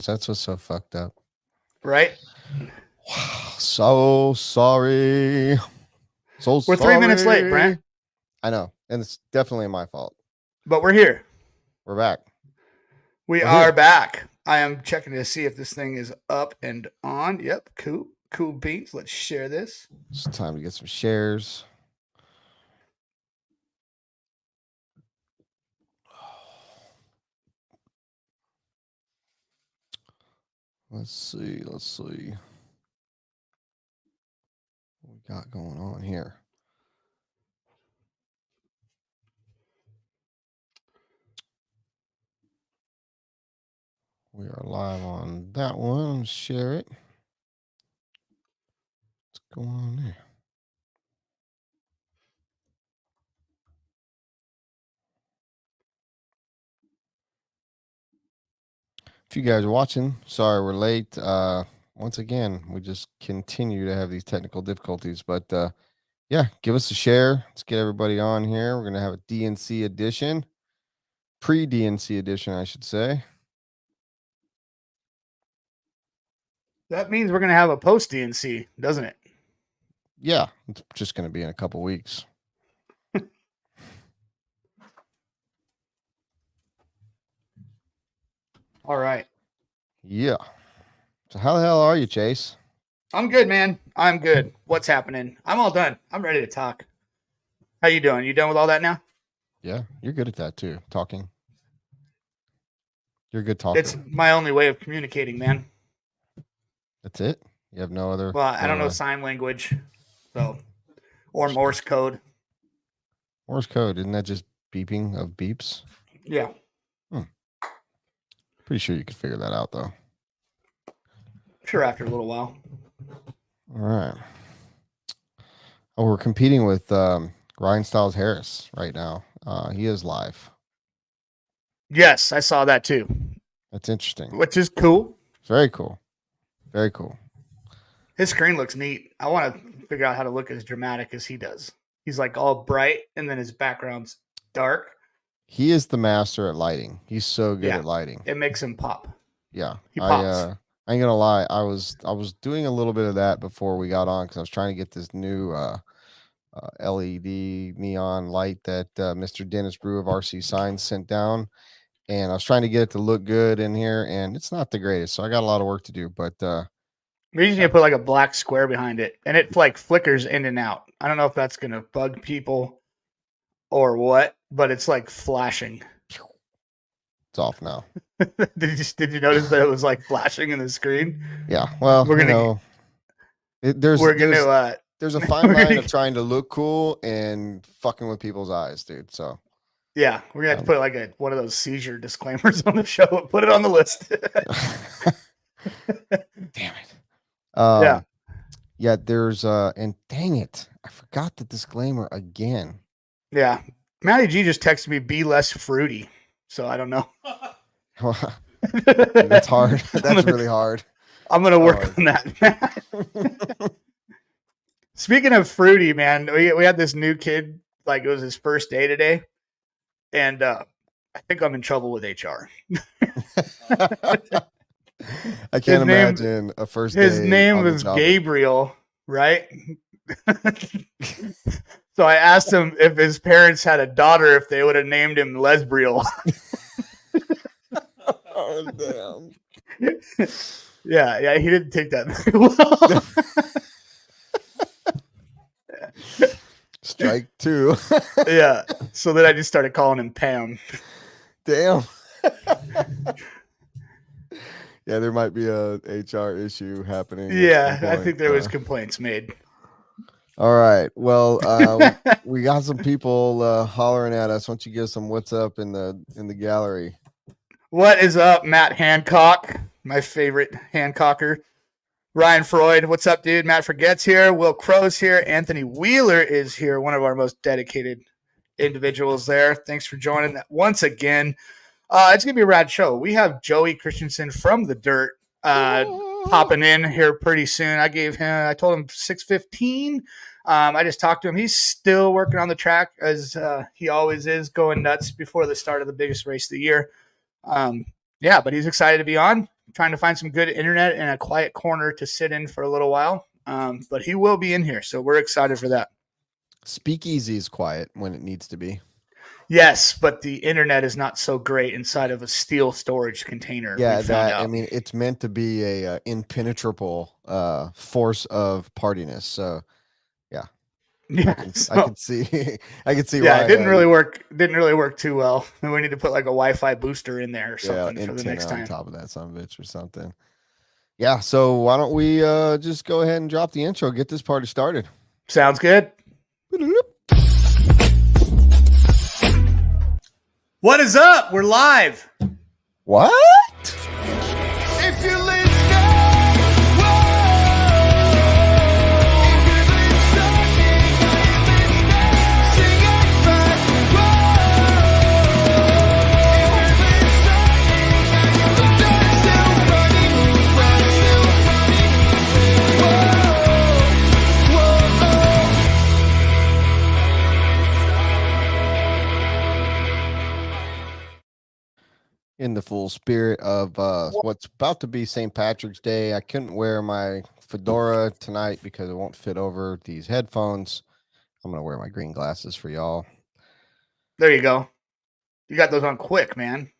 That's what's so fucked up. Right? Wow, so sorry. So We're 3 minutes late, sorry. Brent, I know, and it's definitely my fault. but we're here. We're back. We We're are here. back. I am checking to see if this thing is up and on. Yep, cool. Cool beans. Let's share this. It's time to get some shares. Let's see. What we got going on here. We are live on that one. Share it. What's going on there? If you guys are watching, sorry we're late. Once again, we just continue to have these technical difficulties, but yeah, give us a share. Let's get everybody on here. We're gonna have a DNC edition, pre-DNC edition, I should say. That means we're going to have a post DNC, doesn't it? Yeah, it's just gonna be in a couple weeks. All right. Yeah. So how the hell are you, Chase? I'm good, man. I'm good. What's happening? I'm all done. I'm ready to talk. How you doing? You done with all that now? Yeah, you're good at that too. Talking. You're a good talker. It's my only way of communicating, man. That's it. You have no other. Well, I don't know sign language, so or Morse code. Morse code, isn't that just beeping of beeps? Yeah. Pretty sure you could figure that out though. Sure, after a little while. All right. Oh, we're competing with Ryan Styles Harris right now. He is live. Yes, I saw that too. That's interesting. Which is cool. Very cool. Very cool. His screen looks neat. I want to figure out how to look as dramatic as he does. He's like all bright, and then his background's dark. He is the master at lighting. He's so good at lighting. It makes him pop. Yeah, he pops. I ain't gonna lie. I was doing a little bit of that before we got on because I was trying to get this new LED neon light that Mr. Dennis Brew of RC Signs sent down, and I was trying to get it to look good in here, and it's not the greatest. So I got a lot of work to do. But we just need to put like a black square behind it, and it like flickers in and out. I don't know if that's gonna bug people or what, but it's like flashing. It's off now. Did you notice that it was like flashing in the screen? Yeah. Well, there's a fine line of trying to look cool and fucking with people's eyes, dude. So yeah, we're gonna have to put like one of those seizure disclaimers on the show and put it on the list. Damn it. Yeah, there's and dang it, I forgot the disclaimer again. Yeah. Matty G just texted me, be less fruity. So I don't know. That's hard. That's really hard. I'm going to work on that. Speaking of fruity, man, we had this new kid, like it was his first day today. And I think I'm in trouble with HR. I can't imagine a first day. His name was Gabriel, right? So I asked him if his parents had a daughter, if they would have named him Lesbriel. Oh, damn. Yeah, he didn't take that very well. Strike two. Yeah, so then I just started calling him Pam. Damn. Yeah, there might be a HR issue happening. Yeah, I think there was complaints made. All right. Well, we got some people hollering at us. Why don't you give some what's up in the gallery? What is up, Matt Hancock? My favorite Hancocker. Ryan Freud, what's up, dude? Matt Forget's here. Will Crow's here. Anthony Wheeler is here, one of our most dedicated individuals there. Thanks for joining once again. It's going to be a rad show. We have Joey Christensen from The Dirt popping in here pretty soon. I told him 6:15. I just talked to him. He's still working on the track as he always is, going nuts before the start of the biggest race of the year. Yeah, but he's excited to be on. trying to find some good internet and a quiet corner to sit in for a little while. But he will be in here, so we're excited for that. Speakeasy is quiet when it needs to be. Yes, but the internet is not so great inside of a steel storage container. Yeah, I mean, it's meant to be a impenetrable force of partiness. So, yeah, yeah, I can see, I can see yeah, why. it didn't really work. Didn't really work too well. And we need to put like a Wi-Fi booster in there or something for the next time. On top of that son of a bitch or something. Yeah. So why don't we just go ahead and drop the intro, get this party started. Sounds good. What is up? We're live. What? If you're listening, in the full spirit of what's about to be St. Patrick's Day, I couldn't wear my fedora tonight because it won't fit over these headphones. I'm gonna wear my green glasses for y'all. There you go. You got those on quick, man.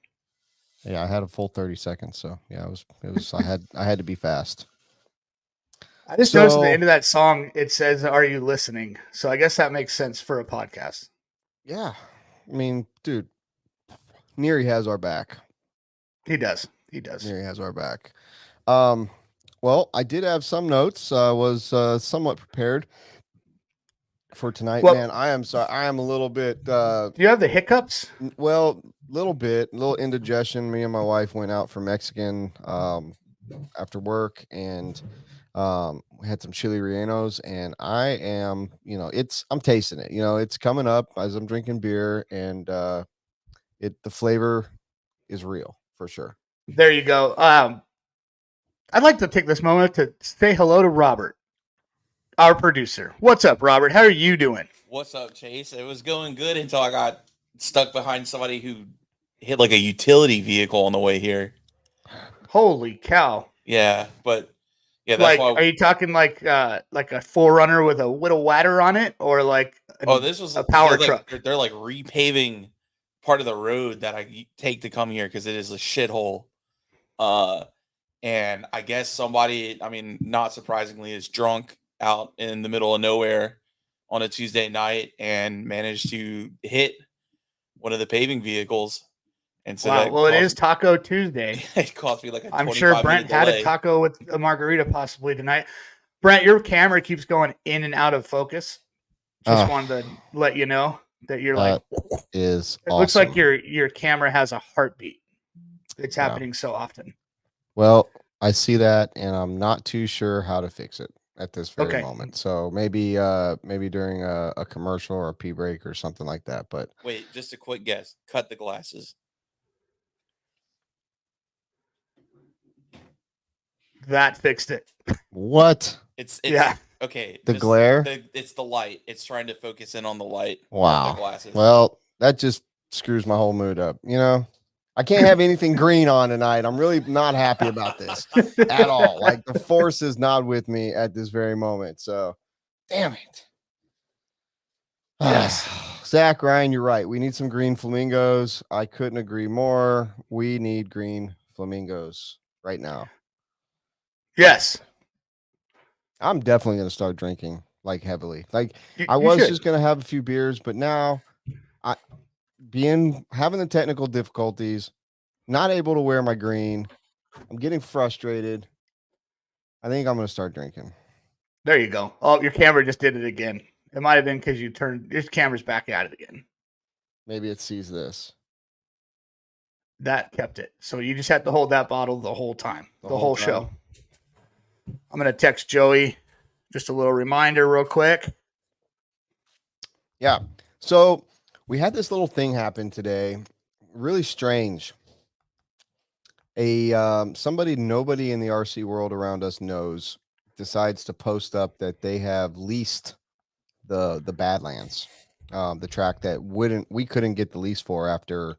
Yeah, I had a full 30 seconds, so yeah, it was I had to be fast. I just noticed at the end of that song it says, "Are you listening?" So I guess that makes sense for a podcast. Yeah, I mean, dude, Neary has our back. He does. Neary has our back. Well, I did have some notes. Was somewhat prepared for tonight. Well, man, I am sorry. I am a little bit. Do you have the hiccups? Well, little indigestion. Me and my wife went out for Mexican after work, and we had some chili rellenos, and I am, I'm tasting it. It's coming up as I'm drinking beer, and the flavor is real for sure. There you go. I'd like to take this moment to say hello to Robert, our producer. What's up, Robert? How are you doing? What's up, Chase? It was going good until I got stuck behind somebody who hit like a utility vehicle on the way here. Holy cow. Yeah, but yeah, that's why. Are you talking like a 4Runner with a little ladder on it, or like this was a power truck? They're like repaving part of the road that I take to come here because it is a shithole. And I guess somebody, not surprisingly, is drunk out in the middle of nowhere on a Tuesday night and managed to hit one of the paving vehicles. And so, it is Taco Tuesday. It cost me like a I'm sure Brent had a taco with a margarita possibly tonight. Brent, your camera keeps going in and out of focus. Just wanted to let you know that you're like, is it awesome. Looks like your camera has a heartbeat. It's happening so often. Well, I see that, and I'm not too sure how to fix it at this very moment. So maybe during a commercial or a pee break or something like that. But wait, just a quick guess. Cut the glasses. That fixed it. What? It's yeah. Okay. The glare? It's the light. It's trying to focus in on the light. Wow. The glasses. Well, that just screws my whole mood up. I can't have anything green on tonight. I'm really not happy about this at all. Like, the force is not with me at this very moment. So, damn it. Yes. Zach, Ryan, you're right. We need some green flamingos. I couldn't agree more. We need green flamingos right now. Yes. I'm definitely going to start drinking like heavily. Like, I was just going to have a few beers, but now having the technical difficulties, not able to wear my green, I'm getting frustrated. I think I'm going to start drinking. There you go. Oh, your camera just did it again. It might have been because you turned your camera's back at it again. Maybe it sees this. That kept it. So you just had to hold that bottle the whole time, the whole show. I'm going to text Joey just a little reminder real quick. Yeah. So we had this little thing happen today. Really strange. Somebody nobody in the RC world around us knows decides to post up that they have leased the Badlands, the track that we couldn't get the lease for after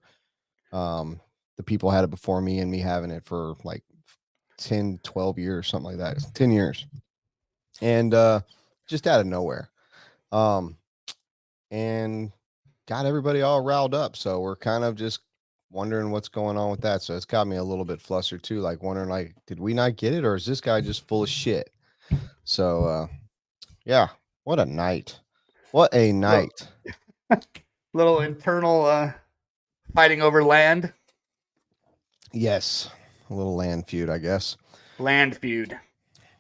the people had it before me and me having it for like 10, 12 years, something like that. 10 years. And just out of nowhere. And got everybody all riled up. So we're kind of just wondering what's going on with that. So it's got me a little bit flustered too, like wondering, like, did we not get it, or is this guy just full of shit? So yeah, what a night. What a night. Little internal fighting over land. Yes, a little land feud, I guess. Land feud.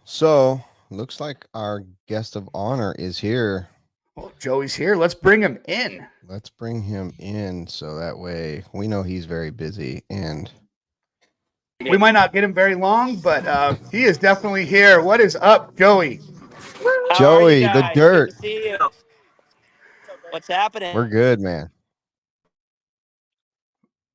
So looks like our guest of honor is here. Well, Joey's here. Let's bring him in. Let's bring him in so that way we know he's very busy, and we might not get him very long, but he is definitely here. What is up, Joey? Joey, the dirt. Good to see you. What's happening? We're good, man.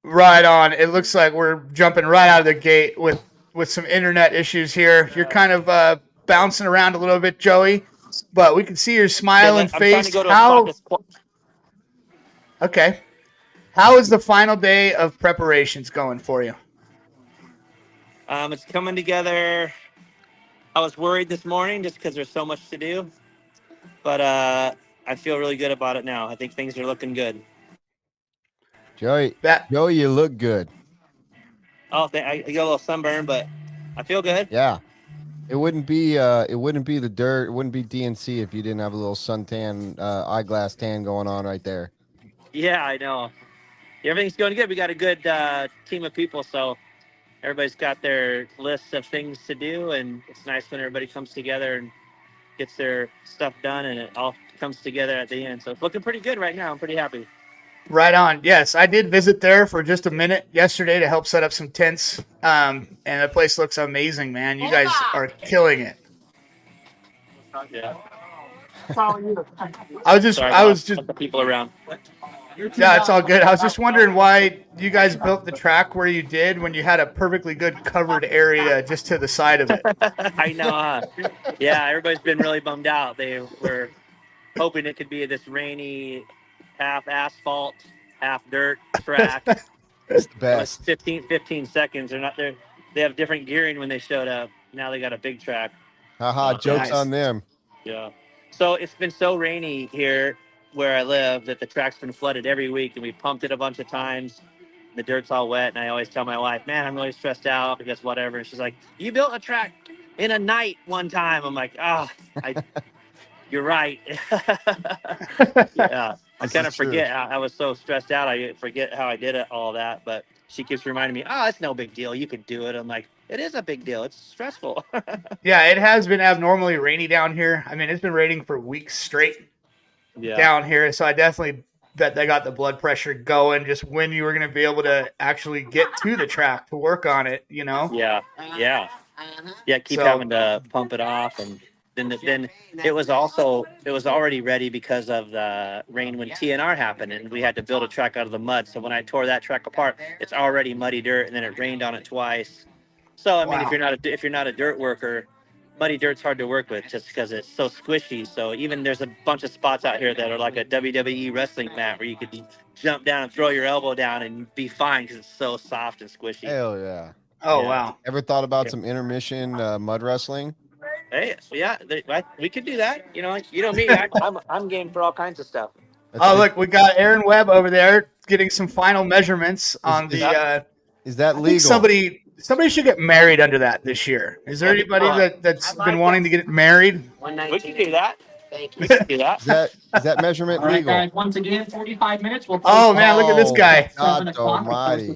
Right on. It looks like we're jumping right out of the gate with some internet issues here. You're kind of bouncing around a little bit, Joey, but we can see your smiling face. Okay. How is the final day of preparations going for you? It's coming together. I was worried this morning just because there's so much to do, but I feel really good about it now. I think things are looking good. Joey, you look good. Oh, I got a little sunburn, but I feel good. Yeah. It wouldn't be the dirt. It wouldn't be DNC if you didn't have a little suntan, eyeglass tan going on right there. Yeah, I know. Everything's going good. We got a good team of people, so everybody's got their lists of things to do, and it's nice when everybody comes together and gets their stuff done, and it all comes together at the end. So it's looking pretty good right now. I'm pretty happy. Right on. Yes, I did visit there for just a minute yesterday to help set up some tents, and the place looks amazing, man. You guys are killing it. Yeah. I was just the people around. Yeah, it's all good. I was just wondering why you guys built the track where you did when you had a perfectly good covered area just to the side of it. I know. Huh? Yeah, everybody's been really bummed out. They were hoping it could be this rainy, half asphalt, half dirt track. It's the best. 15 seconds. They're not there. They have different gearing when they showed up. Now they got a big track. Haha, joke's nice. on them. Yeah. So it's been so rainy here where I live that the track's been flooded every week, and we pumped it a bunch of times. The dirt's all wet, and I always tell my wife, man, I'm really stressed out because whatever. And she's like, you built a track in a night one time. I'm like, you're right. Yeah. I kind of forget. I was so stressed out. I forget how I did it, all that. But she keeps reminding me, it's no big deal. You can do it. I'm like, it is a big deal. It's stressful. Yeah, it has been abnormally rainy down here. I mean, it's been raining for weeks straight down here. So I definitely bet they got the blood pressure going just when you were going to be able to actually get to the track to work on it, you know? Yeah. Keep having to pump it off, and then it was already ready because of the rain when TNR happened, and we had to build a track out of the mud. So when I tore that track apart, it's already muddy dirt, and then it rained on it twice. So I mean, if you're not a dirt worker, muddy dirt's hard to work with just because it's so squishy. So even there's a bunch of spots out here that are like a WWE wrestling mat where you could jump down and throw your elbow down and be fine because it's so soft and squishy. Hell yeah. Oh, yeah. Wow. Ever thought about some intermission mud wrestling? Hey, yeah, we could do that. You know me. I'm game for all kinds of stuff. Look, we got Aaron Webb over there getting some final measurements on Is that legal? Somebody should get married under that this year. Is there anybody that's been wanting to get married? We can do that. Thank you. We can do that. Is that measurement All right, legal? guys, once again, 45 minutes. Look at this guy. God almighty.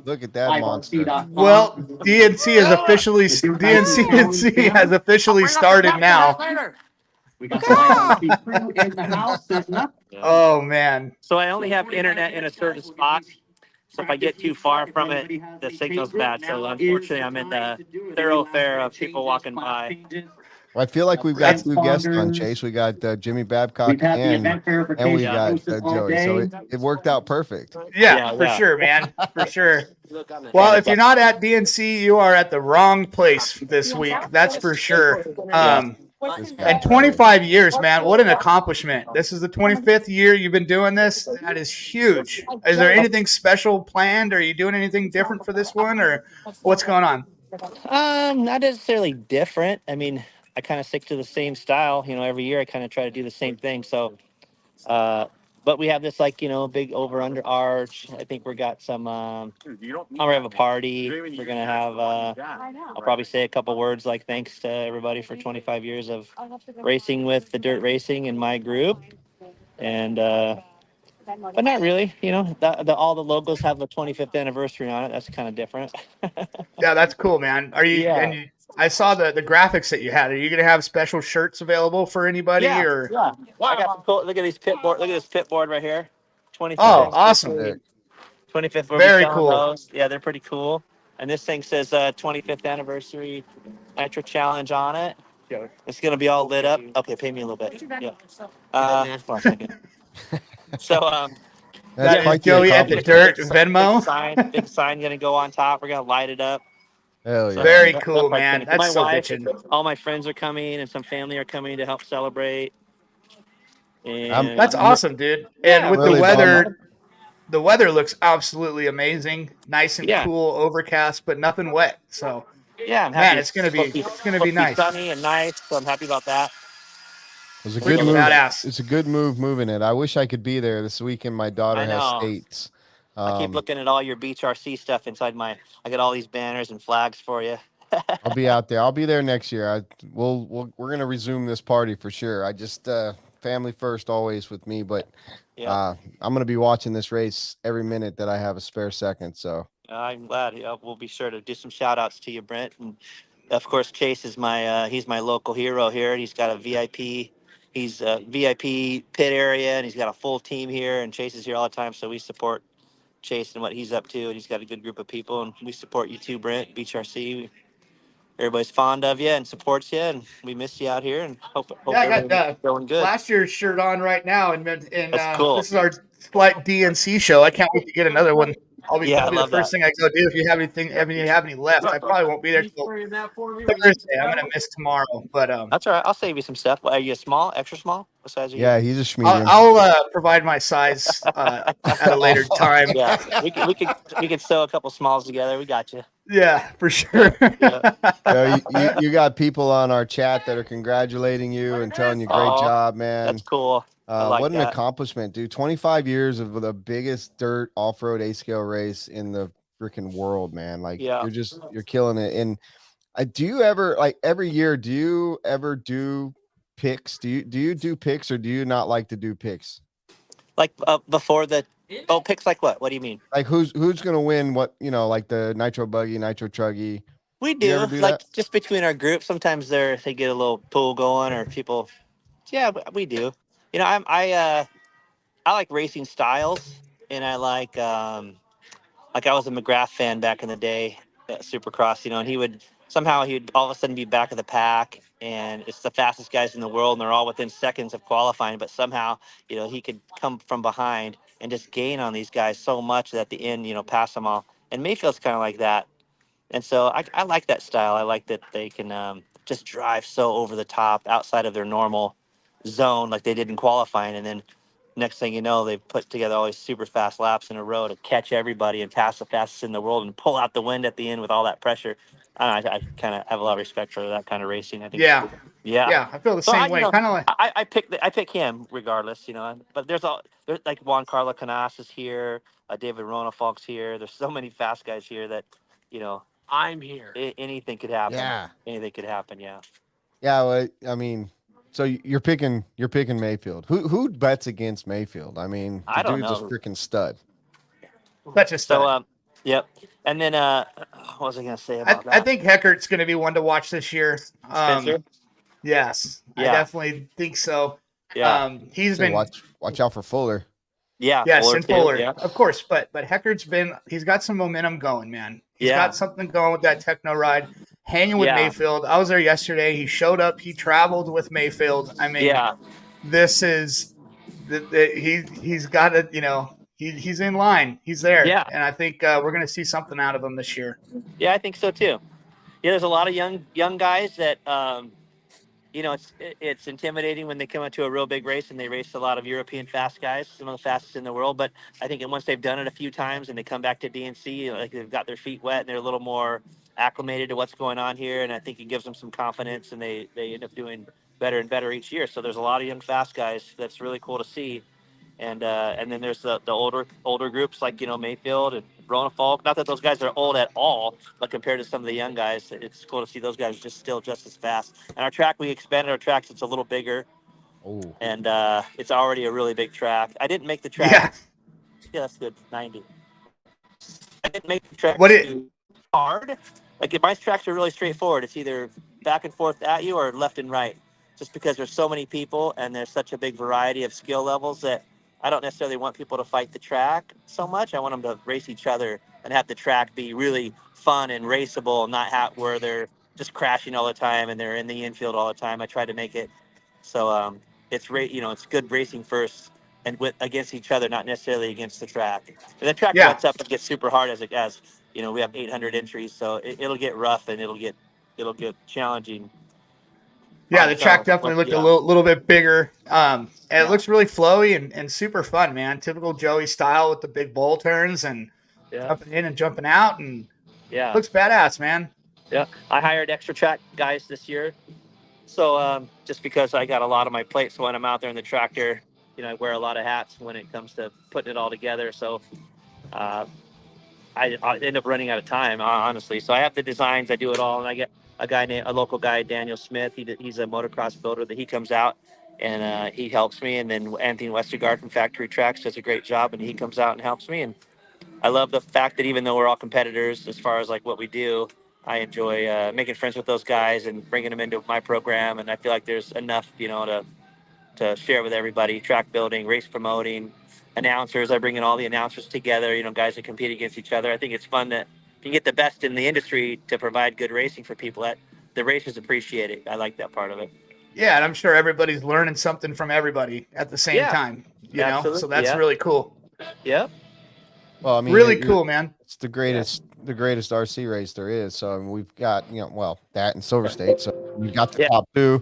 Look at that monster. Well, DNC has officially started now. We got some crew in the house. There's nothing. Oh, man. So I only have internet in a certain spot. So if I get too far from it, the signal's bad. So unfortunately, I'm in the thoroughfare of people walking by. Well, I feel like we've got two guests on, Chase. We got Jimmy Babcock and we got Joey. So it worked out perfect. Yeah, for sure, man. For sure. Well, if you're not at DNC, you are at the wrong place this week. That's for sure. And 25 years, man. What an accomplishment. This is the 25th year you've been doing this. That is huge. Is there anything special planned? Are you doing anything different for this one, or what's going on? Not necessarily different. I mean, I kind of stick to the same style. Every year I kind of try to do the same thing. So, but we have this big over under arch. I think we got some. I'm gonna have a party. We're gonna have. I'll probably say a couple words like thanks to everybody for 25 years of racing with the dirt racing in my group, and but not really. All the logos have the 25th anniversary on it. That's kind of different. Yeah, that's cool, man. Are you? Yeah. And I saw the graphics that you had. Are you gonna have special shirts available for anybody? Yeah, Or yeah. I got some cool. Look at these pit board. Look at this pit board right here. 25th oh, That's awesome! sick. anniversary. 25th. We'll be Very selling cool. those. Yeah, they're pretty cool. And this thing says 25th anniversary Nitro Challenge on it. It's gonna be all lit up. Okay, pay me a little bit. Yeah. Hold on a second. So That's That is quite the Joey at the accomplishment. Dirt Venmo. big sign gonna go on top. We're gonna light it up. Hell So yeah. Very that's cool, like man. kinda cool. That's My so wife, bitchin'. all my friends are coming, and some family are coming to help celebrate. I'm And That's I'm awesome, dude. And yeah, with really bummed. the weather looks absolutely amazing. Nice and yeah, cool, overcast, but nothing wet. So, yeah. I'm man, happy. it's gonna be Supposed to be nice. sunny and nice, so I'm happy about that. It was a good Freaking move. badass. It's a good move moving it. I wish I could be there this weekend. My daughter I has know. states. I keep looking at all your Beach RC stuff inside my. I got all these banners and flags for you. I'll be out there. I'll be there next year. We're gonna resume this party for sure. I just family first always with me, but Yeah, I'm gonna be watching this race every minute that I have a spare second. So I'm glad. Yeah, we'll be sure to do some shout outs to you, Brent. And of course, Chase is my. He's my local hero here. He's got a VIP. He's a VIP pit area, and he's got a full team here. And Chase is here all the time, so we support Chase and what he's up to. And he's got a good group of people, and we support you too, Brent. Beach RC. Everybody's fond of you and supports you, and we miss you out here. And hope Yeah, I got everything's going good. last year's shirt on right now, and That's cool. this is our slight DNC show. I can't wait to get another one. Yeah, I That'll be the love first that. thing I go do. If you have anything, if you have any left, I probably won't be there till Thursday. I'm gonna miss tomorrow, but That's all right. I'll save you some stuff. Are you small, extra small? What size are you? yeah, he's a schmedium. I'll provide my size at a later time. Yeah, we could sew a couple smalls together. We got you. Yeah, for sure. Yeah, you got people on our chat that are congratulating you and telling you great Oh, job, man. That's cool. I like What an that. accomplishment, dude. 25 years of the biggest dirt off-road A-scale race in the freaking world, man. Like Yeah. you're killing it. And do you ever, like, every year, do you ever do picks? Do you do picks, or do you not like to do picks? Like before the picks like what? What do you mean? Like who's gonna win what, like the nitro buggy, nitro truggy? We Do you do ever do like that? just between our groups. Sometimes they get a little pool going, or people. Yeah, we do. I like racing styles, and I like I was a McGrath fan back in the day at Supercross, and he'd all of a sudden be back of the pack, and it's the fastest guys in the world, and they're all within seconds of qualifying, but somehow, he could come from behind and just gain on these guys so much that at the end, pass them all. And Mayfield's kind of like that. And so I like that style. I like that they can just drive so over the top outside of their normal zone like they did in qualifying. And then next thing you know, they've put together all these super fast laps in a row to catch everybody and pass the fastest in the world and pull out the wind at the end with all that pressure. I kind of have a lot of respect for that kind of racing. I think. Yeah. Yeah. Yeah, I feel the So same way. Kind of like I pick him regardless, But there's like Juan Carlos Canas is here, David Ronafalk's here. There's so many fast guys here that I'm here. anything could happen. Yeah. Anything could happen. Yeah. Yeah, well, I mean, so you're picking Mayfield. Who bets against Mayfield? I mean, the I don't dude's a know. freaking stud. such a stud. So yep. And then what was I gonna say about that? I think Heckert's going to be one to watch this year. Spencer. Yes, I Yeah. definitely think so. Yeah. He's Say, been watch out for Fuller. Yeah. yes, and too, Fuller, Yeah. of course, but Heckert's he's got some momentum going, man. He's Yeah. got something going with that techno ride, hanging with Yeah. Mayfield. I was there yesterday. He showed up. He traveled with Mayfield. I mean, Yeah. this is he's got it. He's in line. He's there. Yeah. And I think we're going to see something out of him this year. Yeah, I think so too. Yeah, there's a lot of young guys that it's intimidating when they come into a real big race and they race a lot of European fast guys, some of the fastest in the world. But I think once they've done it a few times and they come back to DNC, like they've got their feet wet and they're a little more acclimated to what's going on here, and I think it gives them some confidence, and they end up doing better and better each year. So there's a lot of young fast guys that's really cool to see. And then there's the older groups like Mayfield and Rona Falk. Not that those guys are old at all, but compared to some of the young guys, it's cool to see those guys still just as fast. And our track, we expanded our tracks. It's a little bigger, and it's already a really big track. I didn't make the track. Yeah, that's good. 90. I didn't make the track too hard. Like my tracks are really straightforward. It's either back and forth at you or left and right. Just because there's so many people and there's such a big variety of skill levels that I don't necessarily want people to fight the track so much. I want them to race each other and have the track be really fun and raceable, not where they're just crashing all the time and they're in the infield all the time. I try to make it so it's it's good racing first and against each other, not necessarily against the track. And the track ruts up and gets super hard as we have 800 entries, so it'll get rough and it'll get challenging. Yeah, the track definitely looked a little bit bigger. And it looks really flowy and super fun, man. Typical Joey style with the big bowl turns and jumping in and jumping out, and looks badass, man. Yeah, I hired extra track guys this year, so just because I got a lot on my plate, so when I'm out there in the tractor, I wear a lot of hats when it comes to putting it all together. So I end up running out of time, honestly. So I have the designs, I do it all, and I get a local guy, Daniel Smith. He's a motocross builder that he comes out and he helps me. And then Anthony Westergaard from Factory Tracks does a great job, and he comes out and helps me. And I love the fact that even though we're all competitors as far as like what we do, I enjoy making friends with those guys and bringing them into my program. And I feel like there's enough, to share with everybody: track building, race promoting, announcers. I bring in all the announcers together, guys that compete against each other. I think it's fun that you can get the best in the industry to provide good racing for people. That the racers appreciate it. I like that part of it. Yeah, and I'm sure everybody's learning something from everybody at the same time. So that's really cool. Yeah. Well, I mean, really cool, man. It's the greatest RC race there is. So I mean, we've got that and Silver State. So we've got the top two.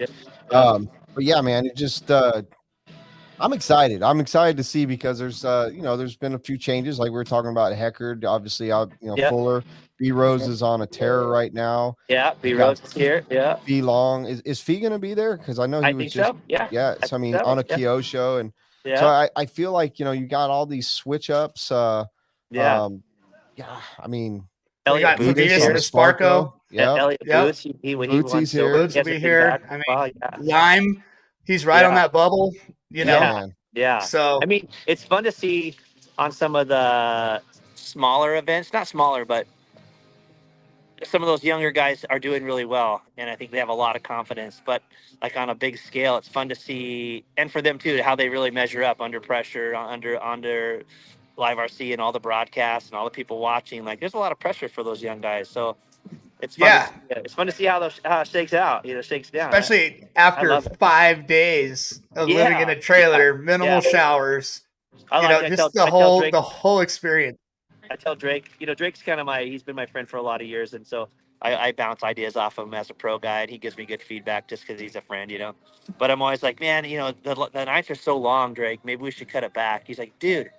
Yeah. But yeah, man, it just I'm excited. I'm excited to see because there's there's been a few changes, like we were talking about Heckard, obviously out, Fuller. B Rose is on a tear right now. Yeah, B Rose is here. Yeah. Fee Long is Fee gonna be there? Because I know he was just so I mean on a Kyo show, and so I feel like you got all these switch ups. I mean Elliot Boots here, Sparko. Elliot Boots, Boots here. Boots will be here. I mean, Lime, he's right on that bubble. Yeah. So I mean, it's fun to see on some of the smaller events, not smaller, but some of those younger guys are doing really well, and I think they have a lot of confidence. But like on a big scale, it's fun to see, and for them too, how they really measure up under pressure, under live RC and all the broadcasts and all the people watching. Like, there's a lot of pressure for those young guys. So it's fun. It's fun to see how it shakes out. Shakes down. Especially after 5 days of living in a trailer, minimal showers. The whole experience. I tell Drake, Drake's kind of he's been my friend for a lot of years. And so I bounce ideas off of him as a pro guy, and he gives me good feedback just because he's a friend, But I'm always like, man, the nights are so long, Drake. Maybe we should cut it back. He's like, dude,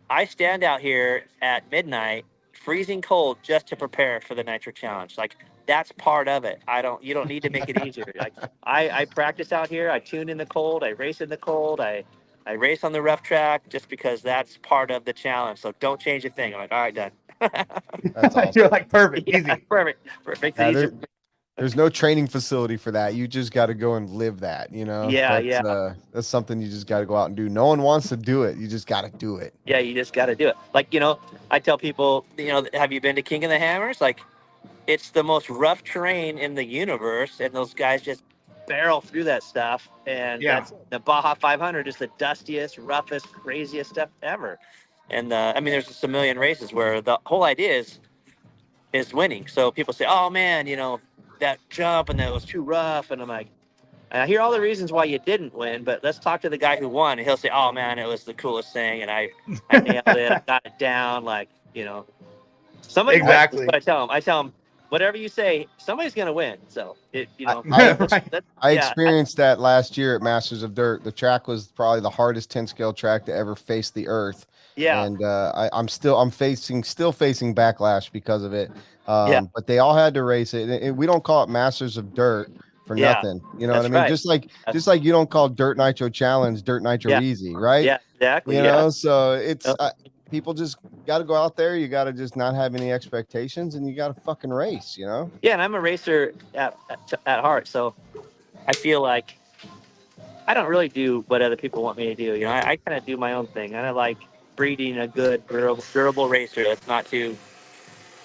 I stand out here at midnight, freezing cold, just to prepare for the Nitro Challenge. Like, that's part of it. You don't need to make it easier. Like, I practice out here. I tune in the cold. I race in the cold. I race on the rough track just because that's part of the challenge. So don't change a thing. I'm like, all right, done. That's awesome. You're like, perfect, easy. Perfect. Easy. There's no training facility for that. You just got to go and live that, that's something you just got to go out and do. No one wants to do it. You just got to do it. Yeah, you just got to do it. Like, I tell people, have you been to King of the Hammers? Like, it's the most rough terrain in the universe, and those guys just barrel through that stuff. And that's the Baja 500 is the dustiest, roughest, craziest stuff ever. And I mean, there's just a million races where the whole idea is winning. So people say, oh man, that jump and that was too rough. And I'm like, and I hear all the reasons why you didn't win, but let's talk to the guy who won, and he'll say, oh man, it was the coolest thing, and I nailed it, I got it down, like, somebody. Exactly. But I tell him, whatever you say, somebody's gonna win. So I experienced that last year at Masters of Dirt. The track was probably the hardest 10 scale track to ever face the earth, Yeah. And I'm still facing backlash because of it. Yeah. But they all had to race it. And we don't call it Masters of Dirt for Yeah, nothing. You know what I that's mean? right. Just like you don't call Dirt Nitro Challenge Dirt Nitro Yeah. Easy, right? Yeah, exactly. You Yeah. know, so it's Yep. people just got to go out there. You got to just not have any expectations, and you got to fucking race. You know? Yeah, and I'm a racer at heart, so I feel like I don't really do what other people want me to do. You know, I kind of do my own thing. I like breeding a good, durable racer that's not too.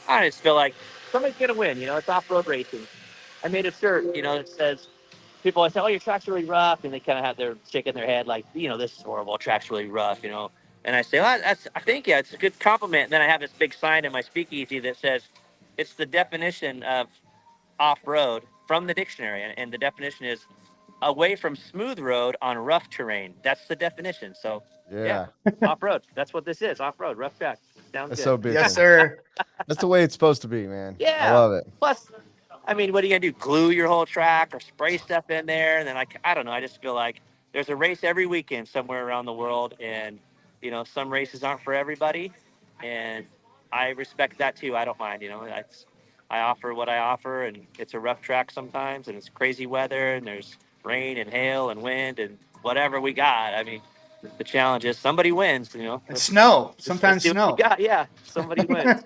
I just feel like somebody's gonna win. You know, it's off-road racing. I made a shirt, you know, that says people. I say, "Oh, your track's really rough," and they kind of have their shaking their head like, you know, this is horrible. Track's really rough, you know. And I say, "Well, I think yeah, it's a good compliment." And then I have this big sign in my speakeasy that says, "It's the definition of off-road from the dictionary," and the definition is away from smooth road on rough terrain. That's the definition. So Yeah, off-road. That's what this is. Off-road, rough track. Sounds that's good. so bitchin'. Yes, sir. That's the way it's supposed to be, man. I Yeah. love it. Plus, I mean, what are you gonna do? Glue your whole track or spray stuff in there? And then I don't know. I just feel like there's a race every weekend somewhere around the world, and you know, some races aren't for everybody, and I respect that too. I don't mind. You know, I offer what I offer, and it's a rough track sometimes, and it's crazy weather, and there's rain and hail and wind and whatever we got. I mean, the challenge is somebody wins. You know, And snow. let's Sometimes see what snow. we got. Yeah, somebody wins.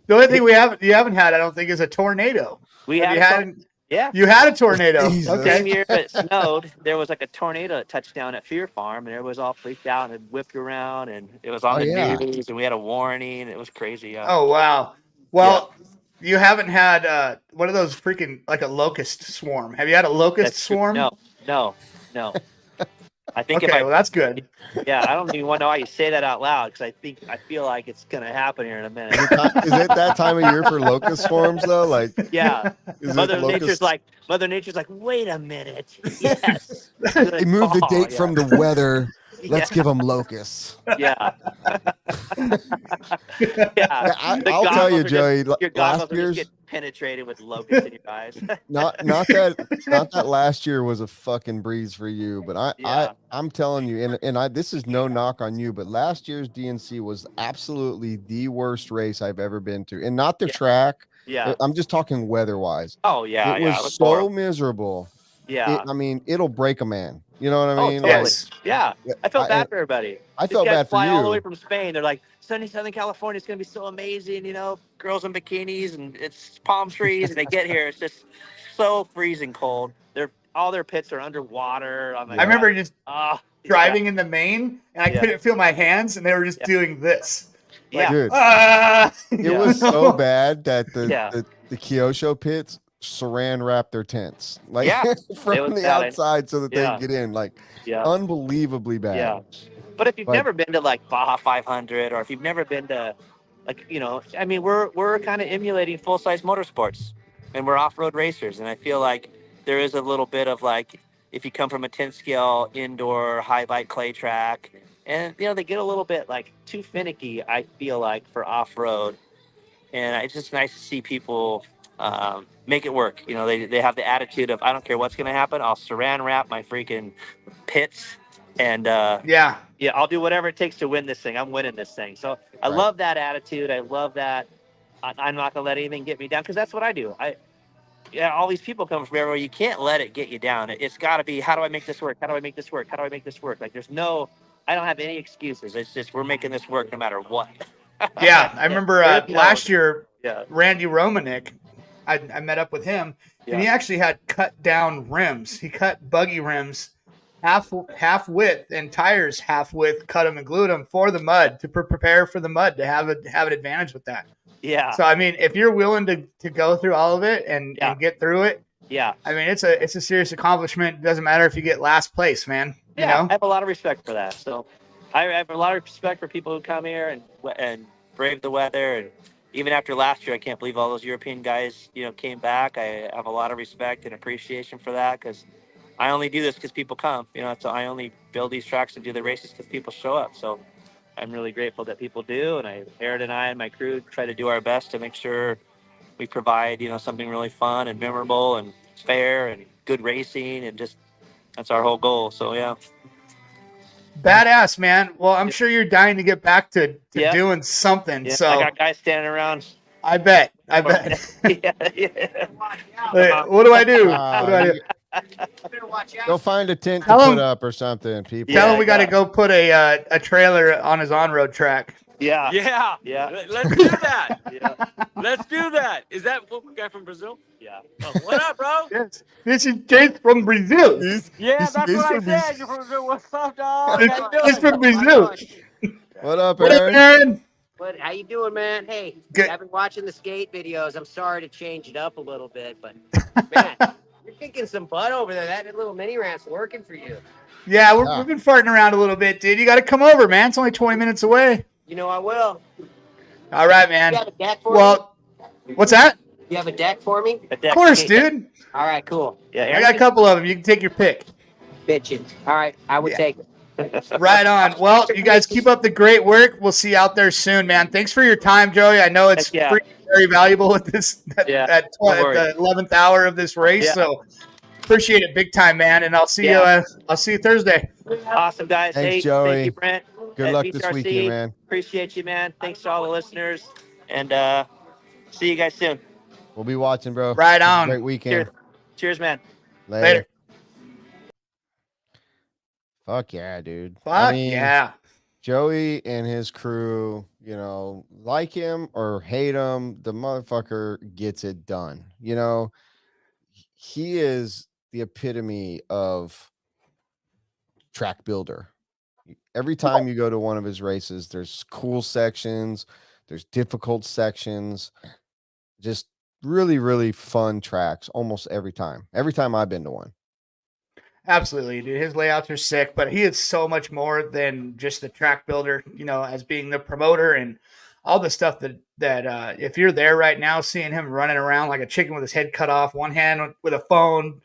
The only thing you haven't had, I don't think, is a tornado. We Have had you a had? yeah. You had a tornado. Jesus. Okay. Same year it snowed, there was like a tornado that touched down at Fear Farm, and everybody was all freaked out and whipped around, and it was on Oh, the yeah. news, and we had a warning. It was crazy. Yeah. Oh wow. Well, you haven't had one of those freaking like a locust swarm. Have you had a locust That's true. swarm? No. I think Okay, well that's good. yeah, I don't even want to know why you say that out loud because I feel like it's gonna happen here in a minute. Is it that time of year for locust swarms though? Like, Yeah. is Mother it locust? Nature's like, wait a minute. Yes. They moved the date yeah. from the weather. Let's Yeah. give them locusts. Yeah. I'll The tell you, goggles are Joey. your goggles Last are year's just get penetrated with locusts in your eyes. not that last year was a fucking breeze for you, but I'm telling you, and this is no knock on you, but last year's DNC was absolutely the worst race I've ever been to, and not the track. Yeah. I'm just talking weather wise. Oh yeah. It was so horrible. miserable. Yeah. I mean, it'll break a man. You know what I mean? Totally. Yes. Yeah. I felt bad for everybody. I These felt guys bad for fly all the way you. from Spain. They're like, sunny Southern California is going to be so amazing, you know, girls in bikinis and it's palm trees. And they get here, it's just so freezing cold. All their pits are underwater. I'm like, I remember just driving yeah. in the main, and I couldn't feel my hands, and they were just doing this. Yeah. Dude, It was so bad that Yeah. the Kyosho pits saran wrapped their tents like from the bad. outside so that they could get in, like unbelievably bad. Yeah. But if you've never been to like Baja 500, or if you've never been to, like, you know, I mean, we're kind of emulating full size motorsports, and we're off road racers, and I feel like there is a little bit of like, if you come from a 10 scale indoor high bite clay track, and you know they get a little bit like too finicky. I feel like for off road, and it's just nice to see people make it work. You know, they have the attitude of I don't care what's going to happen. I'll saran wrap my freaking pits, and yeah, I'll do whatever it takes to win this thing. I'm winning this thing. So I love that attitude. I love that. I'm not going to let anything get me down because that's what I do. All these people come from everywhere. You can't let it get you down. It's got to be, how do I make this work? How do I make this work? How do I make this work? Like I don't have any excuses. It's just we're making this work no matter what. Yeah, I remember last year, Randy Romanek, I met up with him, and he actually had cut down rims. He cut buggy rims half width and tires half width, cut them and glued them for the mud to prepare for the mud to have an advantage with that. Yeah. So I mean, if you're willing to go through all of it and get through it, I mean, it's a serious accomplishment. It doesn't matter if you get last place, man. You know? I have a lot of respect for that. So I have a lot of respect for people who come here and brave the weather. And even after last year, I can't believe all those European guys, you know, came back. I have a lot of respect and appreciation for that because I only do this because people come. You know, so I only build these tracks and do the races because people show up. So I'm really grateful that people do. And Aaron and I and my crew try to do our best to make sure we provide, you know, something really fun and memorable and fair and good racing, and just that's our whole goal. So yeah. Badass, man. Well, I'm sure you're dying to get back to Yeah. doing something. Yeah, So I got guys standing around. I bet. yeah. What do I do? What do I do? You- Go find a tent to Tell put him- up or something, people. Tell Yeah, him we got to yeah. go put a trailer on his on-road track. Yeah. Yeah. Yeah. Let's do that. Yeah. Let's do that. Is that guy from Brazil? Yeah. Oh, what up, bro? Yes. This is Jace from Brazil. Yeah, He's- that's he's what I from said. You're from Brazil. What's up, dog? It's, How you it's doing? from Brazil. What up, What up, Aaron? Aaron? What? How you doing, man? Hey, Good. I've been watching the skate videos. I'm sorry to change it up a little bit, but man, you're kicking some butt over there. That little mini ramp's working for you. Yeah, Yeah. we've been farting around a little bit, dude. You got to come over, man. It's only 20 minutes away. You know I will. All right, You man. have a deck for me? Well, what's that? You have a deck for me? Of Of course, dude. All right, cool. Yeah. I got a couple of them. You can take your pick. Bitchin'. All right, I would Yeah. take it. Right on. Well, you guys keep up the great work. We'll see you out there soon, man. Thanks for your time, Joey. I know it's Heck yeah. very valuable at this Yeah, at don't worry. the 11th hour of this race. Yeah. So appreciate it big time, man. And I'll see Yeah. you. I'll see you Thursday. Awesome, guys. Thanks, Hey, Joey. Thank you, Brent. Good At luck this BTRC. weekend, man. Appreciate you, man. Thanks to all the listeners. And see you guys soon. We'll be watching, bro. Right Have a on. Great weekend. Cheers. Cheers, man. Later. Fuck yeah, dude. Fuck I mean, yeah. Joey and his crew, you know, like him or hate him, the motherfucker gets it done. You know, he is the epitome of track builder. Every time you go to one of his races, there's cool sections, there's difficult sections, just really, really fun tracks almost every time. Every time I've been to one. Absolutely, dude. His layouts are sick, but he is so much more than just the track builder, you know, as being the promoter and all the stuff that if you're there right now, seeing him running around like a chicken with his head cut off, one hand with a phone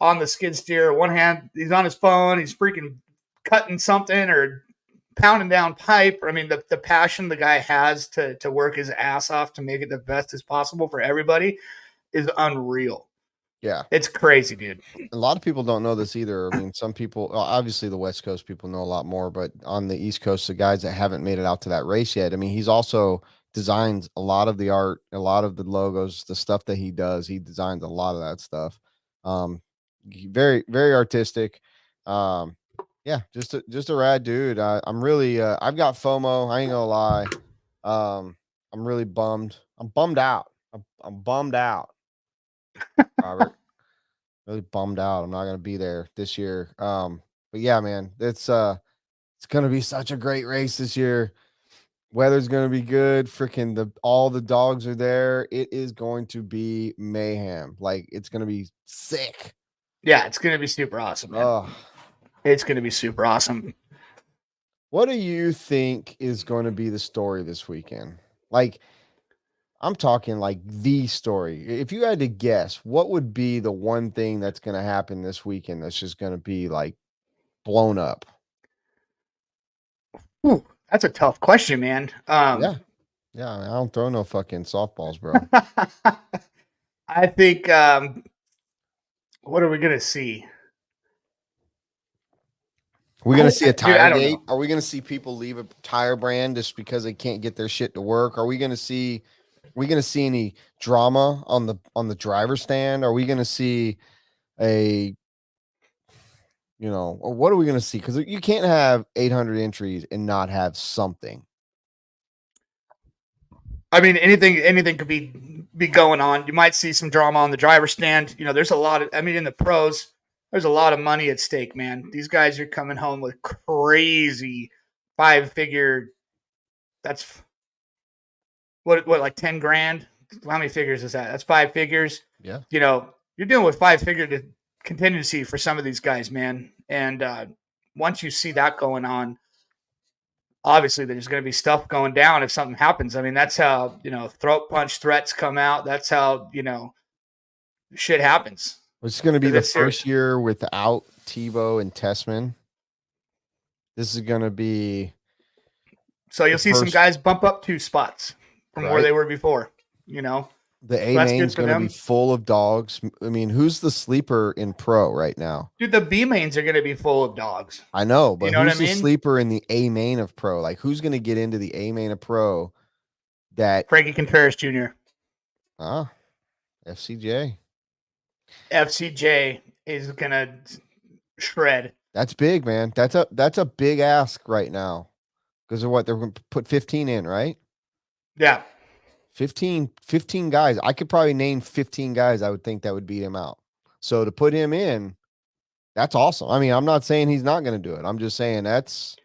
on the skid steer, one hand he's on his phone, he's freaking cutting something or pounding down pipe. I mean, the passion the guy has to work his ass off to make it the best as possible for everybody is unreal. Yeah. It's crazy, dude. A lot of people don't know this either. I mean, some people, obviously the West Coast people know a lot more, but on the East Coast, the guys that haven't made it out to that race yet, I mean, he's also designs a lot of the art, a lot of the logos, the stuff that he does. He designs a lot of that stuff. Very, very artistic. Yeah, just a rad dude. I'm really, I've got FOMO. I ain't gonna lie. I'm really bummed. I'm bummed out. I'm bummed out. Robert, really bummed out. I'm not gonna be there this year. But yeah, man, it's gonna be such a great race this year. Weather's gonna be good. Freaking all the dogs are there. It is going to be mayhem. Like it's gonna be sick. Yeah, it's gonna be super awesome, man. Oh, It's gonna be super awesome. what do you think is going to be the story this weekend? Like, I'm talking like the story. If you had to guess, what would be the one thing that's going to happen this weekend that's just going to be like blown up? Ooh, that's a tough question, man. Yeah. Yeah. I don't throw no fucking softballs, bro. I think what are we gonna see? We're going to see a Dude, I tire don't gate. know. Are we going to see people leave a tire brand just because they can't get their shit to work? Are we going to see any drama on the driver's stand? Are we going to see or what are we going to see? Because you can't have 800 entries and not have something. I mean, anything could be going on. You might see some drama on the driver's stand. You know, there's a lot of. I mean, in the pros, there's a lot of money at stake, man. These guys are coming home with crazy 5-figure. That's what like 10 grand. How many figures is that? That's 5 figures. Yeah. You know, you're dealing with 5-figure contingency for some of these guys, man. And once you see that going on, obviously there's going to be stuff going down if something happens. I mean, that's how, throat punch threats come out. That's how, shit happens. It's going to be the That's serious. first year without Tebow and Tessman. This is going to be So you'll The see some first- guys bump up 2 spots from where Right. they were before, The A that's good main's for going to be them. full of dogs. I mean, who's the sleeper in pro right now? Dude, the B mains are going to be full of dogs. I know, but You know what who's I the mean? sleeper in the A main of pro? Like, who's going to get into the A main of pro? That Frankie Contreras Jr. FCJ. FCJ is going to shred. That's big, man. That's a big ask right now. Because of what they're going to put 15 in, right? Yeah. 15 guys. I could probably name 15 guys I would think that would beat him out. So to put him in, that's awesome. I mean, I'm not saying he's not going to do it. I'm just saying that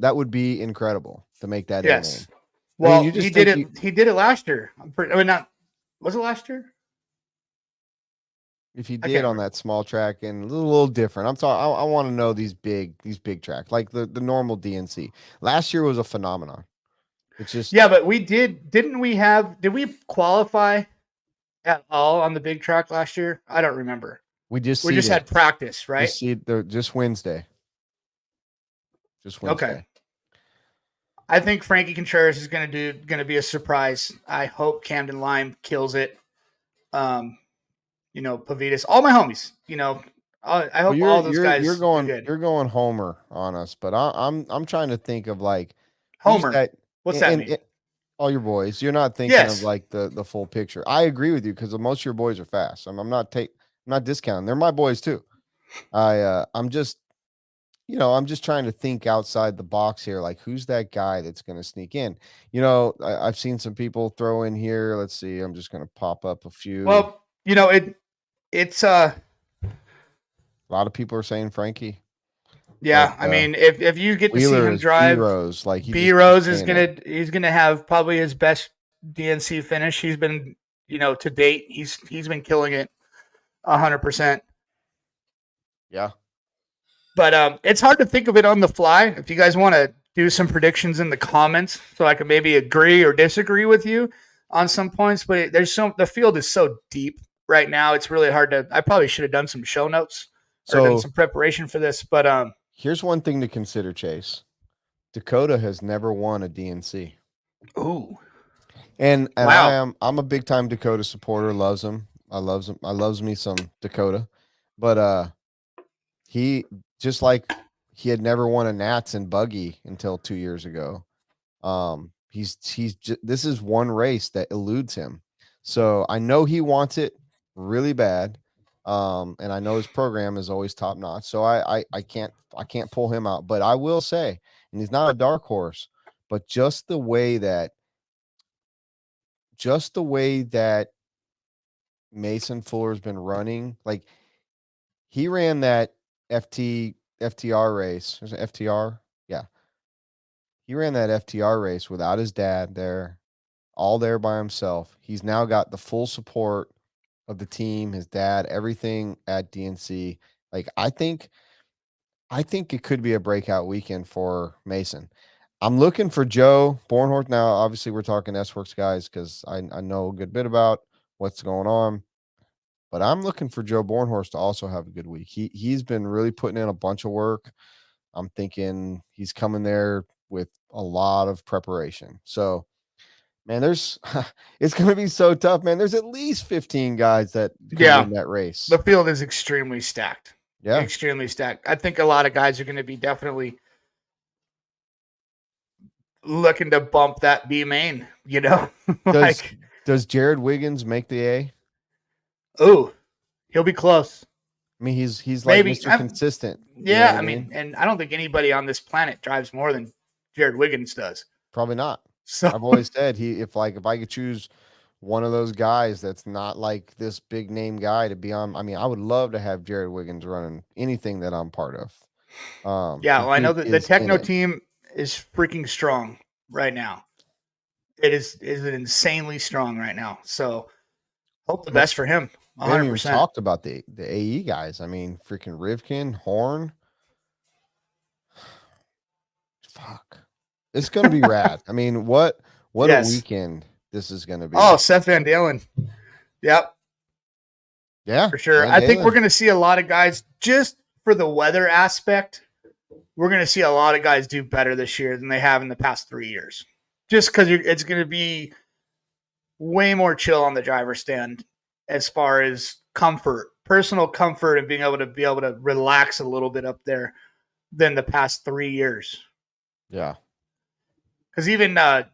would be incredible to make that Yes. A main. Well, you just he did think it. He did it last year. Was it last year? If he I did can't on that small track and a little different, I'm sorry. I want to know these big tracks like the normal DNC. Last year was a phenomenon. It's just Yeah, but didn't we did we qualify at all on the big track last year? I don't remember. we just We just had practice, right? just Wednesday. Just Wednesday. Okay. I think Frankie Contreras is going to be a surprise. I hope Camden Lime kills it. Pavitas, all my homies. I hope all those guys you're do good. you're going Homer on us, but I'm trying to think of like Homer. What's that mean? All your boys. You're not thinking Yes. of like the full picture. I agree with you because most of your boys are fast. I'm not discounting. They're my boys too. I'm just trying to think outside the box here. Like, who's that guy that's going to sneak in? I've seen some people throw in here. Let's see. I'm just going to pop up a few. Well, it's a lot of people are saying Frankie. Yeah, but, I mean, if you get to see him drive, B-Rose, like B Rose is he's gonna have probably his best DNC finish. He's been, to date, he's been killing it 100%. Yeah. But it's hard to think of it on the fly. If you guys want to do some predictions in the comments, so I can maybe agree or disagree with you on some points. But the field is so deep right now. It's really hard to. I probably should have done some show notes or done some preparation for this. But here's one thing to consider, Chase. Dakota has never won a DNC. Ooh. And wow. I'm a big time Dakota supporter. Loves him. I loves me some Dakota. But he just like he had never won a Nats and buggy until 2 years ago. This is one race that eludes him. So I know he wants it really bad. And I know his program is always top notch. So I can't pull him out, but I will say, and he's not a dark horse, but just the way that Mason Fuller's been running, like he ran that FTR race. There's an FTR. Yeah. He ran that FTR race without his dad there, all there by himself. He's now got the full support of the team, his dad, everything at DNC. Like I think it could be a breakout weekend for Mason. I'm looking for Joe Bornhorst. Now, obviously, we're talking S-Works guys because I know a good bit about what's going on. But I'm looking for Joe Bornhorst to also have a good week. He's been really putting in a bunch of work. I'm thinking he's coming there with a lot of preparation. So, man, it's going to be so tough, man. There's at least 15 guys that win that race. The field is extremely stacked. Yeah. Extremely stacked. I think a lot of guys are going to be definitely looking to bump that B main, Does Jared Wiggins make the A? Oh, he'll be close. I mean, he's like Mr. Consistent. Yeah, I mean, and I don't think anybody on this planet drives more than Jared Wiggins does. Probably not. So I've always said if I could choose one of those guys that's not like this big name guy to be on. I mean, I would love to have Jared Wiggins running anything that I'm part of. I know that the Techno team is freaking strong right now. It is insanely strong right now. So hope the best for him. 100%. We haven't even talked about the AE guys. I mean, freaking Rivkin, Horn. Fuck. It's going to be rad. I mean, what a weekend this is going to be. Oh, Seth Van Dalen. Yep. Yeah. For sure. I think we're going to see a lot of guys, just for the weather aspect, we're going to see a lot of guys do better this year than they have in the past 3 years. Just because it's going to be way more chill on the driver's stand as far as comfort, personal comfort, and being able to relax a little bit up there than the past 3 years. Yeah. Because even the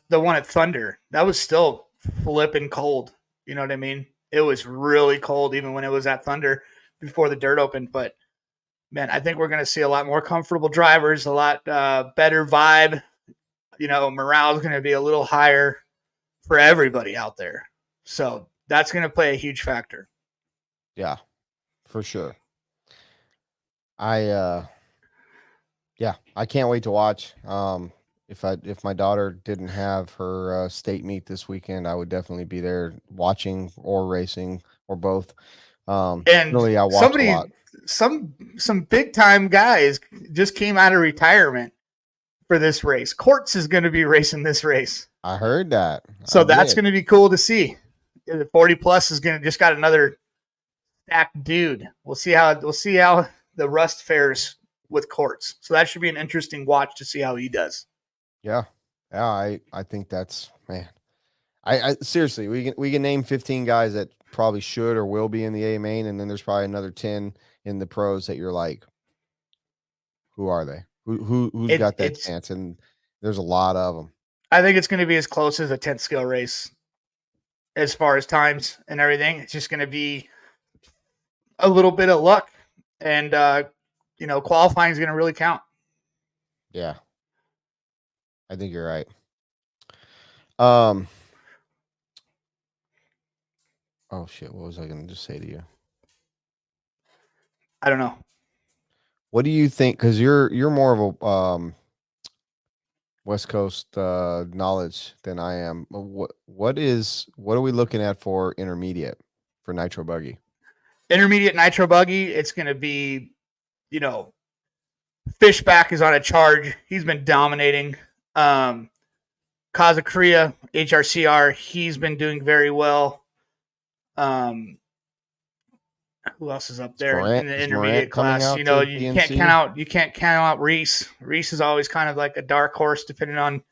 one at Thunder, that was still flipping cold. You know what I mean? It was really cold even when it was at Thunder before the dirt opened. But man, I think we're going to see a lot more comfortable drivers, a lot better vibe. Morale is going to be a little higher for everybody out there. So that's going to play a huge factor. Yeah, for sure. I can't wait to watch. If my daughter didn't have her state meet this weekend, I would definitely be there watching or racing or both. And really, I watch a lot. Some big time guys just came out of retirement for this race. Courts is going to be racing this race. I heard that. So that's going to be cool to see. The 40 plus is going to just got another stacked dude. We'll see how the Rust fares with Courts. So that should be an interesting watch to see how he does. Yeah. I think that's, man. I seriously, we can name 15 guys that probably should or will be in the A main, and then there's probably another 10 in the pros that you're like, who are they? Who's got that chance? And there's a lot of them. I think it's going to be as close as a 10th scale race as far as times and everything. It's just going to be a little bit of luck, and qualifying is going to really count. Yeah, I think you're right. Oh shit! What was I going to just say to you? I don't know. What do you think? Because you're more of a West Coast knowledge than I am. What are we looking at for intermediate for Nitro Buggy? Intermediate Nitro Buggy, it's going to be, Fishback is on a charge. He's been dominating. Kazakria, HRCR, he's been doing very well. Who else is up there in the intermediate class? You can't count out Reese. Reese is always kind of like a dark horse, depending on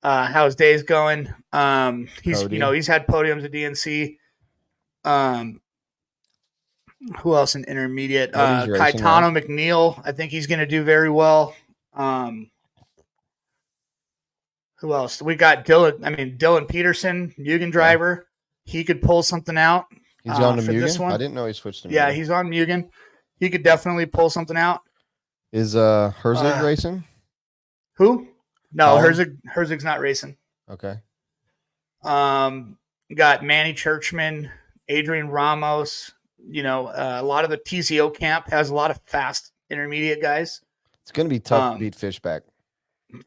how his day's going. He's had podiums at DNC. Who else in intermediate? Caetano McNeil. I think he's going to do very well. Who else? We got Dylan Peterson, Mugen driver. He could pull something out. He's on to Mugen? I didn't know he switched to Mugen. Yeah, he's on Mugen. He could definitely pull something out. Is Herzig racing? Who? No, Herzig's not racing. Okay. Got Manny Churchman, Adrian Ramos. A lot of the TCO camp has a lot of fast intermediate guys. It's going to be tough to beat Fishback.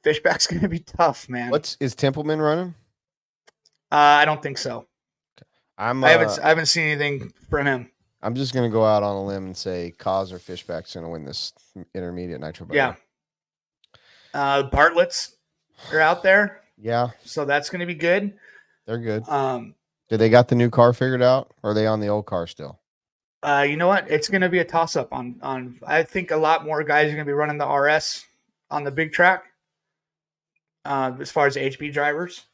Fishback's going to be tough, man. Is Templeman running? I don't think so. I haven't seen anything from him. I'm just going to go out on a limb and say Kaz or Fishback's going to win this intermediate Nitro Buggy. Yeah. Bartlett's are out there. Yeah. So that's going to be good. They're good. Do they got the new car figured out, or are they on the old car still? You know what? It's going to be a toss-up on. I think a lot more guys are going to be running the RS on the big track as far as HB drivers.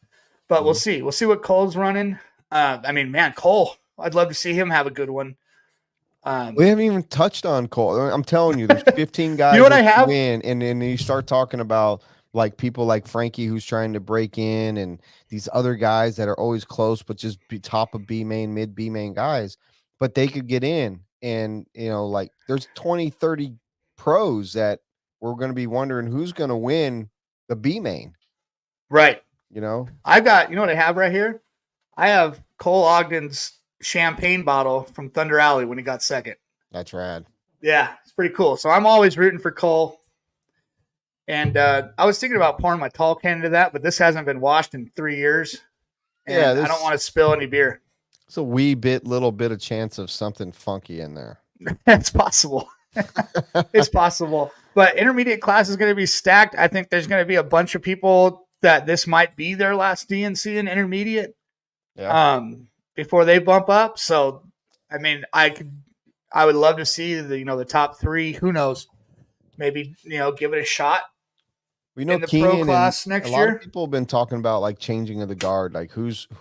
But we'll see. We'll see what Cole's running. Cole, I'd love to see him have a good one. We haven't even touched on Cole. I'm telling you, there's 15 guys that win, and then you start talking about like people like Frankie who's trying to break in, and these other guys that are always close, but just be top of B main, mid B main guys, but they could get in. And, like there's 20, 30 pros that we're going to be wondering who's going to win the B main. Right. I've got, what I have right here? I have Cole Ogden's champagne bottle from Thunder Alley when he got second. That's rad. Yeah, it's pretty cool. So I'm always rooting for Cole. And I was thinking about pouring my tall can into that, but this hasn't been washed in 3 years. And I don't want to spill any beer. It's a little bit of chance of something funky in there. It's possible. It's possible. But intermediate class is going to be stacked. I think there's going to be a bunch of people that this might be their last DNC in intermediate. Yeah. Before they bump up. So, I would love to see the top three. Who knows? Maybe, give it a shot. We know in the pro Keenan class and next a lot year. of people have been talking about like changing of the guard, like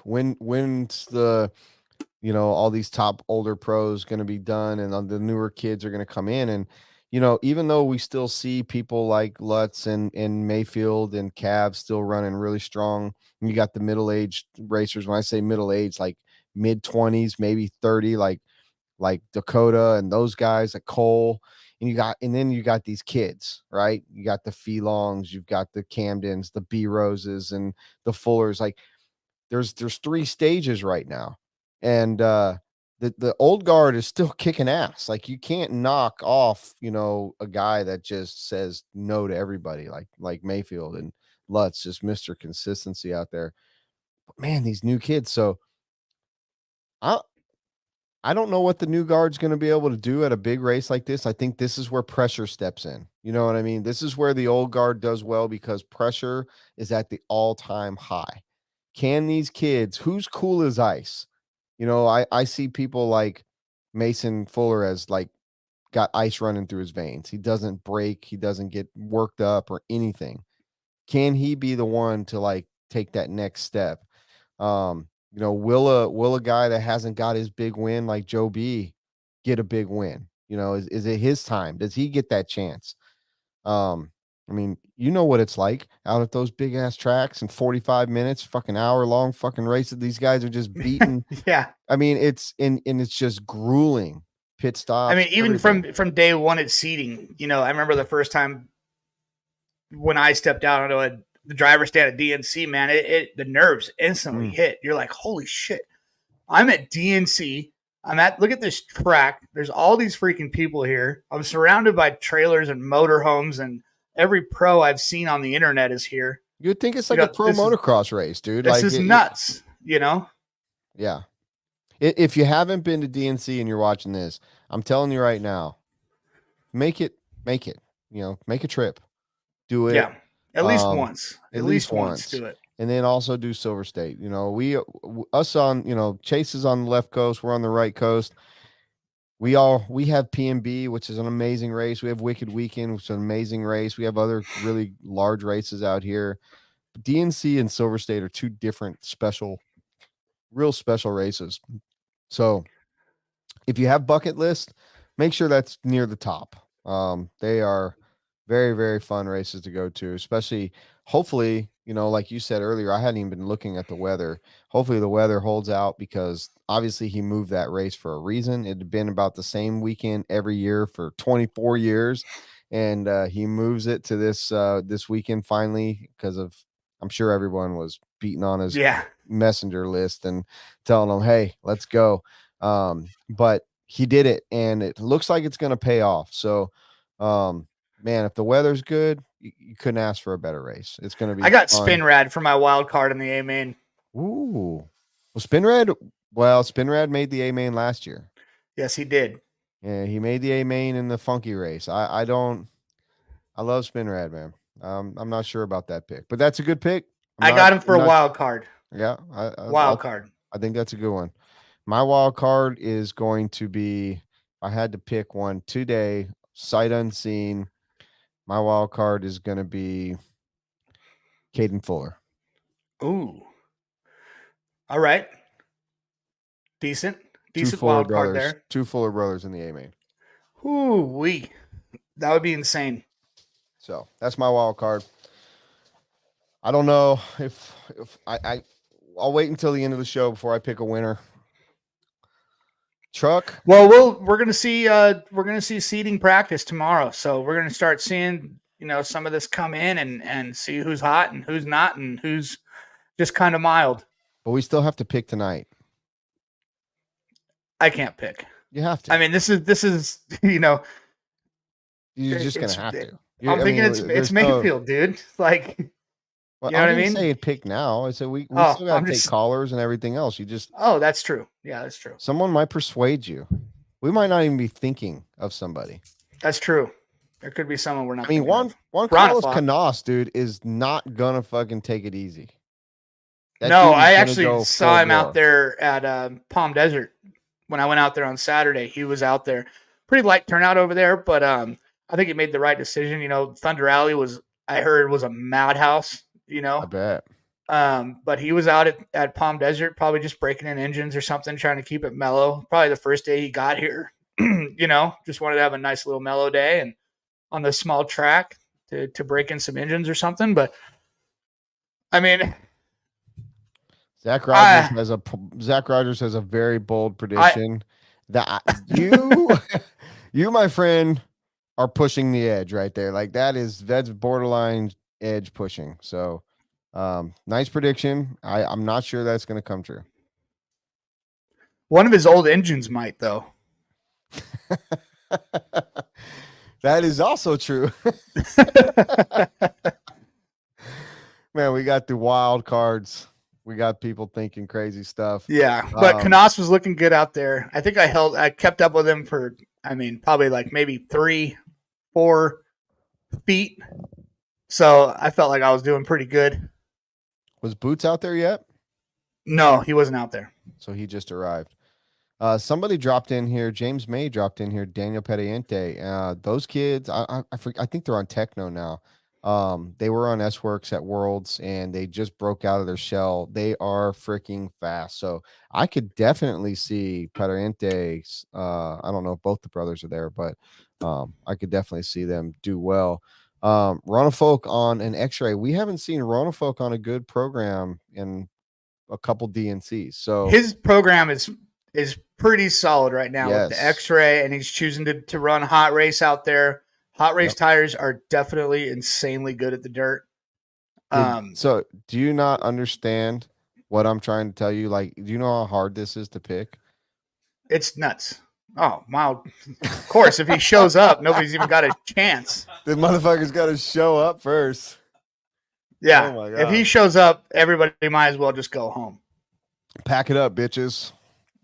when's the all these top older pros going to be done and the newer kids are going to come in. And even though we still see people like Lutz and Mayfield and Cavs still running really strong, and you got the middle-aged racers. When I say middle-aged, like mid-20s, maybe 30, like Dakota and those guys, like Cole, and then you got these kids, right? You got the Felongs, you've got the Camdens, the B Roses, and the Fullers. Like there's 3 stages right now, and the old guard is still kicking ass. Like you can't knock off a guy that just says no to everybody, like Mayfield and Lutz, just Mr. Consistency out there. But man, these new kids. So I don't know what the new guard's going to be able to do at a big race like this. I think this is where pressure steps in. You know what I mean? This is where the old guard does well because pressure is at the all-time high. Can these kids, who's cool as ice? I see people like Mason Fuller as like got ice running through his veins. He doesn't break. He doesn't get worked up or anything. Can he be the one to like take that next step? Will a guy that hasn't got his big win like Joe B get a big win? Is it his time? Does he get that chance? I mean, you know what it's like out at those big ass tracks in 45 minutes, fucking hour long fucking races. These guys are just beating. Yeah. I mean, it's it's just grueling pit stops. I mean, even everything. from day one at seating, I remember the first time when I stepped out onto the driver's stand at DNC, man, the nerves instantly hit. You're like, holy shit. I'm at DNC. Look at this track. There's all these freaking people here. I'm surrounded by trailers and motorhomes, and every pro I've seen on the internet is here. You'd think it's like a pro motocross race, dude. This like is nuts, Yeah. If you haven't been to DNC and you're watching this, I'm telling you right now, make it, make a trip, do it. Yeah. At least once. At least once. Do it. And then also do Silver State. Us on, Chase is on the left coast. We're on the right coast. We have PMB, which is an amazing race. We have Wicked Weekend, which is an amazing race. We have other really large races out here. DNC and Silver State are 2 different real special races. So if you have bucket list, make sure that's near the top. They are very, very fun races to go to, especially hopefully, like you said earlier, I hadn't even been looking at the weather. Hopefully the weather holds out because obviously he moved that race for a reason. It had been about the same weekend every year for 24 years. And he moves it to this weekend finally because of, I'm sure everyone was beating on his messenger list and telling him, hey, let's go. But he did it and it looks like it's going to pay off. So, man, if the weather's good, you couldn't ask for a better race. It's going to be. I got fun. Spinrad for my wild card in the A main. Ooh, Spinrad made the A main last year. Yes, he did. Yeah, he made the A main in the funky race. I love Spinrad, man. I'm not sure about that pick, but that's a good pick. I got him for a wild card. Yeah, wild card. I think that's a good one. My wild card is going to be. I had to pick one today, sight unseen. My wild card is going to be Caden Fuller. Ooh. All right. Decent Fuller wild card brothers, there. 2 Fuller brothers in the A main. Ooh, that would be insane. So that's my wild card. I don't know if I'll wait until the end of the show before I pick a winner. Truck. Well, we're gonna see seeding practice tomorrow, so we're gonna start seeing some of this come in and see who's hot and who's not and who's just kind of mild. But we still have to pick tonight. I can't pick. You have to. I mean, this is you're just gonna have to. I'm thinking it's Mayfield, dude. Like, well, you know what I mean? Say pick now. I said we still gotta take callers and everything else. You just. Oh, that's true. Yeah, that's true. Someone might persuade you. We might not even be thinking of somebody. That's true. There could be someone we're not. I mean, Juan Carlos Canas, dude, is not gonna fucking take it easy. No, I actually saw him out there at Palm Desert when I went out there on Saturday. He was out there. Pretty light turnout over there, but I think he made the right decision. Thunder Alley was I heard was a madhouse, I bet. But he was out at Palm Desert, probably just breaking in engines or something, trying to keep it mellow. Probably the first day he got here, just wanted to have a nice little mellow day and on the small track to break in some engines or something. But I mean, Zach Rogers has a very bold prediction that you, my friend, are pushing the edge right there. Like that's borderline edge pushing. So, nice prediction. I'm not sure that's going to come true. One of his old engines might, though. That is also true. Man, we got the wild cards. We got people thinking crazy stuff. Yeah, but Knaus was looking good out there. I think I kept up with him for, probably like maybe 3-4 feet. So I felt like I was doing pretty good. Was Boots out there yet? No, he wasn't out there. So he just arrived. Somebody dropped in here. James May dropped in here. Daniel Pediente. Those kids, I think they're on Techno now. They were on S-Works at Worlds, and they just broke out of their shell. They are freaking fast. So I could definitely see Pediente. I don't know if both the brothers are there, but I could definitely see them do well. Ronafolk on an X-Ray. We haven't seen Ronafolk on a good program in a couple DNCs. So his program is pretty solid right now with the Yes. X-Ray, and he's choosing to run hot race out there. Hot race tires are definitely insanely good at the dirt. So do you not understand what I'm trying to tell you? Like, do you know how hard this is to pick? It's nuts. Oh, wow. Of course, if he shows up, nobody's even got a chance. The motherfucker's got to show up first. Yeah. Oh my God. If he shows up, everybody might as well just go home. Pack it up, bitches.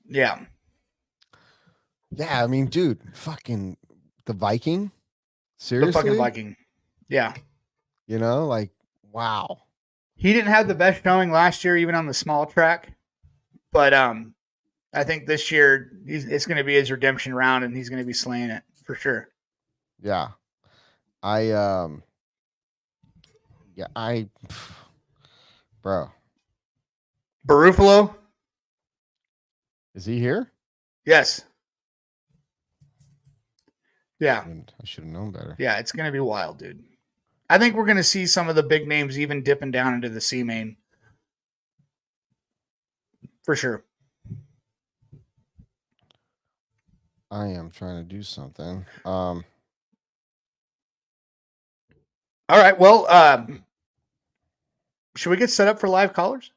Yeah. Yeah, I mean, dude, fucking the Viking. Seriously? The fucking Viking. Yeah. Like, wow. He didn't have the best showing last year, even on the small track. But I think this year it's going to be his redemption round, and he's going to be slaying it for sure. Yeah. Bro. Barufalo? Is he here? Yes. Yeah. I should have known better. Yeah, it's going to be wild, dude. I think we're going to see some of the big names even dipping down into the C main. For sure. I am trying to do something. All right. Well, should we get set up for live callers?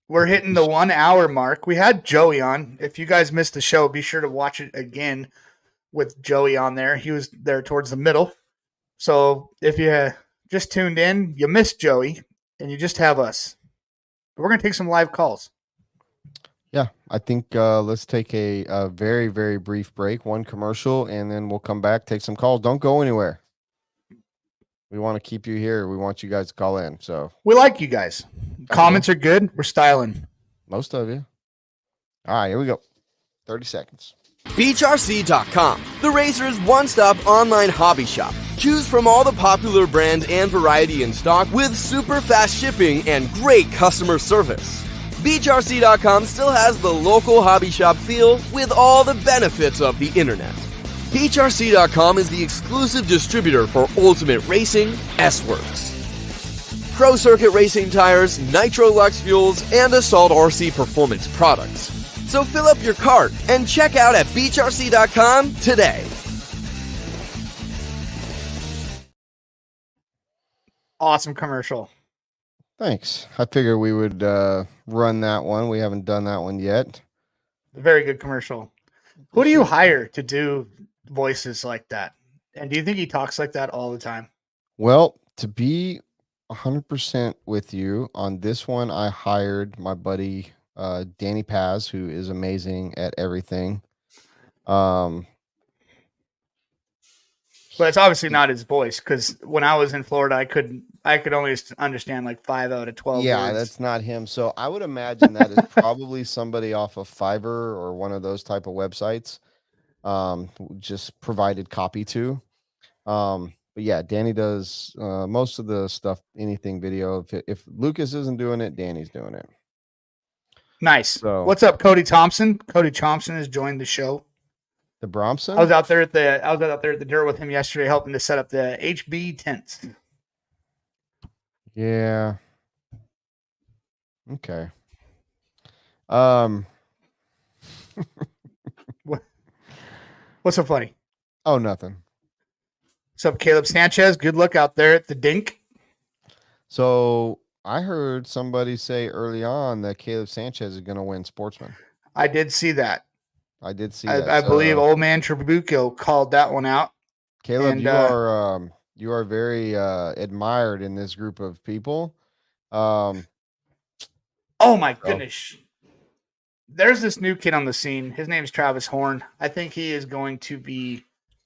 We're hitting the 1 hour mark. We had Joey on. If you guys missed the show, be sure to watch it again with Joey on there. He was there towards the middle. So if you just tuned in, you missed Joey, and you just have us. But we're going to take some live calls. Yeah, I think let's take a very, very brief break, one commercial, and then we'll come back, take some calls. Don't go anywhere. We want to keep you here. We want you guys to call in. So We like you guys. Comments are good. We're styling. most of you. All right, here we go. 30 seconds. BeachRC.com, the Razor's one-stop online hobby shop. Choose from all the popular brand and variety in stock with super fast shipping and great customer service. BeachRC.com still has the local hobby shop feel with all the benefits of the internet. BeachRC.com is the exclusive distributor for Ultimate Racing, S-Works, Pro Circuit Racing tires, Nitro Lux fuels, and Assault RC performance products. So fill up your cart and check out at BeachRC.com today. Awesome commercial. Thanks. I figured we would run that one. We haven't done that one yet. Very good commercial. Who do you hire to do voices like that? And do you think he talks like that all the time? Well, to be 100% with you on this one, I hired my buddy Danny Paz, who is amazing at everything. But it's obviously not his voice, because when I was in Florida, I could only understand like 5 out of 12 yeah, words. that's not him. So I would imagine that is probably somebody off of Fiverr or one of those type of websites, just provided copy to. but yeah, Danny does most of the stuff, anything video. If Lucas isn't doing it, Danny's doing it. Nice. So What's up, Cody Thompson? Cody Thompson has joined the show. the Bromson. I was out there at the dirt with him yesterday, helping to set up the HB tents. Yeah. Okay. What's so funny? Oh, nothing. What's up, Caleb Sanchez? Good luck out there at the Dink. So I heard somebody say early on that Caleb Sanchez is going to win Sportsman. I did see that. I did see that. I believe old man Trabucco called that one out. Caleb, And, you are very admired in this group of people. Oh my goodness. There's this new kid on the scene. His name is Travis Horn. I think he is going to be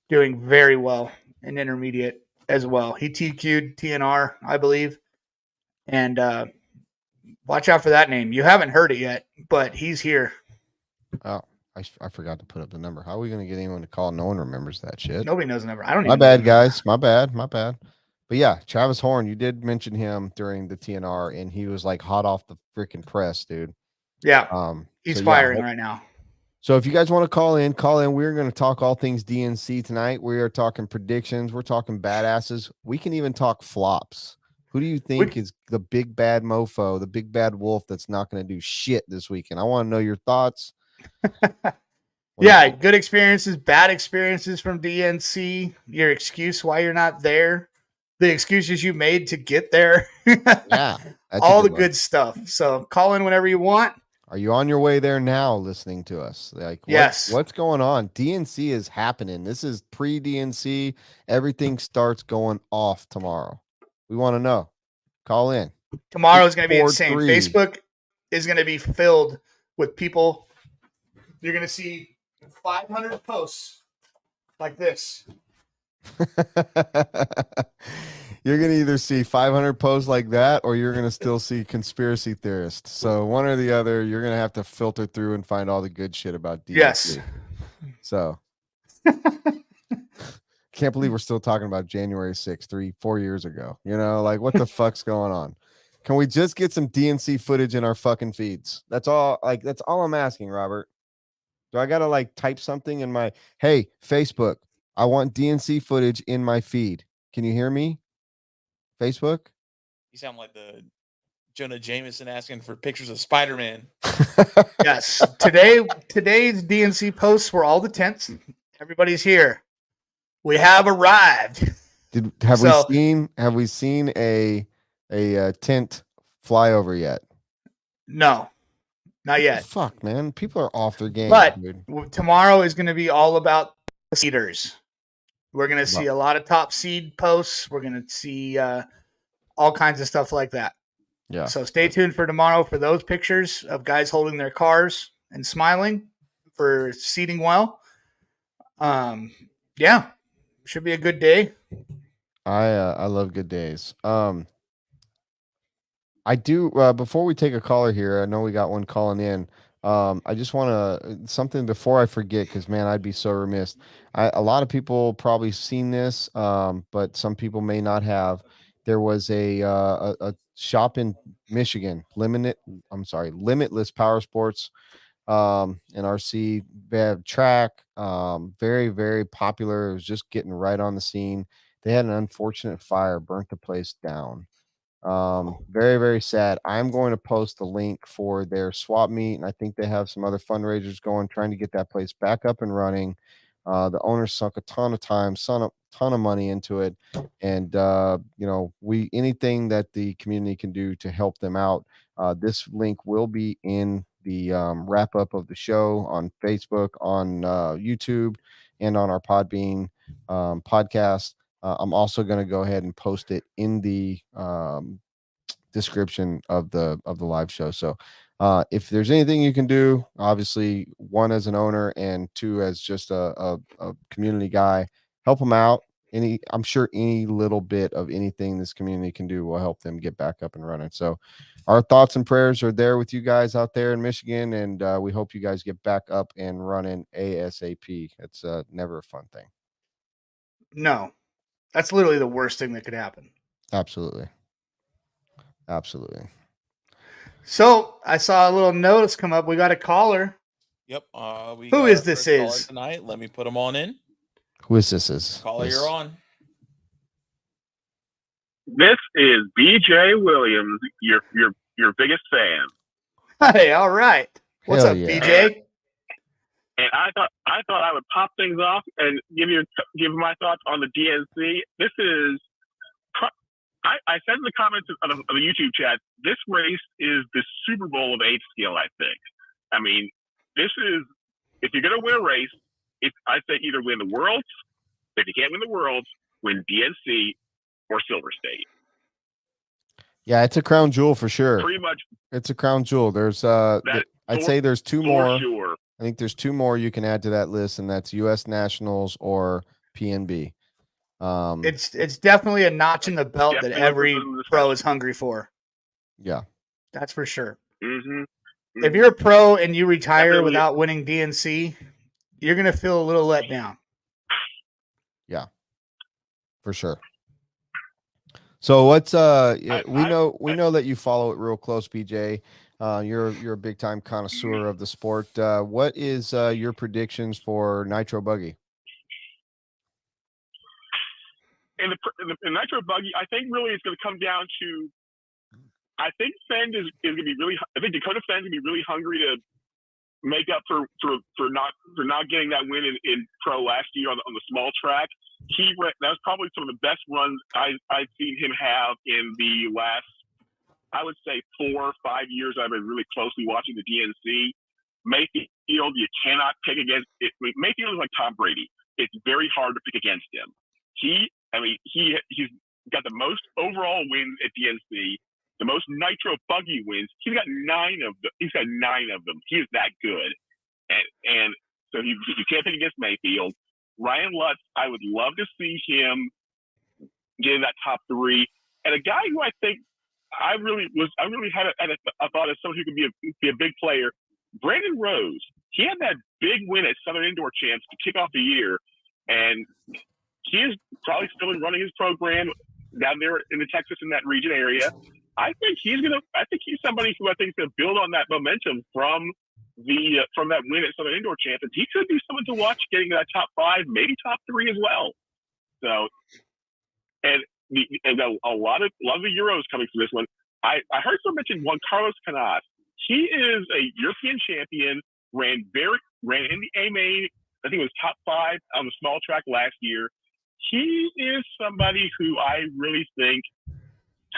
doing very well in intermediate as well. He TQ'd TNR, I believe. And watch out for that name. You haven't heard it yet, but he's here. Oh, I forgot to put up the number. How are we going to get anyone to call? No one remembers that shit. Nobody knows the number. I don't My even bad, know the number. guys. My bad. But yeah, Travis Horn, you did mention him during the TNR, and he was like hot off the freaking press, dude. Yeah. He's firing right now. So if you guys want to call in. We're going to talk all things DNC tonight. We are talking predictions. We're talking badasses. We can even talk flops. Who do you think is the big bad mofo, the big bad wolf that's not going to do shit this weekend? I want to know your thoughts. Yeah, good experiences, bad experiences from DNC, your excuse why you're not there, the excuses you made to get there. Yeah. All the good stuff. So call in whenever you want. Are you on your way there now listening to us? Like, yes. What's going on? DNC is happening. This is pre-DNC. Everything starts going off tomorrow. We want to know. Call in. Tomorrow is going to be insane. Facebook is going to be filled with people. You're going to see 500 posts like this. You're going to either see 500 posts like that, or you're going to still see conspiracy theorists. So one or the other, you're going to have to filter through and find all the good shit about DNC. Yes. So can't believe we're still talking about January 6th, 4 years ago. You know, like what the fuck's going on? Can we just get some DNC footage in our fucking feeds? That's all. Like, that's all I'm asking, Robert. Do I got to like type something in my, hey, Facebook, I want DNC footage in my feed. Can you hear me? Facebook? You sound like the Jonah Jameson asking for pictures of Spider-Man. Yes. Today's DNC posts were all the tents. Everybody's here. We have arrived. Have we seen a tent flyover yet? No. Not yet. Fuck, man. People are off their game. But dude. Tomorrow is going to be all about the seeders. We're going to see a lot of top seed posts. We're going to see all kinds of stuff like that. Yeah. So stay tuned for tomorrow for those pictures of guys holding their cars and smiling for seeding well. Yeah, should be a good day. I love good days. I do. Before we take a caller here, I know we got one calling in. I just want to something before I forget, because man, I'd be so remiss. A lot of people probably seen this, but some people may not have. There was a shop in Michigan, Limitless Power Sports, and RC. They have track, very very popular. It was just getting right on the scene. They had an unfortunate fire, burnt the place down. Very very sad. I'm going to post the link for their swap meet, and I think they have some other fundraisers going, trying to get that place back up and running. The owner sunk a ton of time, ton of money into it, and anything that the community can do to help them out. This link will be in the wrap up of the show on Facebook, on YouTube, and on our Podbean podcast. I'm also going to go ahead and post it in the description of the live show. So if there's anything you can do, obviously, one as an owner and two as just a community guy, help them out. I'm sure any little bit of anything this community can do will help them get back up and running. So our thoughts and prayers are there with you guys out there in Michigan, and we hope you guys get back up and running ASAP. It's never a fun thing. No. That's literally the worst thing that could happen. Absolutely. Absolutely. So I saw a little notice come up. We got a caller. Yep. We Who got is our this first caller is? tonight? Let me put him on in. Who is this? Caller, you're on. This is BJ Williams, your biggest fan. Hey, all right. What's Hell up, yeah. BJ? And I thought I would pop things off and give my thoughts on the DNC. This is, I said in the comments of the YouTube chat, this race is the Super Bowl of 8 skill. I think. I mean, this is, if you're gonna win a race, I say either win the Worlds. If you can't win the Worlds, win DNC or Silver State. Yeah, it's a crown jewel for sure. Pretty much. It's a crown jewel. There's I'd say there's two more. Sure. I think there's two more you can add to that list, and that's U.S. Nationals or PNB. It's definitely a notch in the belt that every pro is hungry for. Yeah, that's for sure. Mm-hmm. If you're a pro and you retire without winning DNC, you're gonna feel a little let down. Yeah, for sure. So what's we know that you follow it real close, BJ. You're a big time connoisseur of the sport. What is your predictions for Nitro Buggy? In the Nitro Buggy, I think really it's going to come down to. I think Fend is going to be really. I think Dakota Fend's going to be really hungry to make up for not getting that win in pro last year on the small track. That was probably some of the best runs I've seen him have in the last, I would say, 4 or 5 years. I've been really closely watching the DNC. Mayfield, you cannot pick against it. Mayfield is like Tom Brady. It's very hard to pick against him. He's got the most overall wins at DNC, the most Nitro Buggy wins. He's got 9 of them. He's got 9 of them. He is that good, and so you can't pick against Mayfield. Ryan Lutz, I would love to see him get in that top 3, and a guy who I think I really had a thought of someone who could be a big player. Brandon Rose, he had that big win at Southern Indoor Champs to kick off the year, and he is probably still running his program down there in the Texas in that region area. I think he's somebody who I think is gonna build on that momentum from that win at Southern Indoor Champs, and he could be someone to watch getting to that top 5, maybe top 3 as well. So, and a lot of the Euros coming from this one. I heard someone mention Juan Carlos Canas. He is a European champion, ran in the A main. I think it was top 5 on the small track last year. He is somebody who I really think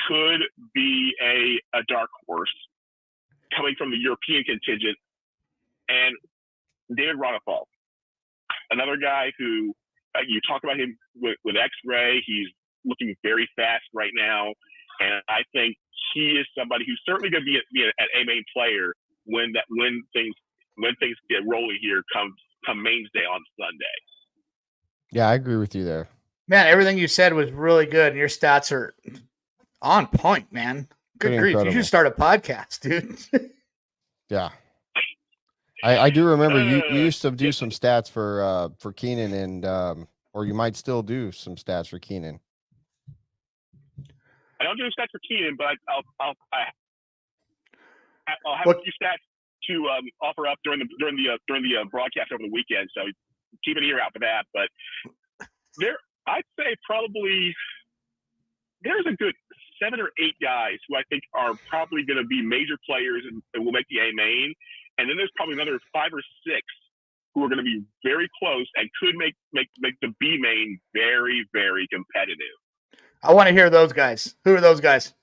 could be a dark horse coming from the European contingent. And David Rodafal, another guy who you talk about him with X-Ray. He's looking very fast right now, and I think he is somebody who's certainly going to be an A-main player when things get rolling here come Mains Day on Sunday. Yeah, I agree with you there. Man, everything you said was really good, and your stats are on point, man. Good grief. Incredible. You should start a podcast, dude. Yeah. I do remember you used to do some stats for Keenan, and or you might still do some stats for Keenan. I don't do stats for Keenan, but I'll have a few stats to offer up during the broadcast over the weekend. So keep an ear out for that. But I'd say probably there's a good 7 or 8 guys who I think are probably going to be major players and will make the A main. And then there's probably another 5 or 6 who are going to be very close and could make the B main very, very competitive. I want to hear those guys. Who are those guys?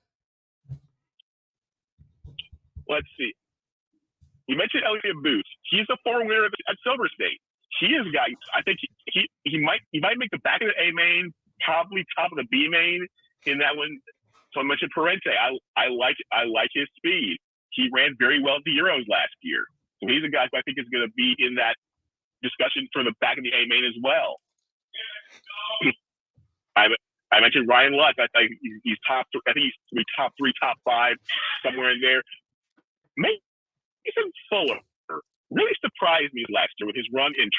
Let's see. You mentioned Elliot Booth. He's a 4 winner at Silver State. He is a guy. I think he might make the back of the A main, probably top of the B main in that one. So I mentioned Parente. I like his speed. He ran very well at the Euros last year. So he's a guy who I think is going to be in that discussion for the back of the A main as well. I mentioned Ryan Lutz. I think he's top. I think he's top 3, top 5, somewhere in there. Mason Fuller really surprised me last year with his run in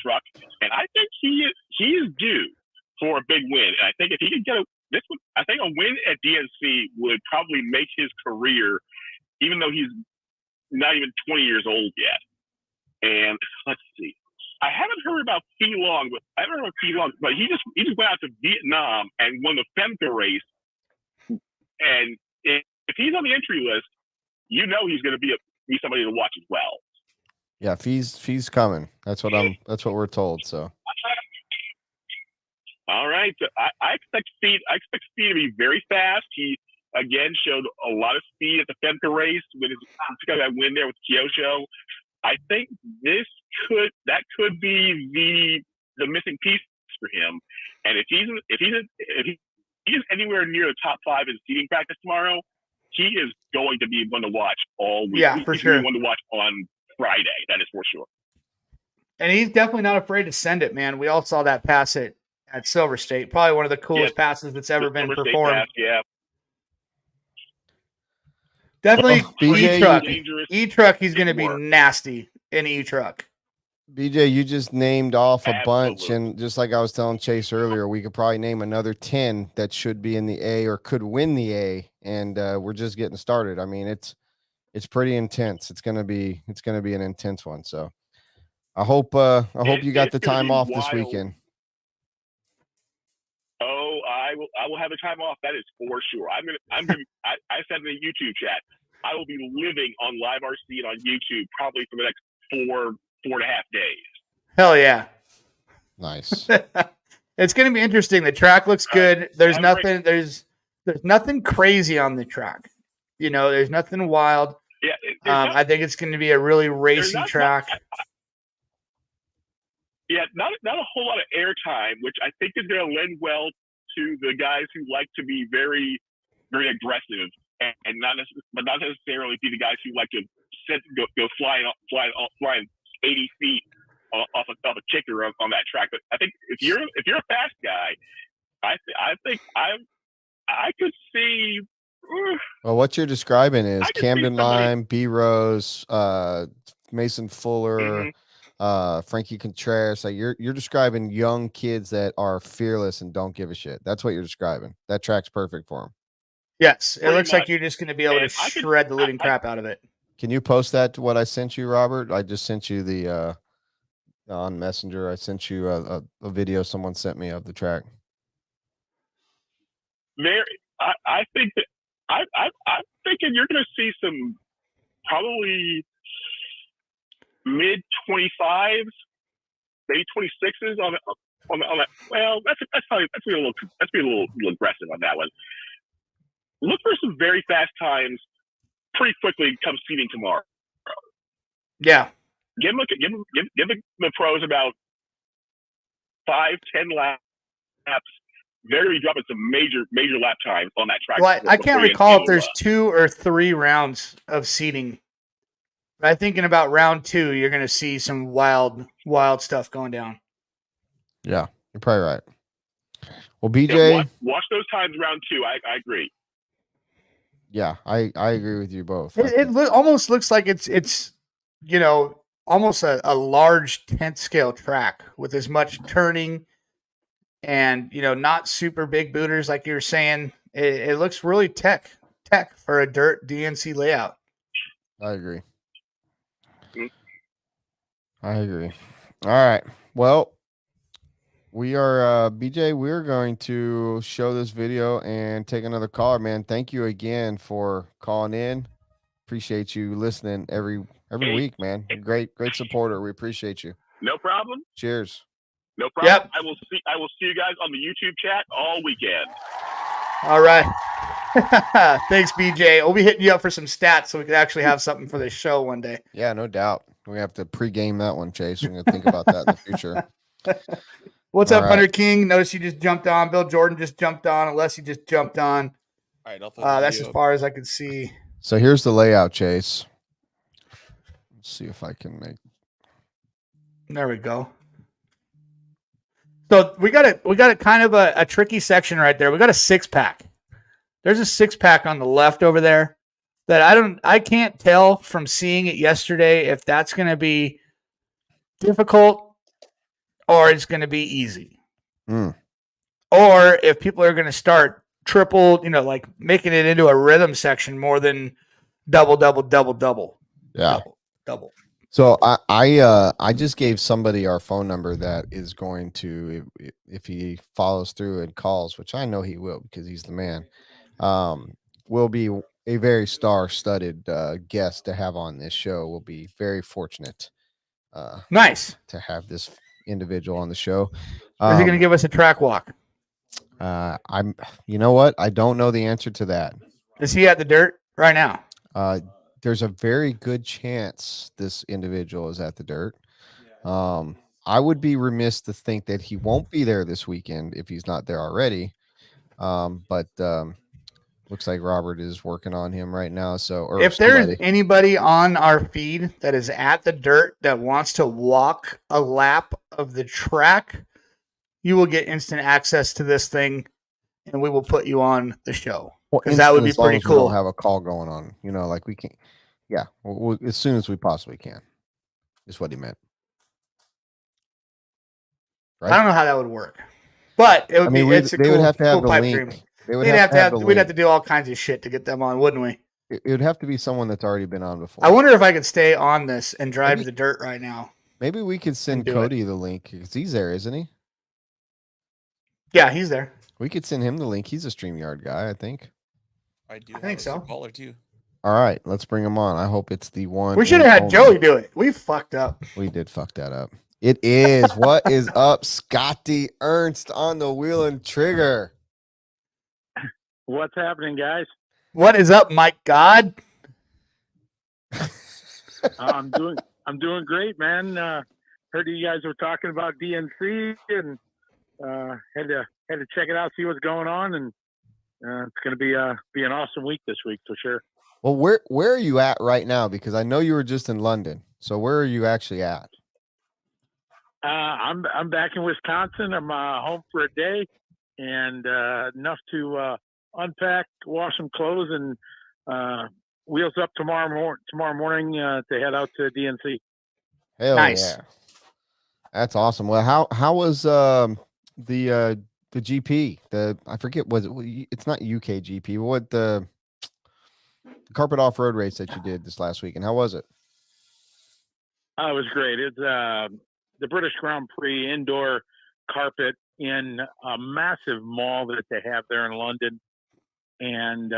truck, and I think he is due for a big win. And I think if he can get I think a win at DNC would probably make his career, even though he's not even 20 years old yet. And let's see. I haven't heard about Phi Long, but he just went out to Vietnam and won the Femke race. And if he's on the entry list, you know he's going to be somebody to watch as well. Yeah, Phi's coming. That's what we're told. So. All right. So I expect Phi to be very fast. He again showed a lot of speed at the Femke race with his got that win there with Kyosho. I think that could be the missing piece for him. And if he's anywhere near the top 5 in seating practice tomorrow, he is going to be one to watch all week. Yeah, for sure. He's one to watch on Friday. That is for sure. And he's definitely not afraid to send it, man. We all saw that pass at Silver State. Probably one of the coolest passes that's ever been performed. Pass, yeah. Definitely BJ, E-Truck, he's going to be nasty in E-Truck. BJ, you just named off a bunch, Absolutely. and just like I was telling Chase earlier, we could probably name another 10 that should be in the A or could win the A, and we're just getting started. I mean, it's pretty intense. It's gonna be an intense one. So I hope you got the time off this weekend. Oh, I will have the time off. That is for sure. I said in the YouTube chat, I will be living on Live RC and on YouTube probably for the next 4.5 days. Hell yeah. Nice. It's going to be interesting. The track looks good. There's nothing crazy on the track. You know, there's nothing wild. Yeah. I think it's going to be a really racy track. Not a whole lot of airtime, which I think is going to lend well to the guys who like to be very, very aggressive and not necessarily be the guys who like to go flying 80 feet off a kicker on that track. But I think if you're a fast guy, I think I could see. Well, what you're describing is Camden Lime, B Rose, Mason Fuller, Frankie Contreras. Like you're describing young kids that are fearless and don't give a shit. That's what you're describing. That track's perfect for them. Yes, it looks like you're just going to be able to shred the living crap out of it. Can you post that to what I sent you, Robert? I just sent you the on Messenger. I sent you a video someone sent me of the track. I think that I'm thinking you're going to see some probably mid 25s, maybe 26s on that. Well, that's being a little aggressive on that one. Look for some very fast times pretty quickly come seating tomorrow. Yeah. Give the pros about 5-10 laps. Very dropping some major lap times on that track. Well, I can't recall if there's 2 or 3 rounds of seating. But I think in about round 2, you're going to see some wild stuff going down. Yeah, you're probably right. Well, BJ, watch those times round 2. I agree. Yeah, I agree with you both. It almost looks like it's almost a large tent scale track with as much turning and not super big booters like you were saying. It looks really tech for a dirt DNC layout. I agree. All right. Well, we are BJ. We're going to show this video and take another caller, man. Thank you again for calling in. Appreciate you listening every week, man. Great supporter. We appreciate you. No problem. Cheers. No problem. Yep. I will see you guys on the YouTube chat all weekend. All right. Thanks, BJ. We'll be hitting you up for some stats so we can actually have something for this show one day. Yeah, no doubt. We have to pregame that one, Chase. We're going to think about that in the future. What's up, Hunter King? Notice you just jumped on. Bill Jordan just jumped on. Unless you just jumped on. All right, I'll that's as far as I could see. So here's the layout, Chase. Let's see if I can make. There we go. So we got a kind of a tricky section right there. We got a 6-pack. There's a 6-pack on the left over there that I can't tell from seeing it yesterday if that's going to be difficult or it's going to be easy. or if people are going to start triple, like making it into a rhythm section more than double, Yeah. double. So I just gave somebody our phone number that is going to, if he follows through and calls, which I know he will because he's the man, will be a very star-studded guest to have on this show. We'll be very fortunate Nice. to have this individual on the show. Is he going to give us a track walk? You know what? I don't know the answer to that. Is he at the dirt right now? There's a very good chance this individual is at the dirt. I would be remiss to think that he won't be there this weekend if he's not there already. But looks like Robert is working on him right now. So, or if somebody. there's anybody on our feed that is at the dirt that wants to walk a lap of the track, you will get instant access to this thing, and we will put you on the show. Because that would be pretty cool. We don't have a call going on, like we can. Yeah, as soon as we possibly can, is what he meant. Right? I don't know how that would work, but it would they would have to have the link. Dreaming. We'd have to do all kinds of shit to get them on, wouldn't we? It would have to be someone that's already been on before. I wonder if I could stay on this and drive to the dirt right now. Maybe we could send Cody the link because he's there, isn't he? Yeah, he's there. We could send him the link. He's a StreamYard guy, I think. I think so. Caller too. All right, let's bring him on. I hope it's the one. We should have had Joey do it. We fucked up. We did fuck that up. It is. What is up, Scotty Ernst on the wheel and trigger? What's happening, guys? What is up, Mike God? I'm doing great, man. Heard you guys were talking about DNC and had to check it out, see what's going on, and it's going to be an awesome week this week for sure. Well, where are you at right now? Because I know you were just in London. So where are you actually at? I'm back in Wisconsin. I'm home for a day and enough to unpack, wash some clothes, and wheels up tomorrow morning to head out to DNC. Hell nice. Yeah. That's awesome. Well, how was the GP? I forget, it's not UK GP, but what the carpet off-road race that you did this last week, and how was it? It was great. It's the British Grand Prix indoor carpet in a massive mall that they have there in London. And,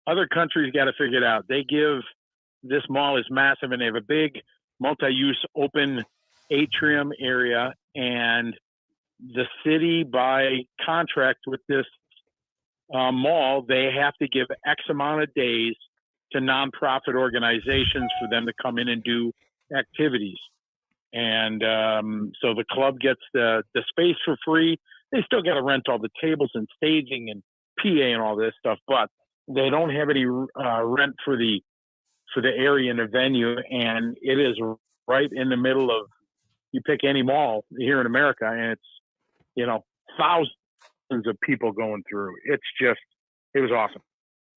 other countries got to figure it out. They give this mall is massive, and they have a big multi-use open atrium area. And the city, by contract with this mall, they have to give X amount of days to nonprofit organizations for them to come in and do activities. And so the club gets the space for free. They still got to rent all the tables and staging and PA and all this stuff, but they don't have any rent for the area and the venue. And it is right in the middle of, you pick any mall here in America, and it's, thousands of people going through. It was awesome.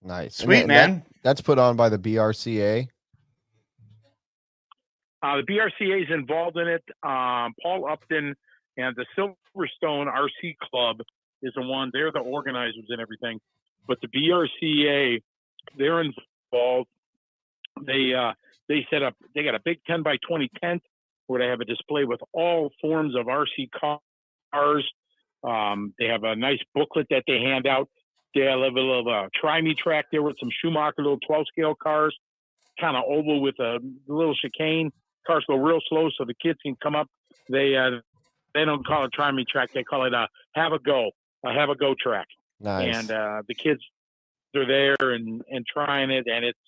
Nice. Sweet, man. That's put on by the BRCA. The BRCA is involved in it. Paul Upton and the Silverstone RC Club is the one. They're the organizers and everything. But the BRCA, they're involved. They set up. They got a big 10 by 20 tent where they have a display with all forms of RC cars. They have a nice booklet that they hand out. They have a little try me track there with some Schumacher little 12 scale cars, kind of oval with a little chicane. Cars go real slow so the kids can come up. They don't call it try me track. They call it a have a go track. Nice. And the kids are there and trying it, and it's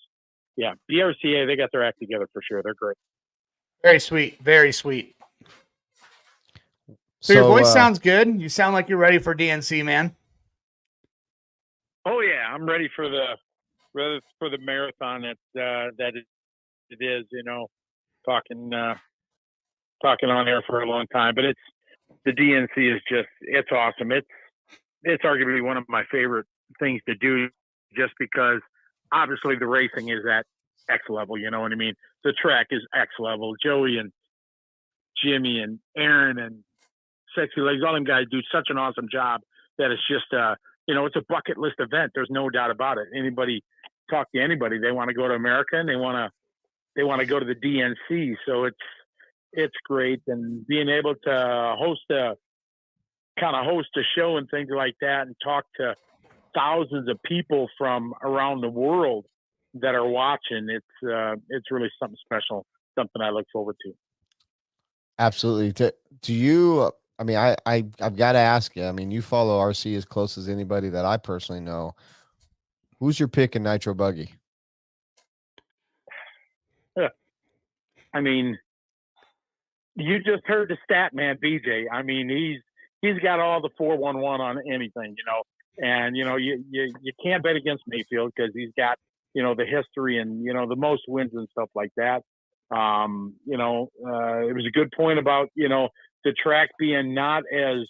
BRCA, they got their act together for sure. They're great. Very sweet. Very sweet. So your voice sounds good. You sound like you're ready for DNC, man. Oh yeah, I'm ready for the marathon that it is. Talking on air for a long time, but the DNC is it's awesome. It's arguably one of my favorite things to do, just because obviously the racing is at X level. You know what I mean? The track is X level. Joey and Jimmy and Aaron and Sexy Legs, all them guys do such an awesome job that it's just, it's a bucket list event. There's no doubt about it. Anybody talk to anybody, they want to go to America and they want to go to the DNC. So it's great. And being able to host a show and things like that and talk to thousands of people from around the world that are watching, it's really something special, something I look forward to. Absolutely. Do you, I mean, I've got to ask you, I mean, you follow RC as close as anybody that I personally know. Who's your pick in Nitro Buggy? I mean, you just heard the stat man, BJ. I mean, he's got all the 411 on anything, and, you can't bet against Mayfield because he's got, the history and, the most wins and stuff like that. It was a good point about, the track being not as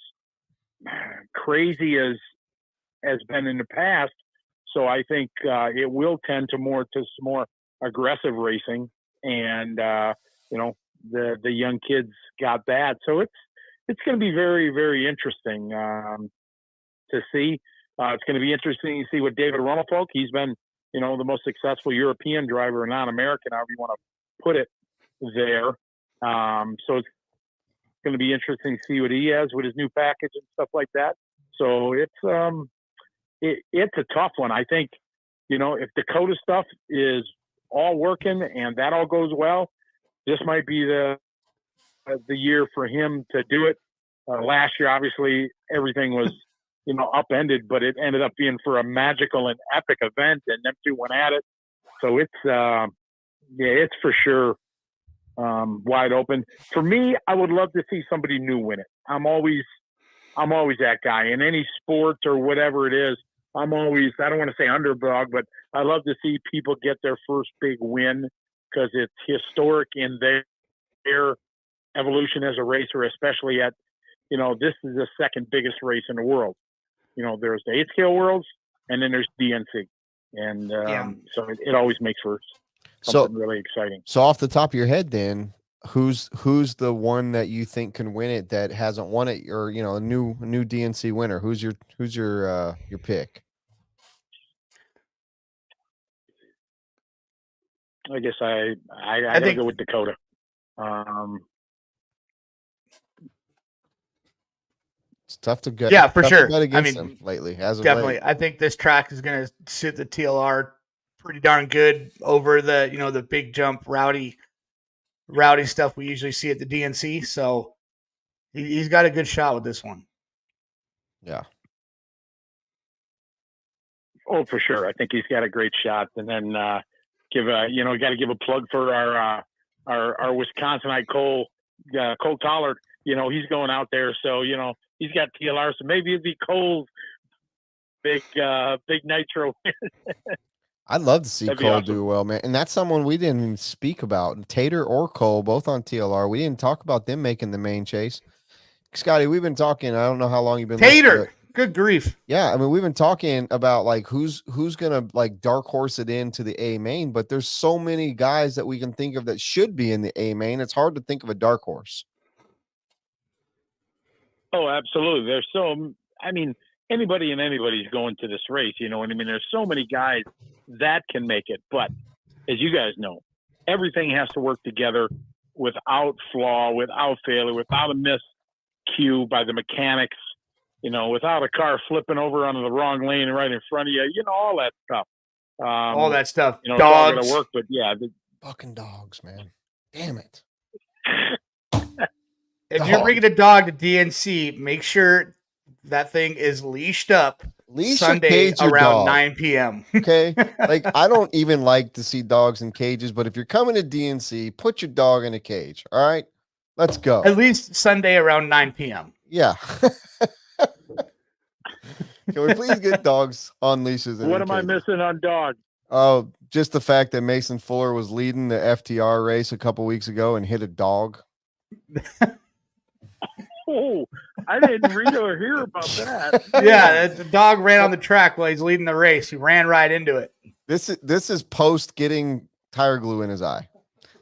crazy as been in the past. So I think it will tend to some more aggressive racing, and the young kids got that. So it's going to be very, very interesting to see. It's going to be interesting to see what David Rummelfolk. He's been the most successful European driver, non-American, however you want to put it there. So it's going to be interesting to see what he has with his new package and stuff like that. So it's a tough one. I think, if Dakota stuff is all working and that all goes well, this might be the year for him to do it. Last year, obviously, everything was, upended, but it ended up being for a magical and epic event, and them two went at it. So it's for sure wide open. For me, I would love to see somebody new win it. I'm always that guy in any sport or whatever it is. I don't want to say underdog, but I love to see people get their first big win because it's historic in their evolution as a racer, especially at, this is the second biggest race in the world. There's the 8-scale worlds and then there's DNC. And so it always makes for something really exciting. So off the top of your head, then who's the one that you think can win it that hasn't won it, or a new DNC winner? Who's your pick? I guess I gotta go with Dakota. It's tough to get. Yeah, for sure. Bet against them lately, as of definitely. late. I think this track is going to suit the TLR pretty darn good over the the big jump rowdy stuff we usually see at the DNC. So he's got a good shot with this one. Yeah. Oh, for sure. I think he's got a great shot. And then got to give a plug for our Wisconsinite Cole Tollard. He's going out there, so he's got TLR. So maybe it'd be Cole's big nitro. I'd love to see Cole do well, man. And that's someone we didn't even speak about. Tater or Cole, both on TLR. We didn't talk about them making the main chase. Scotty, we've been talking. I don't know how long you've been Tater. Good grief. Yeah, I mean, we've been talking about who's gonna dark horse it into the A main, but there's so many guys that we can think of that should be in the A main. It's hard to think of a dark horse. Oh, absolutely. Anybody and anybody's going to this race, you know what I mean? There's so many guys that can make it, but as you guys know, everything has to work together without flaw, without failure, without a miscue by the mechanics, without a car flipping over onto the wrong lane right in front of you, all that stuff. All that stuff. It's all going to work, but yeah. Fucking dogs, man. Damn it. If you're bringing a dog to DNC, make sure that thing is leashed up Sunday around 9 p.m. Okay. I don't even like to see dogs in cages, but if you're coming to DNC, put your dog in a cage. All right. Let's go. At least Sunday around 9 p.m. Yeah. Can we please get dogs on leashes? What am I missing on dogs? Oh, just the fact that Mason Fuller was leading the FTR race a couple weeks ago and hit a dog. Oh, I didn't read or hear about that. Yeah, the dog ran on the track while he's leading the race. He ran right into it. This is post getting tire glue in his eye.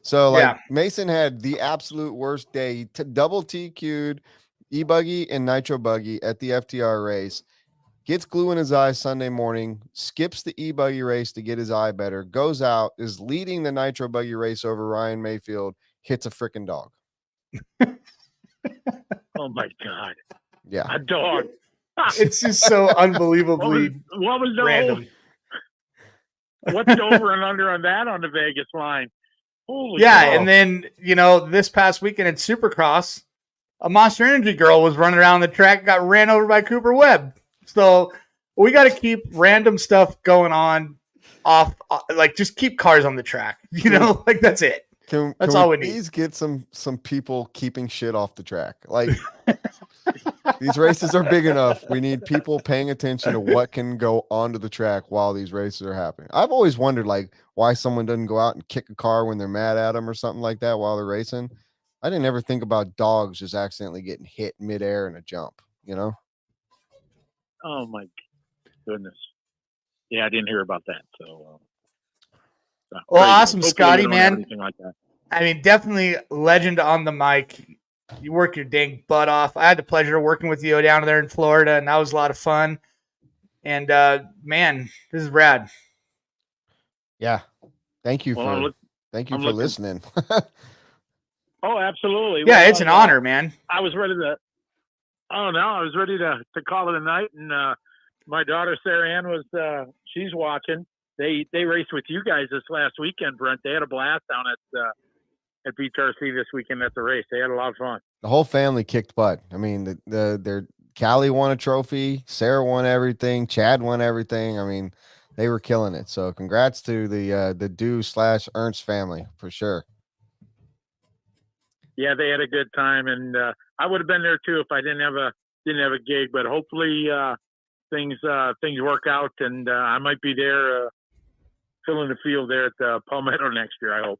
So Mason had the absolute worst day. Double TQ'd. E-Buggy and Nitro Buggy at the FTR race, gets glue in his eye Sunday morning, skips the E-Buggy race to get his eye better, goes out, is leading the Nitro Buggy race over Ryan Mayfield, hits a freaking dog. Oh my God. Yeah. A dog. It's just so unbelievably What was the random. What's the over and under on that on the Vegas line? Holy Yeah, cow. and then, this past weekend at Supercross, a Monster Energy girl was running around the track, got ran over by Cooper Webb. So we got to keep random stuff going on just keep cars on the track, that's it. That's all we need. Please get some people keeping shit off the track. Like these races are big enough. We need people paying attention to what can go onto the track while these races are happening. I've always wondered why someone doesn't go out and kick a car when they're mad at them or something like that while they're racing. I didn't ever think about dogs just accidentally getting hit midair in a jump, Oh my goodness. Yeah, I didn't hear about that. So, well, crazy. awesome, Hopefully Scotty, we don't have man. anything like that. I mean, definitely legend on the mic. You work your dang butt off. I had the pleasure of working with you down there in Florida, and that was a lot of fun. And, man, this is rad. Yeah. Thank you Well, for listening. Oh, absolutely. Yeah, Well, it's an honor, man. I was ready to. Oh no, I was ready to call it a night, and my daughter Sarah Ann was. She's watching. They raced with you guys this last weekend, Brent. They had a blast down at BTRC this weekend at the race. They had a lot of fun. The whole family kicked butt. I mean, their Callie won a trophy, Sarah won everything, Chad won everything. I mean, they were killing it. So congrats to the Dew/Ernst family for sure. Yeah, they had a good time, and I would have been there too if I didn't have a gig. But hopefully things work out, and I might be there filling the field there at Palmetto next year. I hope.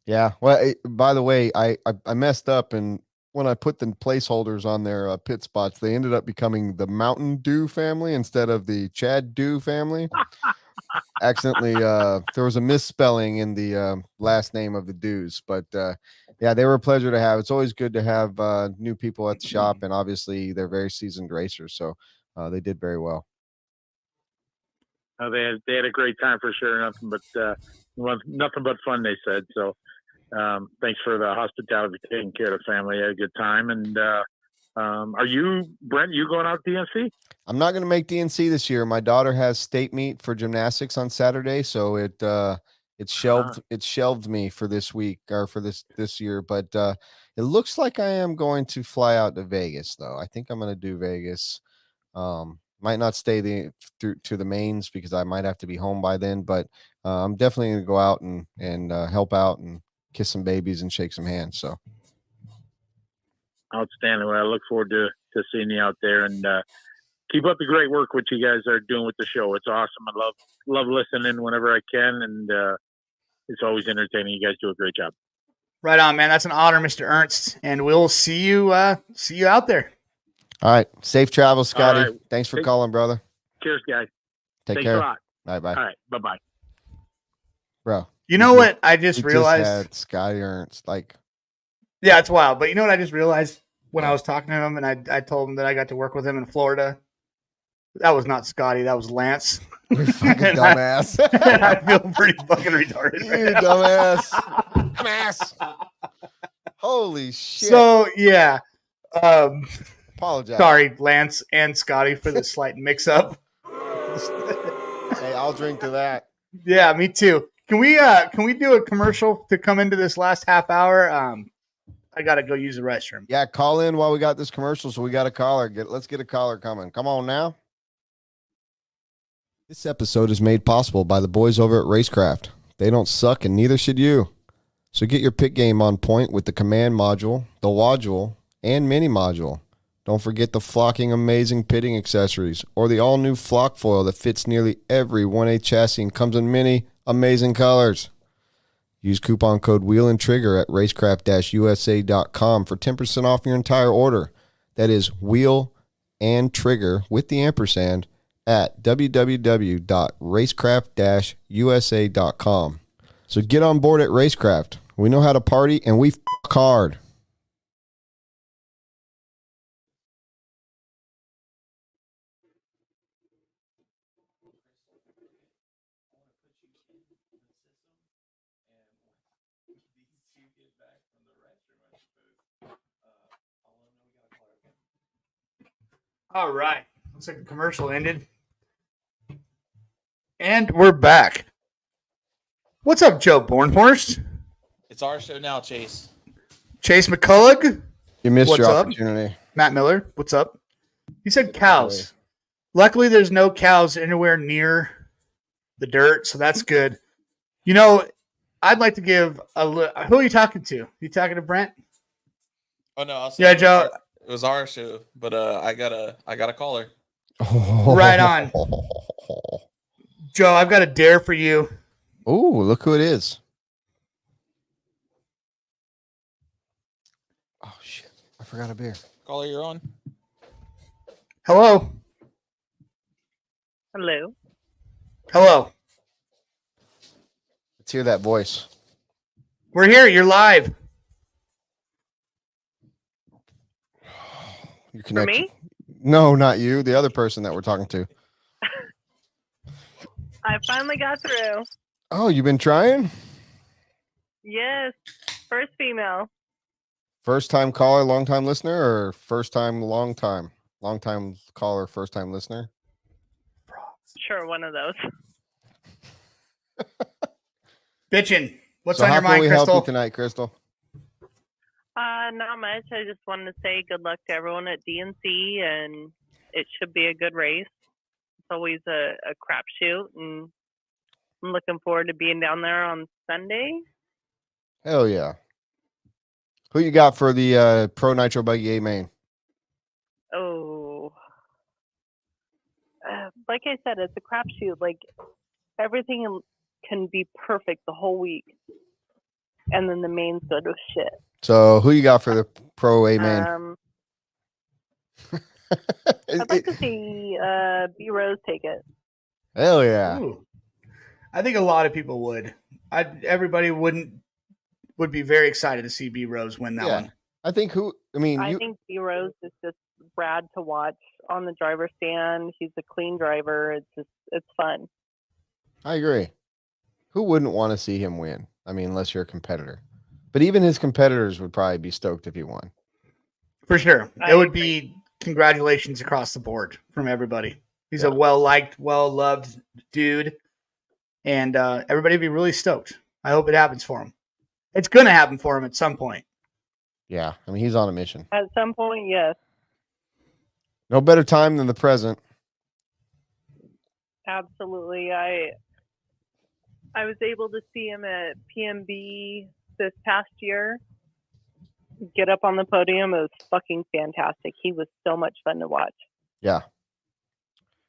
Yeah. Well, by the way, I messed up, and when I put the placeholders on their pit spots, they ended up becoming the Mountain Dew family instead of the Chad Dew family. Accidentally, there was a misspelling in the last name of the Dews, but yeah, they were a pleasure to have. It's always good to have new people at the shop, and obviously they're very seasoned racers, so they did very well. They had a great time for sure. Nothing but fun, they said. So thanks for the hospitality, taking care of the family. Had a good time. And are you, Brent, you going out to DNC? I'm not going to make DNC this year. My daughter has state meet for gymnastics on Saturday, so it's shelved me for this week or for this year. But it looks like I am going to fly out to Vegas, though. I think I'm going to do Vegas. Might not stay to the mains because I might have to be home by then, but I'm definitely going to go out and help out and kiss some babies and shake some hands. So outstanding. Well, I look forward to seeing you out there, and keep up the great work what you guys are doing with the show. It's awesome. I love listening whenever I can, and it's always entertaining. You guys do a great job. Right on, man. That's an honor, Mr. Ernst, and we'll see you out there. All right. Safe travels, Scotty. Right. Thanks for calling, brother. Cheers, guys. Thanks care. a lot. Bye-bye. All right. Bye-bye. Bro. You know what I just realized? Had Scotty Ernst. Yeah, it's wild. But you know what I just realized when I was talking to him and I told him that I got to work with him in Florida? That was not Scotty. That was Lance. You fucking dumbass. And I feel pretty fucking retarded. You dumbass. Dumbass. Holy shit. So, yeah. Apologize. Sorry, Lance and Scotty, for the slight mix-up. Hey, I'll drink to that. Yeah, me too. Can we do a commercial to come into this last half hour? I gotta go use the restroom. Yeah, call in while we got this commercial. So we got a caller. Let's get a caller coming. Come on now. This episode is made possible by the boys over at Racecraft. They don't suck, and neither should you. So get your pit game on point with the Command module, the Wadule, and Mini module. Don't forget the flocking amazing pitting accessories or the all-new flock foil that fits nearly every 1/8 chassis and comes in many amazing colors. Use coupon code Wheel and Trigger at racecraft-usa.com for 10% off your entire order. That is Wheel and Trigger with the ampersand at www.racecraft-usa.com. So get on board at Racecraft. We know how to party and we fuck hard. All right. Looks like the commercial ended. And we're back. What's up, Joe Bornhorst? It's our show now, Chase. Chase McCullough? You missed What's your up? opportunity. Matt Miller? What's up? He said cows. Luckily, there's no cows anywhere near the dirt, so that's good. You know, I'd like to give a who are you talking to? You talking to Brent? Oh no, I'll say Yeah, Joe. It was our show, but I got a caller. Right on. Joe, I've got a dare for you. Oh, look who it is. Oh, shit. I forgot a beer. Caller, you're on. Hello. Hello. Hello. Let's hear that voice. We're here. You're live. You For me? No, not you. The other person that we're talking to. I finally got through. Oh, you've been trying? Yes. First female. First time caller, long time listener, or first time, long time? Long time caller, first time listener? Sure, one of those. Bitchin'. What's So on how your can mind, we Crystal? help you tonight, Crystal? Not much. I just wanted to say good luck to everyone at DNC, and it should be a good race. It's always a crapshoot, and I'm looking forward to being down there on Sunday. Hell yeah. Who you got for the Pro Nitro Buggy A main? Oh. Like I said, it's a crapshoot. Like, everything can be perfect the whole week, and then the mains go to shit. So who you got for the Pro A main? I'd like to see B Rose take it. Hell yeah. Ooh. I think a lot of people would. Everybody would be very excited to see B Rose win that one. I think I think B Rose is just rad to watch on the driver's stand. He's a clean driver. It's fun. I agree. Who wouldn't want to see him win? I mean, unless you're a competitor. But even his competitors would probably be stoked if he won. For sure. It would be congratulations across the board from everybody. He's a well-liked, well-loved dude. And everybody would be really stoked. I hope it happens for him. It's going to happen for him at some point. Yeah. I mean, he's on a mission. At some point, yes. No better time than the present. Absolutely. I was able to see him at PMB this past year. Get up on the podium. It was fucking fantastic. He was so much fun to watch. Yeah.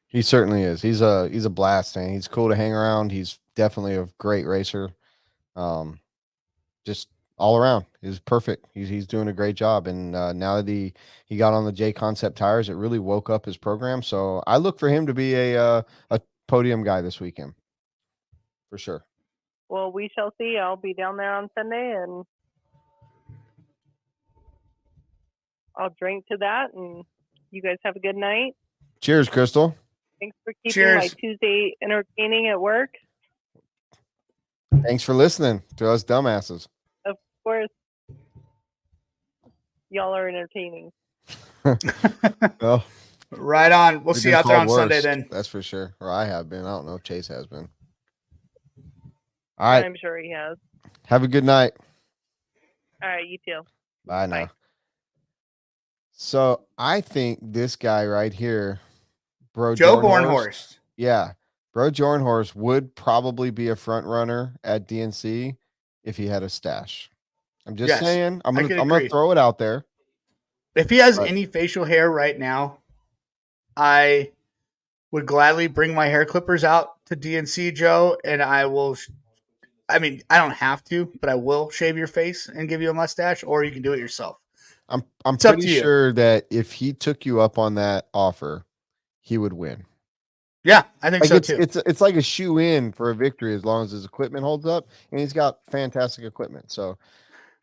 He certainly is. He's a blast, and he's cool to hang around. He's definitely a great racer. Just all around. He's perfect. He's doing a great job. And now that he got on the J Concept tires, it really woke up his program. So I look for him to be a podium guy this weekend. For sure. Well, we shall see. I'll be down there on Sunday, and I'll drink to that, and you guys have a good night. Cheers, Crystal. Thanks for keeping my Tuesday entertaining at work. Thanks for listening to us dumbasses. Of course. Y'all are entertaining. Well, right on. We'll we've see you been out there on called Sunday worse, then. That's for sure. Or I have been. I don't know if Chase has been. All right. I'm sure he has. Have a good night. All right, you too. Bye now. So I think this guy right here, Bro Joe Jornhorst, Bornhorst. Yeah. Bro Jornhorst would probably be a front runner at DNC if he had a stash. I'm just saying. I'm gonna throw it out there. If he has any facial hair right now, I would gladly bring my hair clippers out to DNC, Joe, and I will. I mean, I don't have to, but I will shave your face and give you a mustache, or you can do it yourself. I'm It's up pretty to you. sure that if he took you up on that offer, he would win. Yeah, I think so too. It's like a shoe in for a victory as long as his equipment holds up, and he's got fantastic equipment. So,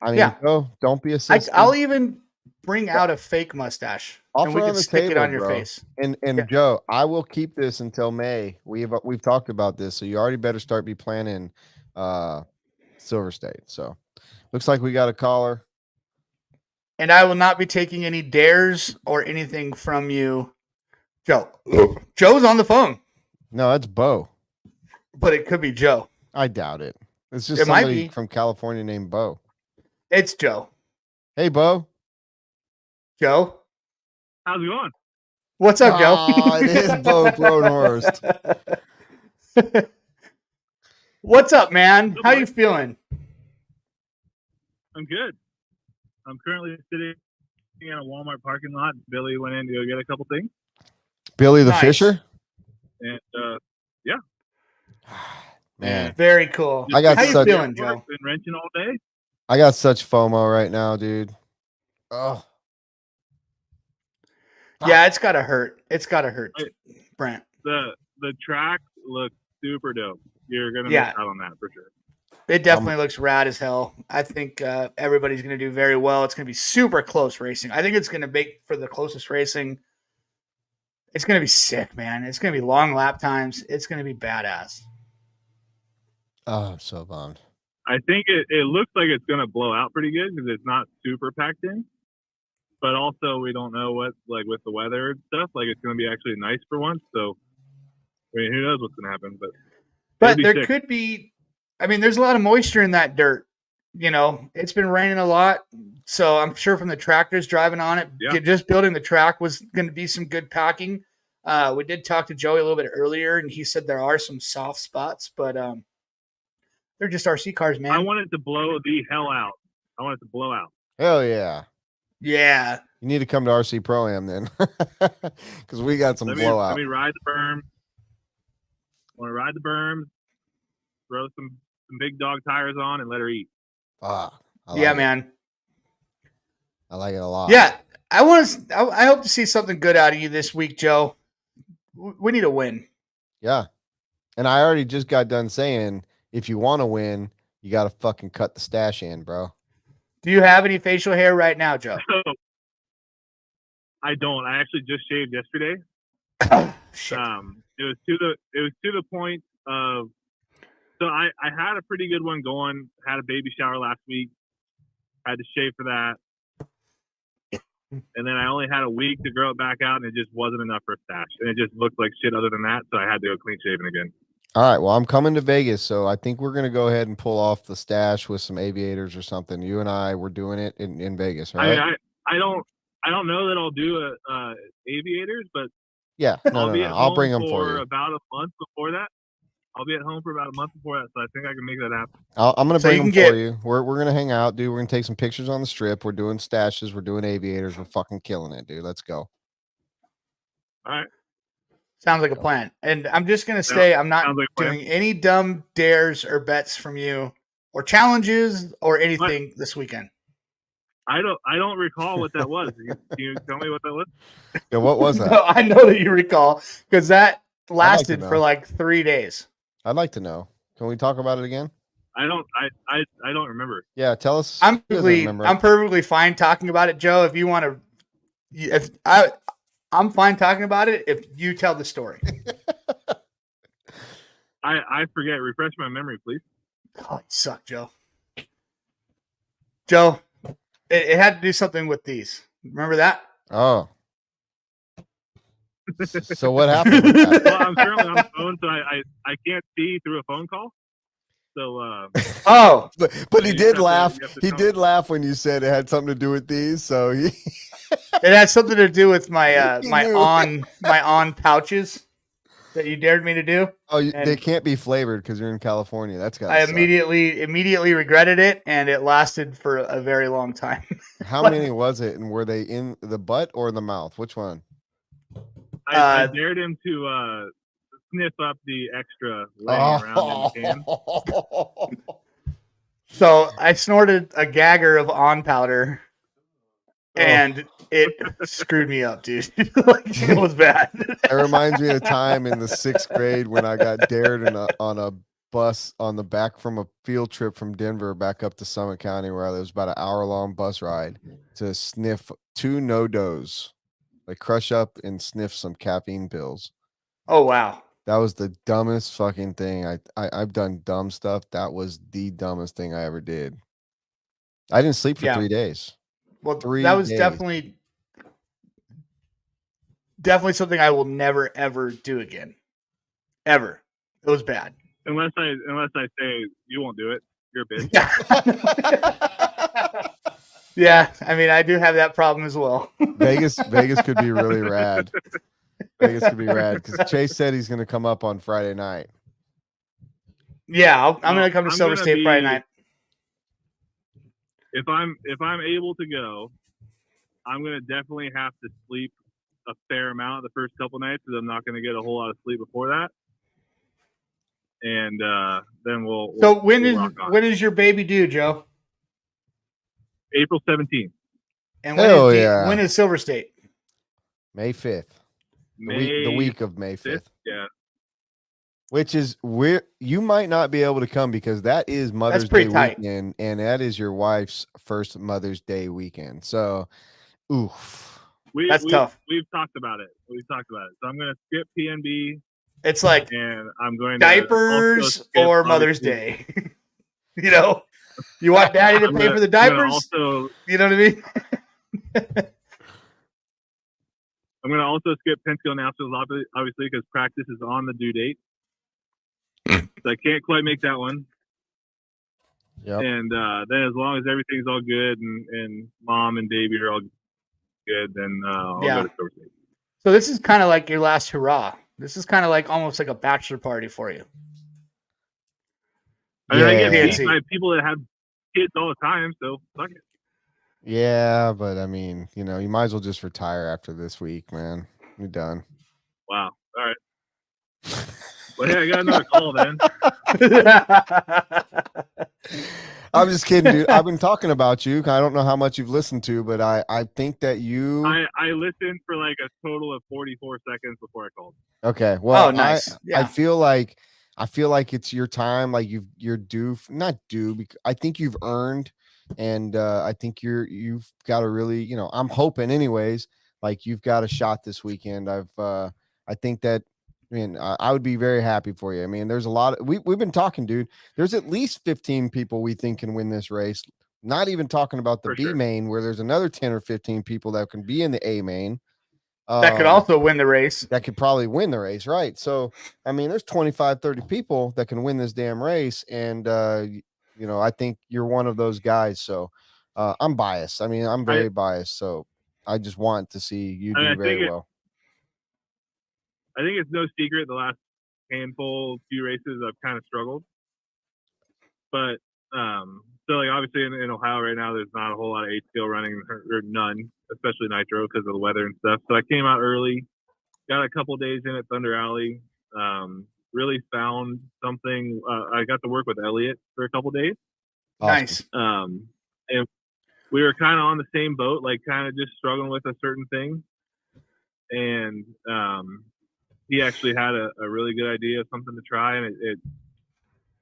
I mean, don't be a sissy. I'll even bring out a fake mustache and we Offer can on the stick table, it on your bro. face. And Joe, I will keep this until May. We've talked about this, so you already better start be planning Silver State. So, looks like we got a caller. And I will not be taking any dares or anything from you Joe. Joe's on the phone, No, it's Bo. but it could be Joe. I doubt it. It's just It might somebody be. from California named Bo. It's Joe. Hey, Bo. Joe. How's it going? What's up, Joe? It is Bo Cronhorst. What's up, man? How you feeling? I'm good. I'm currently sitting in a Walmart parking lot. Billy went in to go get a couple things. Billy the Nice. Fisher? And Man, Very cool. I got How you such- feeling, Joe? been wrenching all day. I got such FOMO right now, dude. Oh, Yeah, it's gotta hurt. It's gotta hurt, Brent. The track looks super dope. You're gonna Yeah. miss out on that for sure. It definitely looks rad as hell. I think everybody's going to do very well. It's going to be super close racing. I think it's going to make for the closest racing. It's going to be sick, man. It's going to be long lap times. It's going to be badass. oh, I'm so bummed. I think it looks like it's gonna blow out pretty good because it's not super packed in. But also we don't know what, like, with the weather and stuff, like it's gonna be actually nice for once. So I mean, who knows what's gonna happen? But be there sick. could be, I mean, there's a lot of moisture in that dirt. You know, it's been raining a lot. So I'm sure from the tractors driving on it, just building the track was going to be some good packing. We did talk to Joey a little bit earlier, and he said there are some soft spots, but they're just RC cars, man. I want it to blow the hell out. I want it to blow out. Hell yeah. Yeah. You need to come to RC Pro Am then. Because we got some blowout. Let me ride the berm. Want to ride the berm, throw some big dog tires on, and let her eat. I like Yeah, it. man. I like it a lot. Yeah. I hope to see something good out of you this week, Joe. We need a win. Yeah. And I already just got done saying, if you want to win, you got to fucking cut the stash in, bro. Do you have any facial hair right now, Joe? I don't. I actually just shaved yesterday. Shit. It was to the point of, so I had a pretty good one going. Had a baby shower last week. Had to shave for that. And then I only had a week to grow it back out, and it just wasn't enough for a stash. And it just looked like shit other than that, so I had to go clean shaven again. All right. Well, I'm coming to Vegas, so I think we're going to go ahead and pull off the stash with some aviators or something. You and I were doing it in Vegas, right? I don't know that I'll do aviators, but yeah. I'll bring them for you. About a month before that. I'll be at home for about a month before that, so I think I can make that happen. I'm going to bring them for you. We're going to hang out, dude. We're going to take some pictures on the strip. We're doing stashes. We're doing aviators. We're fucking killing it, dude. Let's go. All right. Sounds like a plan. And I'm just going to say I'm not doing any dumb dares or bets from you or challenges or anything this weekend. I don't recall what that was. Can you tell me what that was? Yeah, what was that? No, I know that you recall because that lasted for like 3 days. I'd like to know. Can we talk about it again? I don't remember. Yeah, tell us. I'm perfectly fine talking about it, Joe. If you want to, I'm fine talking about it if you tell the story. I forget. Refresh my memory, please. Oh, you suck, Joe. Joe, it had to do something with these. Remember that? Oh. So what happened with that? Well, I'm currently on the phone, so I can't see through a phone call. So but he did laugh. He did laugh when you said it had something to do with these. So he it had something to do with my my on pouches that you dared me to do. Oh, they can't be flavored because you're in California. That's got. I immediately regretted it, and it lasted for a very long time. How many was it, and were they in the butt or the mouth? Which one? I dared him to sniff up the extra laying around in the can. So I snorted a gagger of on powder, and it screwed me up, dude. Like, it was bad. It reminds me of a time in the 6th grade when I got dared on a bus on the back from a field trip from Denver back up to Summit County, where there was about an hour-long bus ride to sniff 2 no-dos. Like crush up and sniff some caffeine pills. Oh wow. That was the dumbest fucking thing. I've done dumb stuff. That was the dumbest thing I ever did. I didn't sleep for 3 days. Well, 3 that was days. definitely definitely something I will never ever do again. Ever. It was bad. Unless I say you won't do it, you're a bitch. Yeah, I mean, I do have that problem as well. Vegas could be really rad. Vegas could be rad because Chase said he's going to come up on Friday night. Yeah, I'm going to come to Silver State Friday night. If I'm able to go, I'm going to definitely have to sleep a fair amount the first couple nights because I'm not going to get a whole lot of sleep before that. And then we'll. So when is your baby due, Joe? April 17th. And when is Silver State? May 5th. The week of May 5th. Yeah. Which is you might not be able to come because that is Mother's Day weekend, and that is your wife's first Mother's Day weekend. So, oof. That's tough. We've talked about it. So I'm going to skip PNB. It's like and I'm going diapers or Mother's Day. You know, you want Daddy to pay for the diapers. You know what I mean? I'm going to also skip Pensacola Nationals, obviously, because practice is on the due date. So I can't quite make that one. Yep. And then as long as everything's all good and Mom and baby are all good, then I'll go to Silver State. So this is kind of like your last hurrah. This is kind of like almost like a bachelor party for you. I mean, I get beat by people that have kids all the time, so fuck it. Yeah, but I mean, you know, you might as well just retire after this week, man. You're done. Wow. All right. Well, yeah, I got another call then. I'm just kidding, dude. I've been talking about you. I don't know how much you've listened to, but I think that you. I listened for like a total of 44 seconds before I called. Okay. Well, nice. I feel like it's your time. Like you're due, not due. Because I think you've earned, and I think you've got a really, you know, I'm hoping anyways. Like you've got a shot this weekend. I think that. I mean, I would be very happy for you. I mean, there's a lot of, we've been talking, dude. There's at least 15 people we think can win this race. Not even talking about the B main, where there's another 10 or 15 people that can be in the A main. That could also win the race. That could probably win the race, right? So, I mean, there's 25, 30 people that can win this damn race. And, you know, I think you're one of those guys. So I'm biased. I mean, I'm very biased. So I just want to see you do very well. I think it's no secret the last few races I've kind of struggled. But so like obviously in Ohio right now there's not a whole lot of 8-scale running or none, especially nitro because of the weather and stuff. So I came out early, got a couple days in at Thunder Alley, really found something. I got to work with Elliot for a couple days. Nice. And we were kind of on the same boat, like kind of just struggling with a certain thing. And he actually had a really good idea of something to try, and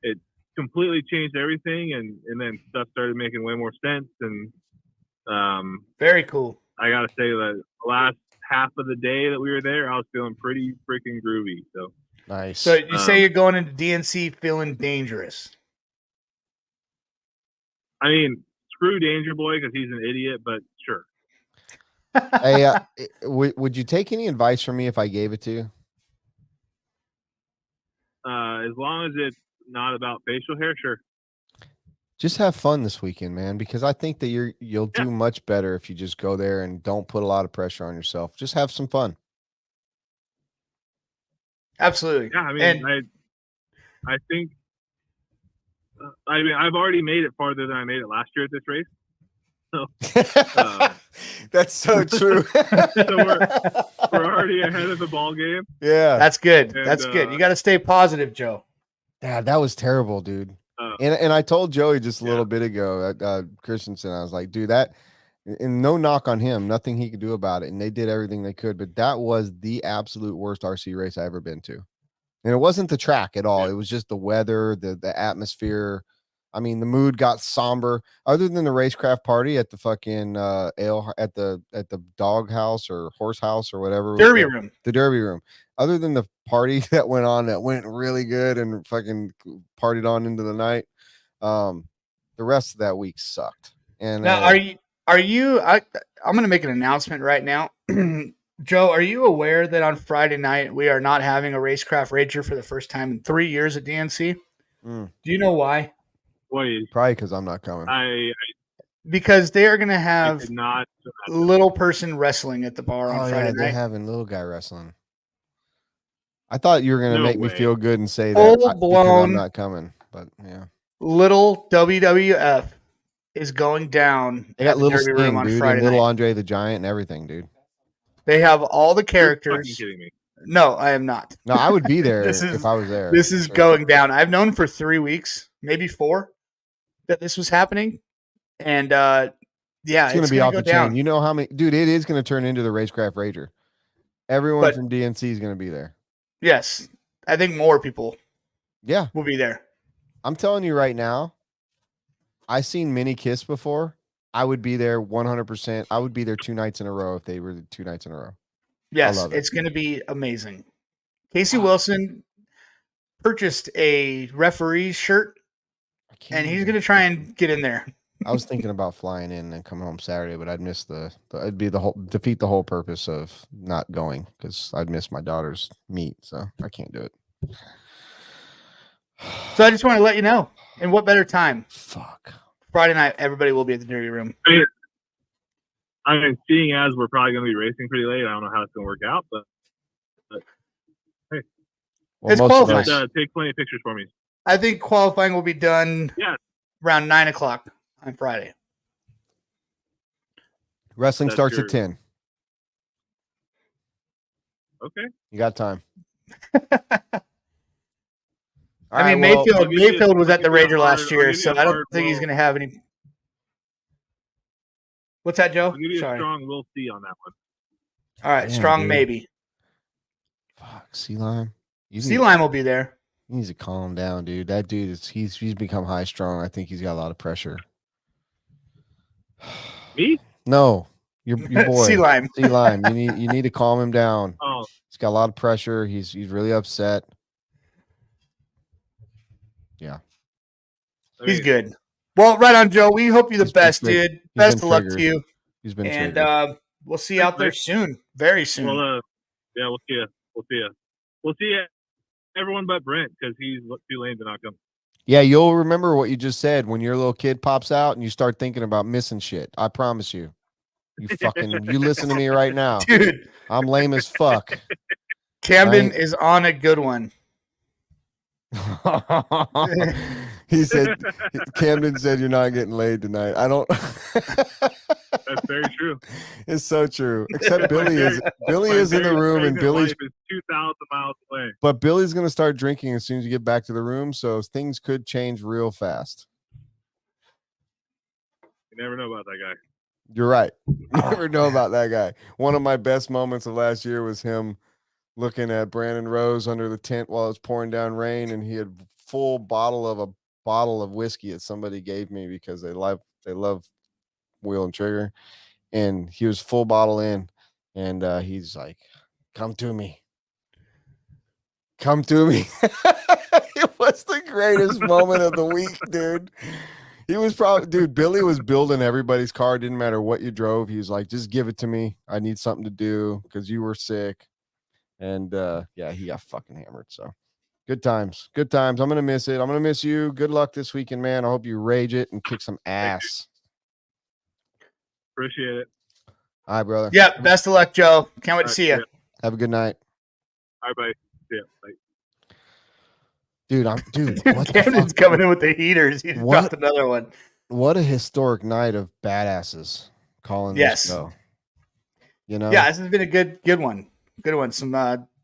it completely changed everything, and then stuff started making way more sense. And very cool. I gotta say that the last half of the day that we were there, I was feeling pretty freaking groovy. So nice. So you say you're going into DNC feeling dangerous. I mean, screw Danger Boy because he's an idiot, but sure. Hey, would you take any advice from me if I gave it to you? As long as it's not about facial hair, sure. Just have fun this weekend, man, because I think that you'll do much better if you just go there and don't put a lot of pressure on yourself. Just have some fun. Absolutely. Yeah, I mean, I think I mean I've already made it farther than I made it last year at this race. So that's so true. So we're already ahead of the ball game. Yeah, that's good. That's good. You got to stay positive, Joe. Yeah, that was terrible, dude. And I told Joey just a little bit ago at Christensen, I was like, dude, that, and no knock on him, nothing he could do about it, and they did everything they could, but that was the absolute worst RC race I ever been to. And it wasn't the track at all. It was just the weather, the atmosphere. I mean, the mood got somber. Other than the racecraft party at the fucking ale at the dog house or horse house or whatever, derby room, the derby room. Other than the party that went on, that went really good and fucking partied on into the night, the rest of that week sucked. And now, are you? I'm going to make an announcement right now. Joe, are you aware that on Friday night we are not having a Racecraft Rager for the first time in 3 years at DNC? Mm, Do you know why? Wait, probably because I'm not coming. Because they are going to I have did not. little person wrestling at the bar on Oh Friday yeah, they're night. having little guy wrestling. I thought you were gonna No make me way. feel good and say that Full because I'm blown not coming. But yeah, little WWF is going down they at got the little Derby Room Sting, on dude, Friday and little night. Andre the Giant and everything, dude. They have all the You're fucking characters. kidding me. No, I am not. No, I would be there This if is I was there. this is Sure. going down. I've known for 3 weeks, maybe 4, that this was happening, and yeah, It's gonna be gonna off go the down. chain. You know how many, dude? It is gonna turn into the Racecraft Rager. Everyone But- from DNC is gonna be there. Yes, I think more people Yeah, will be there. I'm telling you right now. I seen Mini Kiss before. I would be there 100%. I would be there 2 nights in a row if they were 2 nights in a row. Yes, love it. it's going to be amazing. Casey Wilson purchased a referee shirt, and he's going to try and get in there. I was thinking about flying in and coming home Saturday, but I'd miss it'd be the whole defeat the whole purpose of not going because I'd miss my daughter's meet, so I can't do it. So I just want to let you know. And what better time? Fuck. Friday night, everybody will be at the Derby Room. I mean, seeing as we're probably going to be racing pretty late, I don't know how it's going to work out, but hey, Well, It's most of qualifying. us, take plenty of pictures for me. I think qualifying will be done around 9 o'clock on Friday. wrestling That's starts your- at 10. Okay. You got time. I mean, well, Mayfield was I'll at the give you a Rager hard- last I'll year, give you so a I don't hard think he's will. going to have any. What's that, Joe? I'll give you a Sorry. strong we'll see on that one. All right, Damn, strong dude. maybe. Fuck, Sea Lime. Sea Lime will be there. He needs to calm down, dude. That dude is he's become high strung. I think he's got a lot of pressure. Me? No, your boy Sea Lime. Sea Lime. You need to calm him down. Oh, He's got a lot of pressure. He's really upset. Yeah. He's good. Well, right on, Joe. We hope you the He's been best, triggered. dude. He's Best been of luck to triggered. you. He's been And triggered. we'll see you out there soon. Very soon. well, yeah, we'll see you. We'll see you. We'll see you. Everyone but Brent because he's too lame to not come. Yeah, you'll remember what you just said when your little kid pops out and you start thinking about missing shit. I promise you. You listen to me right now. Dude, I'm lame as fuck. Camden Right? is on a good one. He said, Camden said you're not getting laid tonight. I don't. That's very true. It's so true. Except Billy is in the room and Billy's life is 2,000 miles away. but Billy's gonna start drinking as soon as you get back to the room, so things could change real fast. You never know about that guy. You're right. You never know about that guy. One of my best moments of last year was him looking at Brandon Rose under the tent while it was pouring down rain, and he had full bottle of whiskey that somebody gave me because they love Wheel and Trigger, and he was full bottle in, and he's like, "Come to me, come to me." It was the greatest moment of the week, dude. He was probably, dude. Billy was building everybody's car. Didn't matter what you drove. He was like, "Just give it to me. I need something to do because you were sick." And yeah, he got fucking hammered. So good times. Good times. I'm gonna miss it. I'm gonna miss you. Good luck this weekend, man. I hope you rage it and kick some ass. Appreciate it. All right, brother. Yeah, best of luck, Joe. Can't wait to see you. Have a good night. All right, bye. See ya. Bye. Dude, what the Camden's fuck? coming in with the heaters. He What? dropped another one. What a historic night of badasses calling Yes. this show. You know? Yeah, this has been a good one. Good one. Some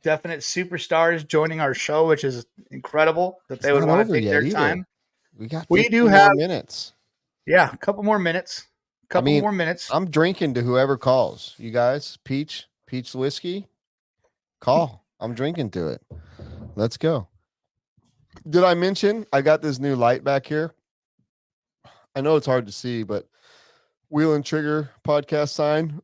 definite superstars joining our show, which is incredible that they It's would not want over to take yet their either. time. We got We 15 do more have minutes. a couple more minutes. More minutes. I'm drinking to whoever calls. You guys, Peach whiskey, call. I'm drinking to it. Let's go. Did I mention I got this new light back here? I know it's hard to see, but Wheel and Trigger podcast sign.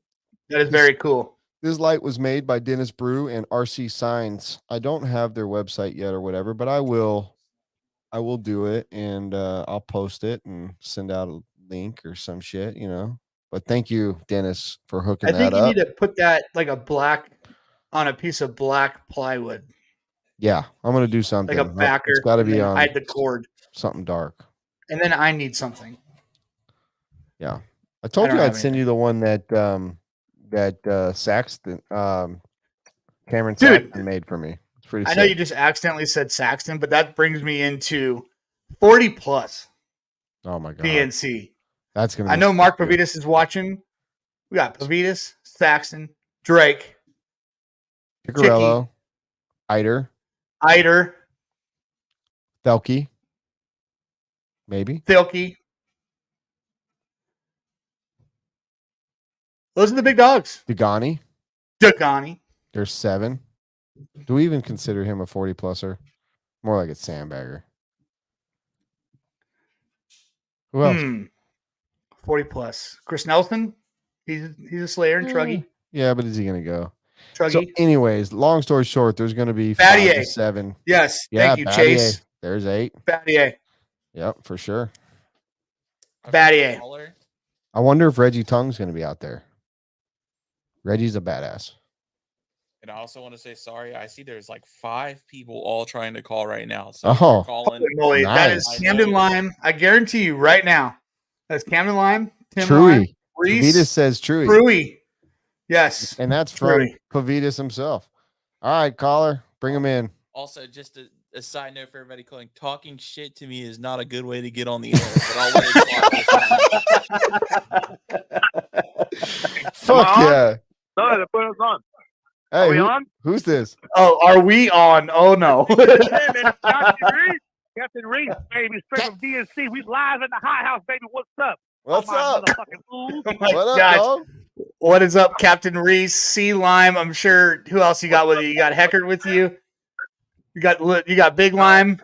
That is very cool. This light was made by Dennis Brew and RC Signs. I don't have their website yet or whatever, but I will do it, and I'll post it and send out a link or some shit, you know. But thank you, Dennis, for hooking I think that you up. need to put that like a black on a piece of black plywood, Yeah, I'm gonna do something. like a backer. It's got to and be then on hide the cord. something dark. And then I need something. Yeah, I told don't you I'd have send you the one that Saxton Cameron Dude, Saxton made for me. It's pretty. I know sick. you just accidentally said Saxton, but that brings me into 40 plus Oh my god, DNC. that's gonna. I Be know so Mark good. Pavitas is watching. We got Pavitas, Saxton, Drake, Picarello, Eider, Thelke, maybe Thilke. Those are the big dogs. Degani. Dagani. There's 7. Do we even consider him a 40 pluser? More like a sandbagger. Who else? 40 plus. Chris Nelson. He's a slayer and Truggy. Yeah, but is he gonna go? Truggy. So, anyways, long story short, there's gonna be 5 Battier. to 7. Yes. Yeah, Thank you, Battier. Chase. There's 8. Battier. Yep, for sure. Battier. I wonder if Reggie Tung's gonna be out there. Reggie's a badass. And I also want to say sorry. I see there's like 5 people all trying to call right now. So Oh. you're calling. Holy moly, that is Nice. Camden Lime. I guarantee you right now. That's Camden Lime. Tim Lime, Truey. Reese, Pavitas says Truey. Truey. Yes. And that's from Truey. Pavitas himself. All right, caller, bring him in. Also, just a side note for everybody calling, talking shit to me is not a good way to get on the air. But I'll let it Fuck yeah. No, put us on. Hey, Are we on? Who's this? Oh, are we on? Oh no. Hey, man, Captain Reese, baby, straight from DNC. We live in the hot house, baby. What's up? What's up? Motherfucking fools. Oh my What up, gosh. dog? What is up, Captain Reese? C Lime. I'm sure. Who else you got with you? You got Heckard with you. You got Big Lime.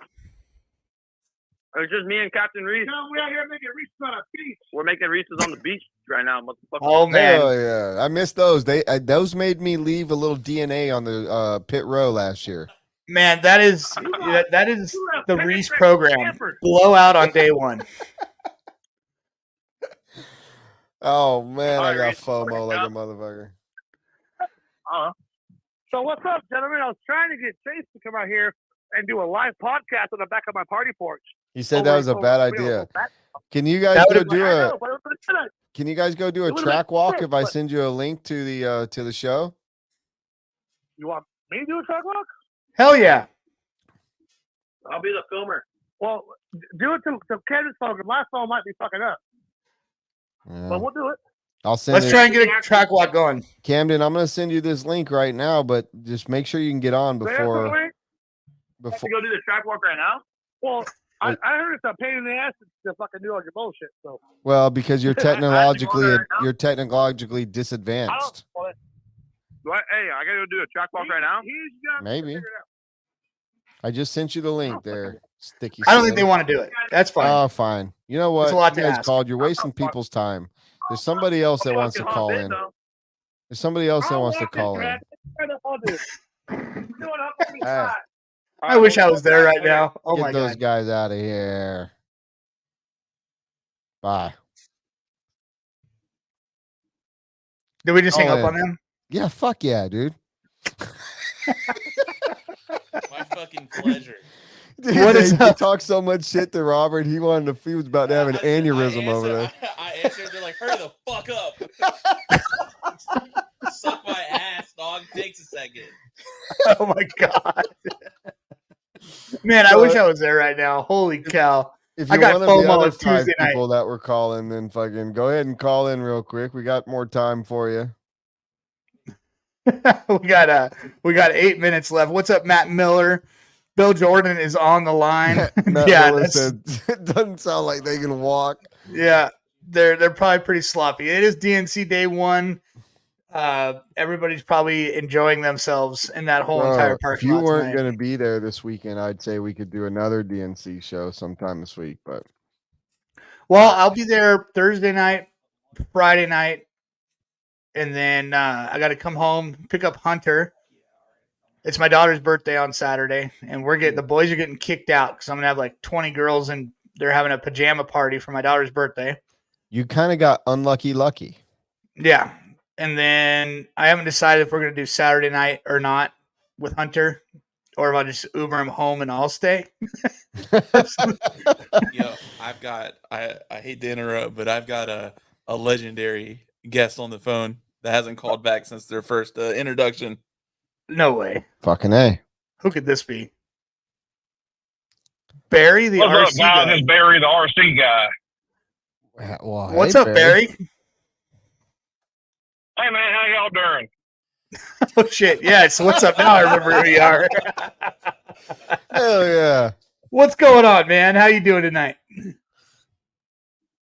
It's just me and Captain Reese. No, we're out here making Reese's on a beach. We're making Reese's on the beach right now, motherfucker. Oh man. Hell yeah. I missed those. Those made me leave a little DNA on the pit row last year. Man, that is the Reese program. Blowout on day 1. Oh man, I got Reese, FOMO like a motherfucker. So what's up, gentlemen? I was trying to get Chase to come out here and do a live podcast on the back of my party porch. He said that was a bad idea. Can you guys go do a Can you guys go do a track walk if I send you a link to the show? You want me to do a track walk? Hell yeah. I'll be the filmer. Well, do it to Kevin's phone. My phone might be fucking up, Yeah. but we'll do it. I'll send Let's it. try and get a track walk going. Camden, I'm gonna send you this link right now, but just make sure you can get on Have before to go do the track walk right now? Well, I heard it's a pain in the ass to fucking do all your bullshit. So well, because you're I have to go technologically there right now? you're technologically disadvanced. Hey, I gotta go do a track walk right now. Maybe. I just sent you the link there. Sticky. I don't think snake. they want to do it. That's fine. Oh, fine. You know what? It's a lot you to guys ask. called. You're wasting people's time. There's somebody else that wants to call in. There's somebody else that wants to call in. Hey, I wish I was there right now. Oh my get those god. guys out of here. Bye. Did we just hang Call up in. on them? Yeah, fuck yeah, dude. My fucking pleasure. Dude, What is they up? talked so much shit to Robert. He was about to have an aneurysm over there. I answered. They're like, hurry the fuck up. Suck my ass, dog. Takes a second. Oh my god. Man, I wish I was there right now. Holy cow. If I you got want to be FOMO other on 5 Tuesday night. people that were calling, then fucking go ahead and call in real quick. We got more time for you. we got 8 minutes left. What's up, Matt Miller? Bill Jordan is on the line. Matt Yeah, Miller that's- said, it doesn't sound like they can walk. Yeah, they're probably pretty sloppy. It is DNC day 1. Everybody's probably enjoying themselves in that whole Bro, entire if parking you lot weren't tonight. going to be there this weekend, I'd say we could do another DNC show sometime this week. But Well, I'll be there Thursday night, Friday night, and then I got to come home, pick up Hunter. It's my daughter's birthday on Saturday, and the boys are getting kicked out because I'm gonna have like 20 girls and they're having a pajama party for my daughter's birthday. You kind of got lucky. Yeah. And then I haven't decided if we're going to do Saturday night or not with Hunter, or if I'll just Uber him home and I'll stay. Yo, I hate to interrupt, but I've got a legendary guest on the phone that hasn't called back since their first introduction. No way. Fucking A. Who could this be? Barry, the What's RC up, guys? guy. It's Barry, the RC guy. Well, What's hey, up, Barry? Hey, man, how y'all doing? Oh, shit. Yeah, so what's up now? I remember who you are. Hell yeah. What's going on, man? How you doing tonight?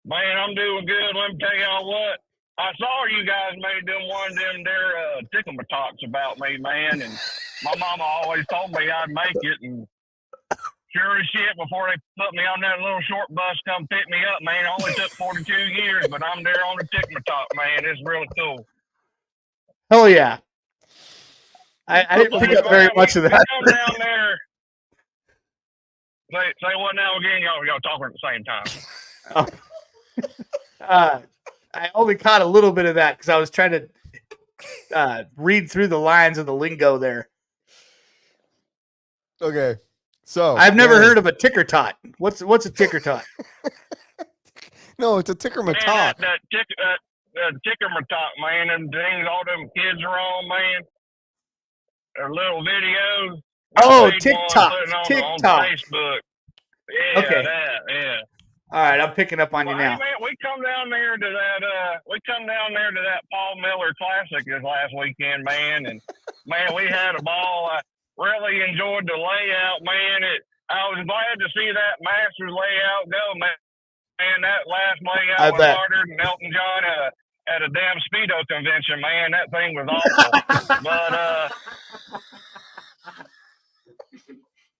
Man, I'm doing good. Let me tell y'all what. I saw you guys made them one of them there talks about me, man, and my mama always told me I'd make it, and sure as shit, before they put me on that little short bus come pick me up, man, it only took 42 years, but I'm there on the talk, man. It's really cool. Hell yeah. I didn't pick up very much of that. We come down there. Say what now again? Y'all talking at the same time. I only caught a little bit of that because I was trying to read through the lines of the lingo there. Okay. So I've never heard of a ticker tot. What's a ticker tot? No, it's a ticker Man, talk. that ticker talk, man, and things all them kids are on, man. Their little videos. Oh, Made TikTok. one, put it on TikTok. Facebook. Yeah, Okay. yeah. All right, I'm picking up on you Well, now. hey, man, we come down there to that Paul Miller Classic this last weekend, man, and man, we had a ball. I really enjoyed the layout, man. I was glad to see that Masters layout go, man. Man, that last layout I was bet. harder than Elton John at a damn Speedo convention, man. That thing was awful.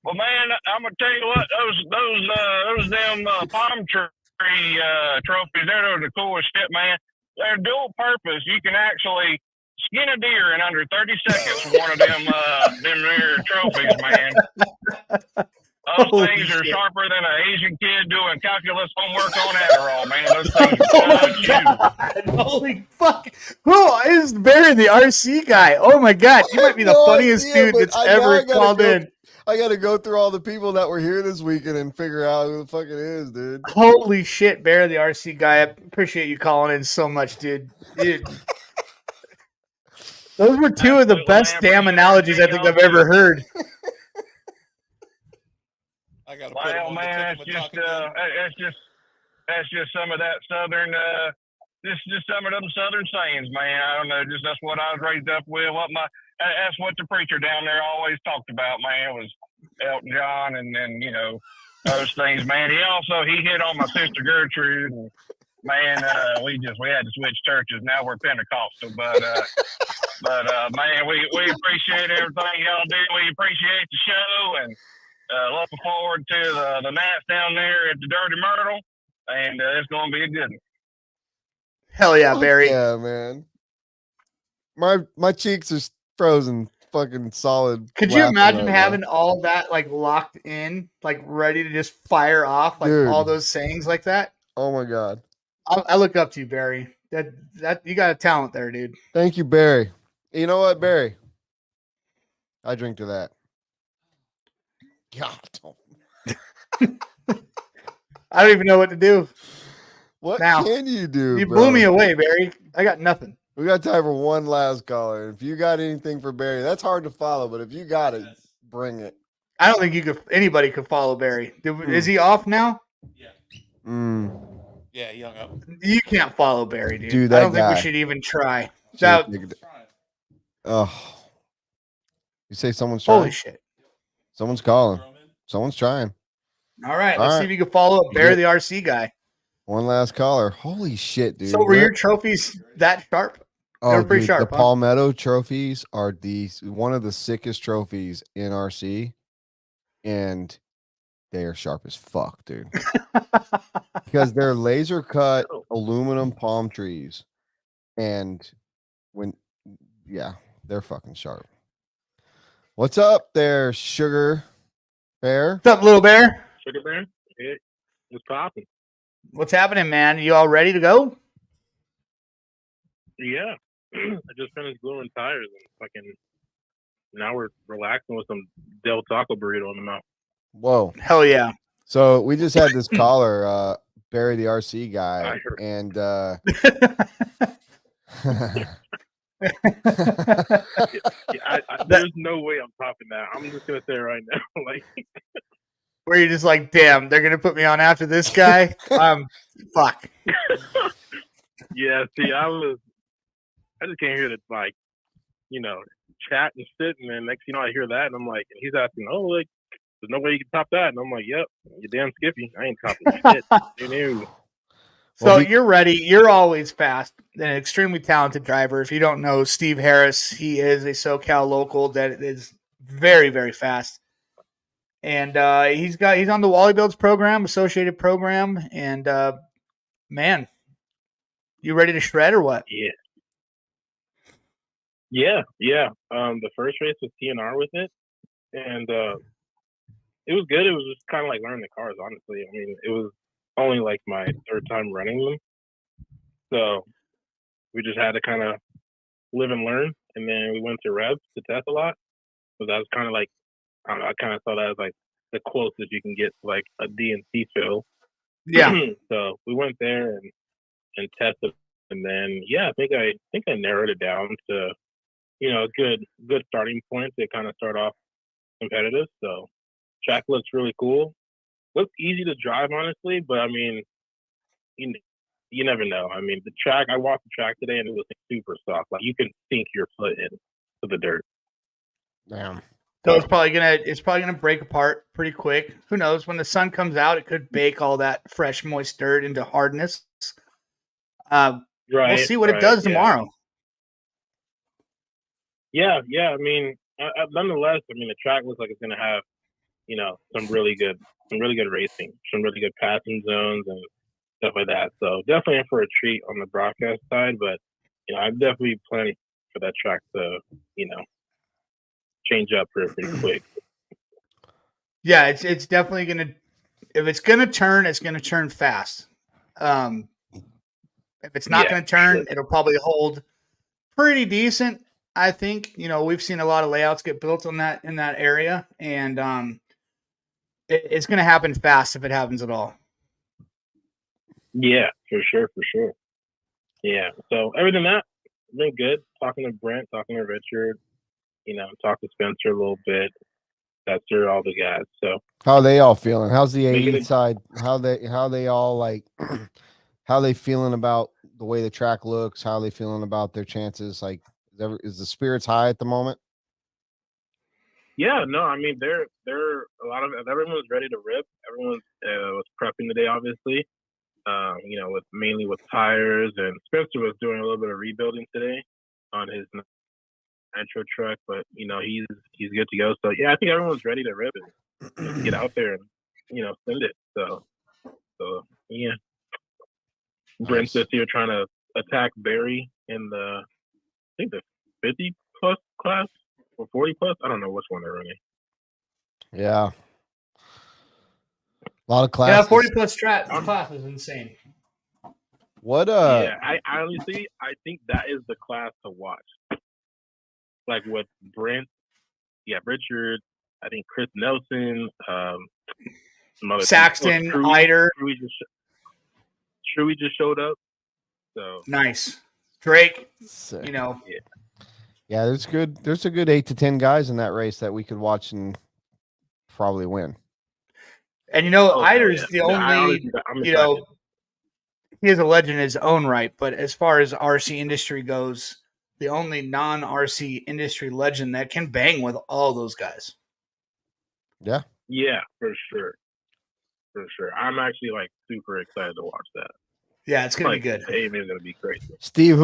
Well, man, I'm gonna tell you what, those damn palm tree trophies, they're the coolest shit, man. They're dual purpose. You can actually skin a deer in under 30 seconds with one of them there trophies, man. Those Holy things are shit. sharper than an Asian kid doing calculus homework on Adderall, man. Those things are Oh my good god! Holy fuck! Who is Barry, the RC guy? Oh my god! You might be the No funniest idea, dude but that's now ever I gotta called go- in. I got to go through all the people that were here this weekend and figure out who the fuck it is, dude. Holy shit, Barry, the RC guy! I appreciate you calling in so much, dude. Those were two of the Absolutely, best man. damn Appreciate analogies I everything think I've y'all do. ever heard. I gotta put him Well, on man, the TikTok again. that's just some of that southern, just some of them southern sayings, man. I don't know, just that's what I was raised up with. That's what the preacher down there always talked about, man. Was Elton John and those things, man. He hit on my sister Gertrude, and man, we had to switch churches. Now we're Pentecostal, but man, we appreciate everything y'all do. We appreciate the show, and looking forward to the nights down there at the Dirty Myrtle, and it's going to be a good one. Hell yeah, Barry! Yeah, man. My cheeks are frozen, fucking solid. Could you laughing imagine right now. having all that like locked in, like ready to just fire off, like Dude. all those sayings like that? Oh my god! I look up to you, Barry. That you got a talent there, dude. Thank you, Barry. You know what, Barry? I drink to that. God, I don't even know what to do. what Now, can you do? You bro? blew me away, Barry. I got nothing. We got time for one last caller. If you got anything for Barry, that's hard to follow, but if you got it, bring it. I don't think anybody could follow Barry. Is he off now? Yeah, he hung up. You can't follow Barry, dude. Dude, I that don't think guy. we should even try. Oh, you say someone's trying? Holy shit! Someone's calling. Someone's trying. All right, All let's right. see if you can follow up Barry, the RC guy. One last caller. Holy shit, dude! So were your trophies that sharp? They Oh, were pretty dude, sharp. the huh? Palmetto trophies are one of the sickest trophies in RC, and they are sharp as fuck, dude. Because they're laser cut aluminum palm trees, and they're fucking sharp. What's up there, Sugar Bear? What's up, little bear? Sugar Bear? It's popping. What's happening, man? You all ready to go? Yeah. I just finished gluing tires and fucking now we're relaxing with some Del Taco burrito in the mouth. Whoa. Hell yeah. So we just had this caller, Barry the RC guy, and there's no way I'm topping that. I'm just gonna say right now, like where you're just like, damn, they're gonna put me on after this guy. Fuck. Yeah, see, I just came here to like, chat and sit, and then next I hear that, and I'm like, and he's asking, oh, like, there's no way you can top that, and I'm like, yep, you damn Skippy, I ain't topping shit. You knew. So you're ready. You're always fast. An extremely talented driver. If you don't know Steve Harris, he is a SoCal local that is very, very fast. And he's on the Wally Builds program, associated program. And man, you ready to shred or what? Yeah. The first race was TNR with it, and it was good. It was just kind of like learning the cars, honestly. I mean, it was only like my third time running them, so we just had to kind of live and learn. And then we went to Revs to test a lot. So that was kind of like, I don't know, I kind of saw that as like the closest you can get to like a DNC feel. Yeah. So we went there and tested, and then I think I narrowed it down to a good starting point to kind of start off competitive. So track looks really cool. Looks easy to drive, honestly, but I mean, you never know. I mean, the track, I walked the track today and it was super soft. Like you can sink your foot into the dirt. Damn. So it's probably gonna break apart pretty quick. Who knows? When the sun comes out, it could bake all that fresh, moist dirt into hardness. We'll see what it does tomorrow. Yeah. I mean, nonetheless, I mean, the track looks like it's gonna have, some really good racing, some really good passing zones and stuff like that. So definitely in for a treat on the broadcast side, but I'm definitely planning for that track to, change up pretty quick. Yeah, it's definitely gonna. If it's gonna turn, it's gonna turn fast. If it's not gonna turn, it'll probably hold pretty decent. I think we've seen a lot of layouts get built on that in that area, and it's gonna happen fast if it happens at all. Yeah, for sure. Yeah. So everything that been good. Talking to Brent, talking to Richard, talk to Spencer a little bit. That's all the guys. So how are they all feeling? How's the AE side? How they all like? How they feeling about the way the track looks? How are they feeling about their chances? Like, is the spirits high at the moment? Yeah, no, I mean they're a lot of everyone's ready to rip. Everyone was prepping today, obviously. Mainly with tires, and Spencer was doing a little bit of rebuilding today on his nitro truck, but he's good to go. So yeah, I think everyone's ready to rip and get out there and send it. So yeah, nice. Brent's this year trying to attack Barry in the 50 plus class or 40 plus. I don't know which one they're running. Yeah. A lot of classes. Yeah, 40 plus class is insane. What Yeah, I honestly think that is the class to watch. Like with Brent, Richard, I think Chris Nelson, Saxton, Eider. Chewy just showed up. So nice. Drake, sick. Yeah, there's a good 8 to 10 guys in that race that we could watch and probably win. And Eider's the only, he is a legend in his own right, but as far as RC industry goes, the only non-RC industry legend that can bang with all those guys. Yeah. Yeah, for sure. I'm actually like super excited to watch that. Yeah, it's gonna be good. Hey, man, it's gonna be crazy. Steve,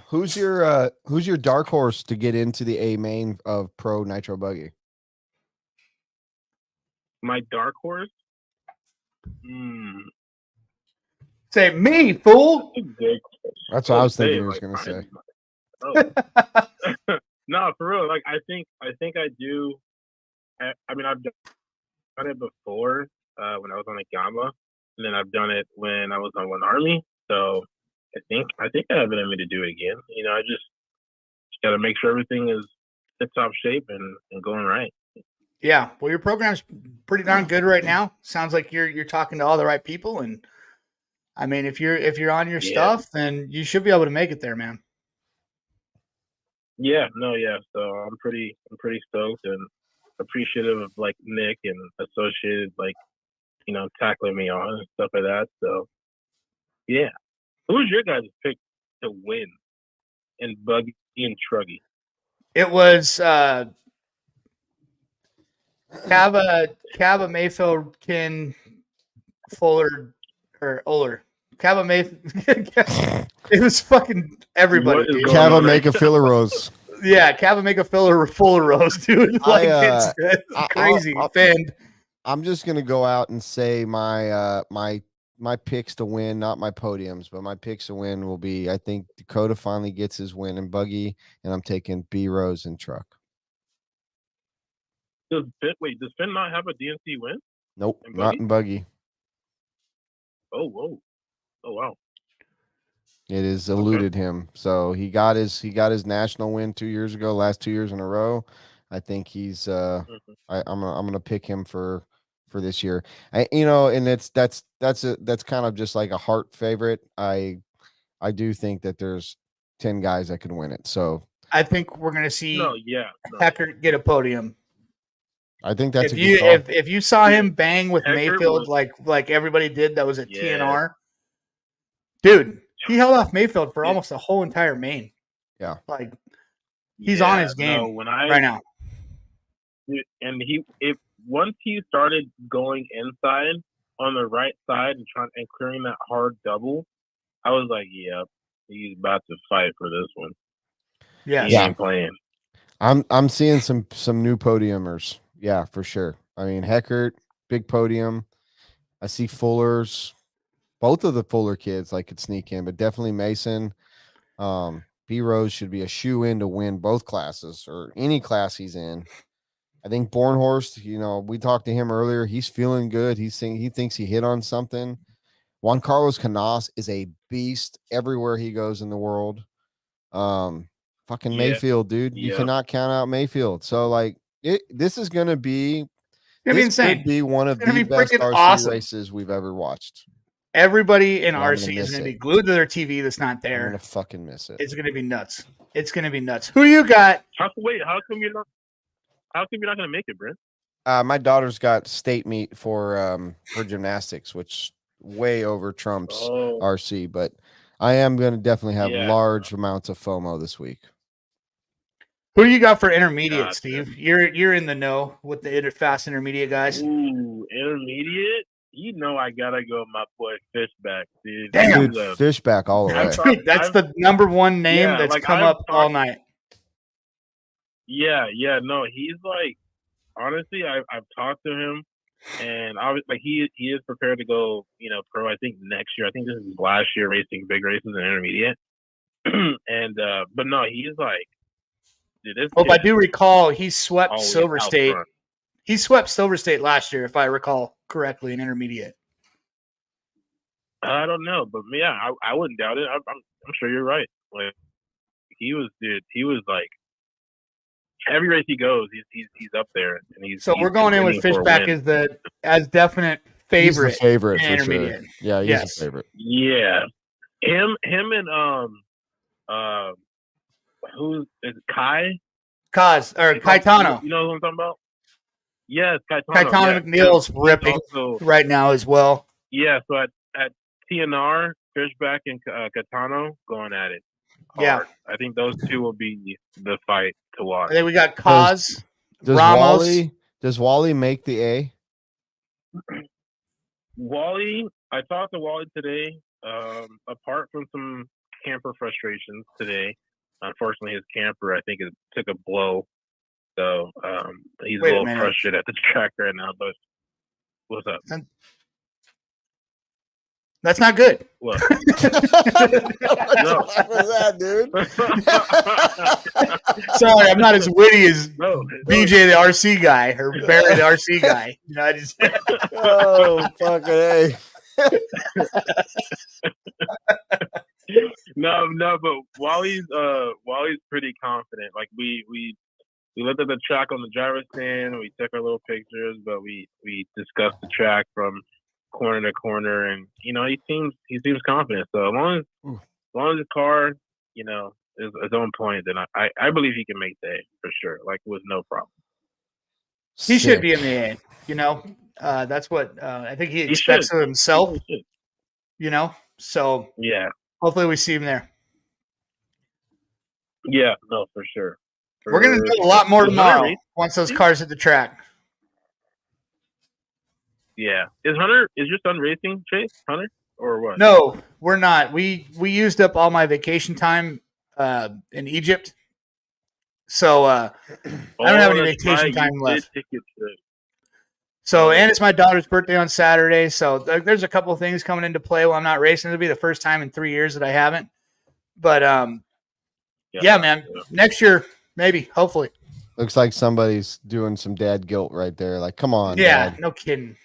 who's your dark horse to get into the A main of Pro Nitro Buggy? My dark horse? Say me, fool. That's what I was thinking he was gonna say. No, for real. Like I think I do. I mean, I've done it before when I was on a Gamma, and then I've done it when I was on One Army. So I think I have it in me to do it again. I just got to make sure everything is tip top shape and going right. Yeah, well, your program's pretty darn good right now. Sounds like you're talking to all the right people, and I mean, if you're on your stuff, then you should be able to make it there, man. Yeah, So I'm pretty stoked and appreciative of like Nick and Associated, like tackling me on and stuff like that. So yeah, who's your guys' pick to win in Buggy and Truggy? It was Cava Mayfield, Kin, Fuller, or Oler. Cava Mayfield. It was fucking everybody. Dude. Cava make a filler rose. Yeah, Cava make a filler rose, dude. Like it's crazy. I'm just gonna go out and say my picks to win, not my podiums, but my picks to win will be, I think Dakota finally gets his win in Buggy, and I'm taking B Rose and Truck. Does Finn not have a DNC win? Nope, not in Buggy. Oh, whoa. Oh, wow. It has eluded him. So he got his national win 2 years ago, last 2 years in a row. I think he's I'm gonna pick him for this year. And that's kind of just like a heart favorite. I do think that there's 10 guys that can win it. So I think we're gonna see Heckert get a podium. I think that's if you saw him bang with Mayfield like everybody did that was at TNR, dude, he held off Mayfield for almost the whole entire main. Yeah, like he's on his game right now. And once he started going inside on the right side and clearing that hard double, I was like, yep, he's about to fight for this one. Yeah, he ain't playing. I'm seeing some new podiumers. Yeah, for sure. I mean, Heckert, big podium. I see Fuller's, both of the Fuller kids could sneak in, but definitely Mason. B Rose should be a shoe in to win both classes or any class he's in. I think Bornhorst, we talked to him earlier. He's feeling good. He thinks he hit on something. Juan Carlos Canas is a beast everywhere he goes in the world. Mayfield, dude. You cannot count out Mayfield. So this is going to be insane. Could be one of the best RC races we've ever watched. Everybody in RC is going to be glued to their TV that's not there. I'm going to fucking miss it. It's going to be nuts. It's going to be nuts. Who you got? How come you're not going to make it, Brent? My daughter's got state meet for gymnastics, which way over trumps RC, but I am going to definitely have large amounts of FOMO this week. Who do you got for intermediate, Steve? You're in the know with the fast intermediate guys. Ooh, intermediate? I gotta go with my boy Fishback, dude. Damn, Fishback all the way. That's the number one name that's come up all night. Yeah, no, he's honestly, I've talked to him, and he is prepared to go, pro. I think next year. I think this is his last year racing big races in intermediate. And but no, he's dude, if I do recall, he swept Silver State. Front. He swept Silver State last year, if I recall correctly, in intermediate. I don't know, but yeah, I wouldn't doubt it. I'm sure you're right. He was every race he goes, he's up there, and he's. So we're going in with Fishback as definite favorite. He's the favorite in for intermediate. Sure. Yeah, he's the favorite. Yeah, him and who's Kai? Caetano. You know who I'm talking about? Yes, Caetano. Caetano McNeil's ripping right now as well. Yeah, so at TNR, Fishback and Caetano going at it. Hard. Yeah, I think those two will be the fight to watch. And then we got Kaz, Ramos. Does Wally make the A? Wally, I talked to Wally today. Apart from some camper frustrations today, unfortunately, his camper, I think, took a blow. So he's a little frustrated at the track right now. But what's up? That's not good. What? What was that, dude? Sorry, I'm not as witty as BJ, the RC guy, or Barry, the RC guy. I just. Oh, fucking A. No, but Wally's pretty confident. Like we looked at the track on the driver's stand, we took our little pictures, but we discussed the track from corner to corner, and he seems confident. So as long as the car, is on point, then I believe he can make the A for sure, like with no problem. He should be in the A. That's what I think he expects of himself. So yeah, hopefully we see him there. Yeah, no, for sure. We're gonna do a lot more tomorrow once those cars hit the track. Yeah, is your son racing, Chase Hunter, or what? No, we're not. We used up all my vacation time in Egypt, so I don't have any vacation time left. So, and it's my daughter's birthday on Saturday, so there's a couple of things coming into play while I'm not racing. It'll be the first time in 3 years that I haven't. But yeah, man, next year maybe, hopefully. Looks like somebody's doing some dad guilt right there. Like, come on, yeah, Dad. No kidding.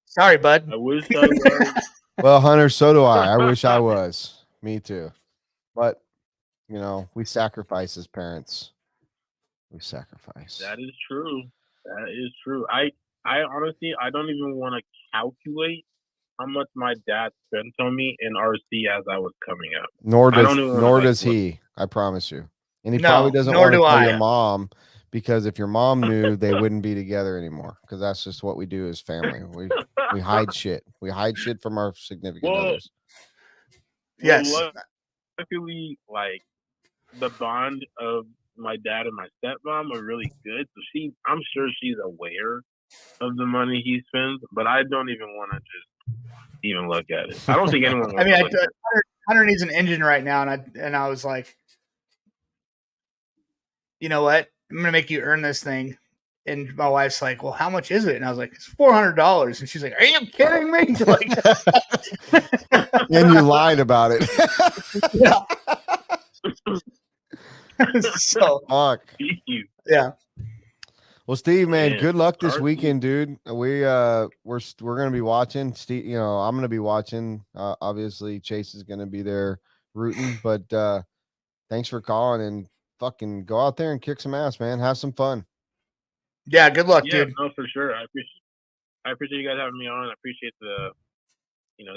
Sorry, bud. I wish I was. Well, Hunter, so do I. I wish I was. Me too. But we sacrifice as parents. We sacrifice. That is true. That is true. I honestly, I don't even want to calculate how much my dad spent on me in RC as I was coming up. Nor does he. I promise you. And he probably doesn't want to tell your mom, because if your mom knew, they wouldn't be together anymore. Because that's just what we do as family. We hide shit. We hide shit from our significant others. Yes. Luckily, like the bond of my dad and my stepmom are really good. So I'm sure she's aware of the money he spends, but I don't even want to just even look at it. I don't think anyone. I mean, Hunter needs an engine right now, and I was like, you know what? I'm gonna make you earn this thing. And my wife's like, well, how much is it? And I was like, it's $400. And she's like, are you kidding me? Like, and you lied about it. Yeah. So fuck. Yeah. Well, Steve, man, good luck this weekend, dude. We're gonna be watching. Steve, I'm gonna be watching. Obviously, Chase is gonna be there rooting. But thanks for calling, and fucking go out there and kick some ass, man. Have some fun. Yeah, good luck, dude. No, for sure. I appreciate you guys having me on. I appreciate the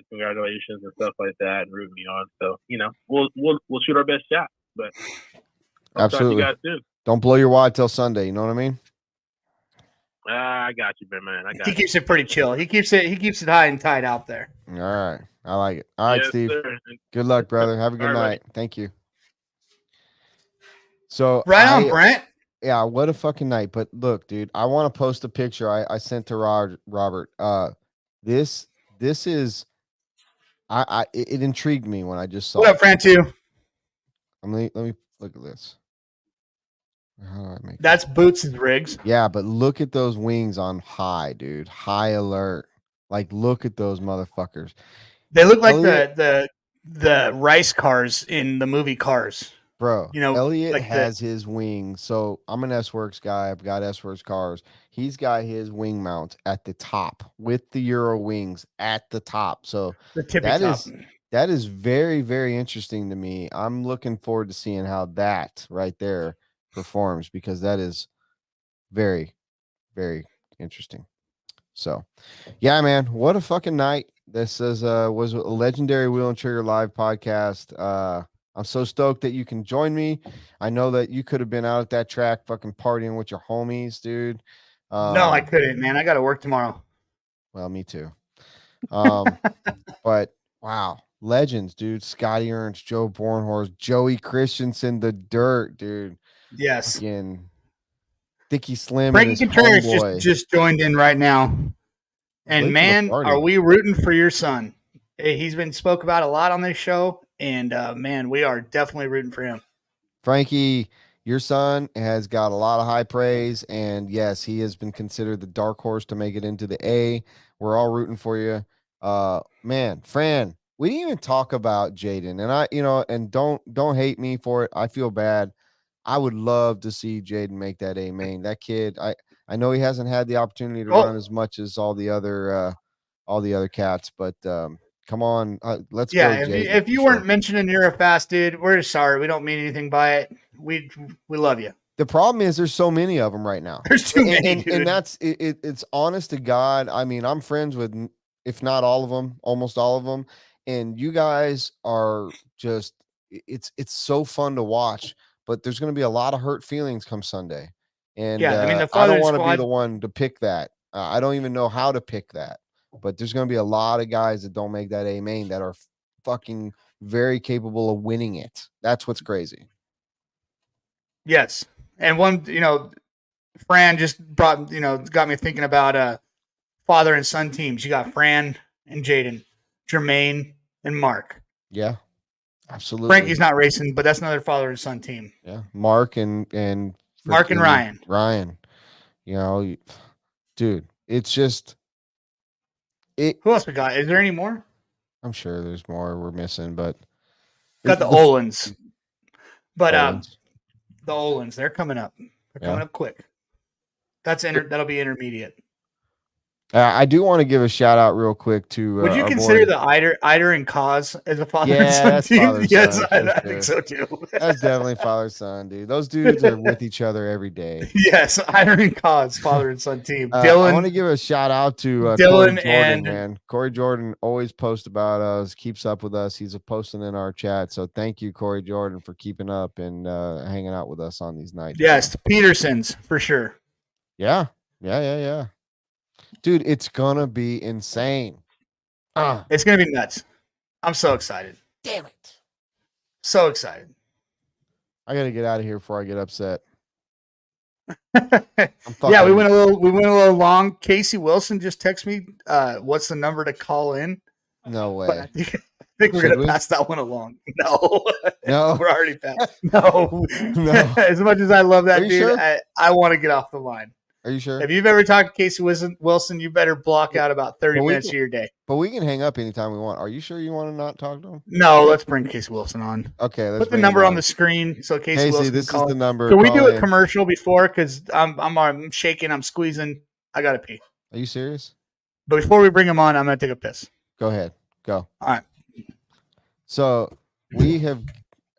congratulations and stuff like that, and rooting me on. So we'll shoot our best shot. But I'll talk to you guys soon. Don't blow your wad till Sunday. You know what I mean? I got you, man. He keeps it pretty chill. He keeps it high and tight out there. All right, I like it. All right, Yes, Steve. sir. Good luck, brother. Have a good All right, night. Thank you. So on, Brent. Yeah, what a fucking night. But look, dude, I want to post a picture I sent to Robert. This is it intrigued me when I just saw What up, Fran, too? Let me look at this. How do I make That's Boots' rigs. Yeah, but look at those wings on high, dude. High alert. Like, look at those motherfuckers. They look like the rice cars in the movie Cars. Bro, Elliot like has his wings. So I'm an S-Works guy. I've got S-Works cars. He's got his wing mount at the top with the Euro wings at the top. So the tippy top. That is very, very interesting to me. I'm looking forward to seeing how that right there performs, because that is very, very interesting. So, yeah, man, what a fucking night. This was a legendary Wheel and Trigger Live podcast. I'm so stoked that you can join me. I know that you could have been out at that track fucking partying with your homies, dude. No, I couldn't, man. I got to work tomorrow. Well, me too. But wow, legends, dude. Scotty Ernst, Joe Bornhorst, Joey Christensen, the Dirt, dude. Yes. Again, Dickie Slim. Frankie Contreras just joined in right now. And man, are we rooting for your son? He's been spoke about a lot on this show, and man, we are definitely rooting for him. Frankie, your son has got a lot of high praise, and yes, he has been considered the dark horse to make it into the A. We're all rooting for you. Man, Fran, we didn't even talk about Jaden, and and don't hate me for it. I feel bad. I would love to see Jaden make that A main. That kid, I know he hasn't had the opportunity to run as much as all the other all the other cats. But come on, let's Yeah, go, Jay. if you weren't mentioning you're a fast dude, we're sorry. We don't mean anything by it. We love you. The problem is there's so many of them right now. There's too many, dude. And that's it's honest to God. I mean, I'm friends with, if not all of them, almost all of them. And you guys are just, it's so fun to watch. But there's going to be a lot of hurt feelings come Sunday. And yeah, I mean, the I don't father want to be squad. the one to pick that. I don't even know how to pick that. But there's going to be a lot of guys that don't make that A main that are fucking very capable of winning it. That's what's crazy. Yes, and one, Fran just brought, got me thinking about father and son teams. You got Fran and Jaden, Jermaine and Mark. Yeah, absolutely. Frankie's not racing, but that's another father and son team. Yeah, Mark and Mark and Ryan. Ryan, dude, it's just it. Who else we got? Is there any more? I'm sure there's more we're missing, but Got the Olins. But Olins. the Olins, they're coming up. They're coming up quick. That'll be intermediate. I do want to give a shout out real quick to. Would you consider the Eider and Cause as a father and son that's team? father Yes, son, I for think sure. so too. That's definitely father son, dude. Those dudes are with each other every day. Yes, Eider and Cause, father and son team. I Dylan. want to give a shout out to Dylan Corey Jordan, and man. Corey Jordan always posts about us, keeps up with us. He's posting in our chat. So thank you, Corey Jordan, for keeping up and hanging out with us on these nights. Yes, Petersons for sure. Yeah. Dude, it's gonna be insane. It's gonna be nuts. I'm so excited. Damn it. So excited. I gotta get out of here before I get upset. Yeah, we went a little long. Casey Wilson just texted me, what's the number to call in? No way. But I think we're Should gonna we? pass that one along. No. No. We're already past. No. No. As much as I love that Are you dude, sure? I want to get off the line. Are you sure? If you've ever talked to Casey Wilson, you better block out about 30 minutes of your day. But we can hang up anytime we want. Are you sure you want to not talk to him? No, let's bring Casey Wilson on. Okay, let's Put the bring number him on the screen so Casey Wilson this can call. is the number. Can we Call do a in. commercial before? Because I'm shaking, I'm squeezing. I gotta pee. Are you serious? But before we bring him on, I'm gonna take a piss. Go ahead. Go. All right. So we have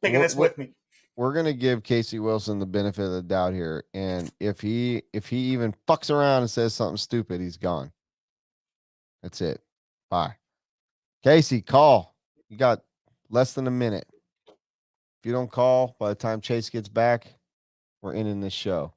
Taking this with me. We're gonna give Casey Wilson the benefit of the doubt here, and if he even fucks around and says something stupid, he's gone. That's it. Bye. Casey, call. You got less than a minute. If you don't call by the time Chase gets back, we're ending this show.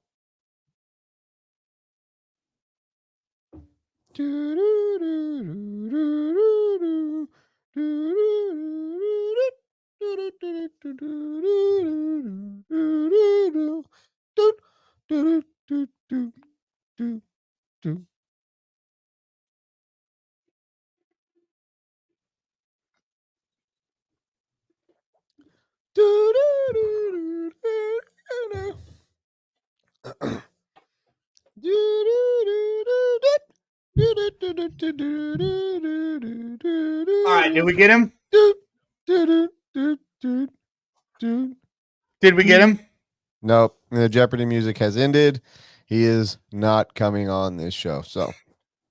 All right, did we get him? Did we get him? Nope. The Jeopardy music has ended. He is not coming on this show. So,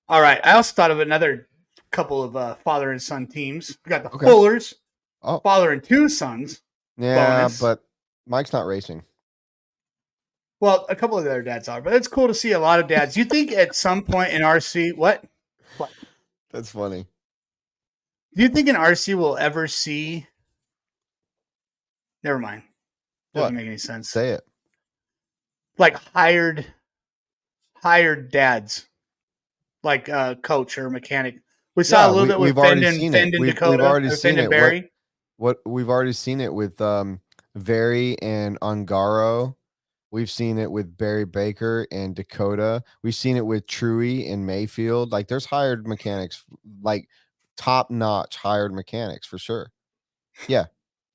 all right. I also thought of another couple of father and son teams. We got the Fullers, father and two sons. Yeah, bonus. but Mike's not racing. Well, a couple of their dads are, but it's cool to see a lot of dads. You think at some point in RC, what? That's funny. Do you think in RC we'll ever see? Never mind. Doesn't make any sense. Say it. Like hired dads, like a coach or a mechanic. We saw a little bit with Fend and Dakota. We've already seen it. Barry. What we've already seen it with Very and Ungaro. We've seen it with Barry Baker and Dakota. We've seen it with Truey and Mayfield. Like there's hired mechanics, like top-notch hired mechanics for sure. Yeah.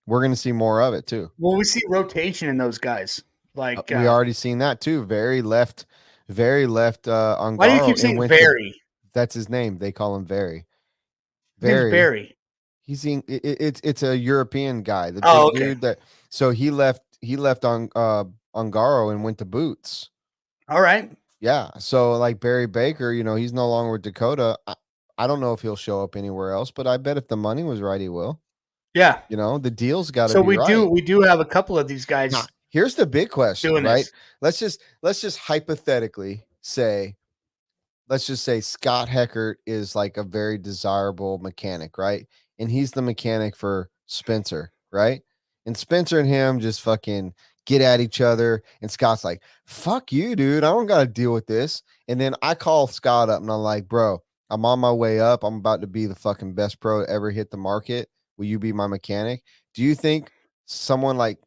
We're going to see more of it too. Well, we see rotation in those guys. Like we already seen that too. Very left Ungaro. Why do you keep saying Very? That's his name. They call him Very. Barry. He's in, it's a European guy. The big dude that so he left on Ungaro and went to Boots. All right. Yeah. So like Barry Baker, he's no longer with Dakota. I don't know if he'll show up anywhere else, but I bet if the money was right, he will. Yeah. You know, the deal's got to So be we right. we do have a couple of these guys. Now, here's the big question, doing right? this. Let's just hypothetically say, let's just say Scott Heckert is like a very desirable mechanic, right? And he's the mechanic for Spencer, right? And Spencer and him just fucking get at each other. And Scott's like, fuck you, dude. I don't got to deal with this. And then I call Scott up and I'm like, bro, I'm on my way up. I'm about to be the fucking best pro to ever hit the market. Will you be my mechanic? Do you think someone like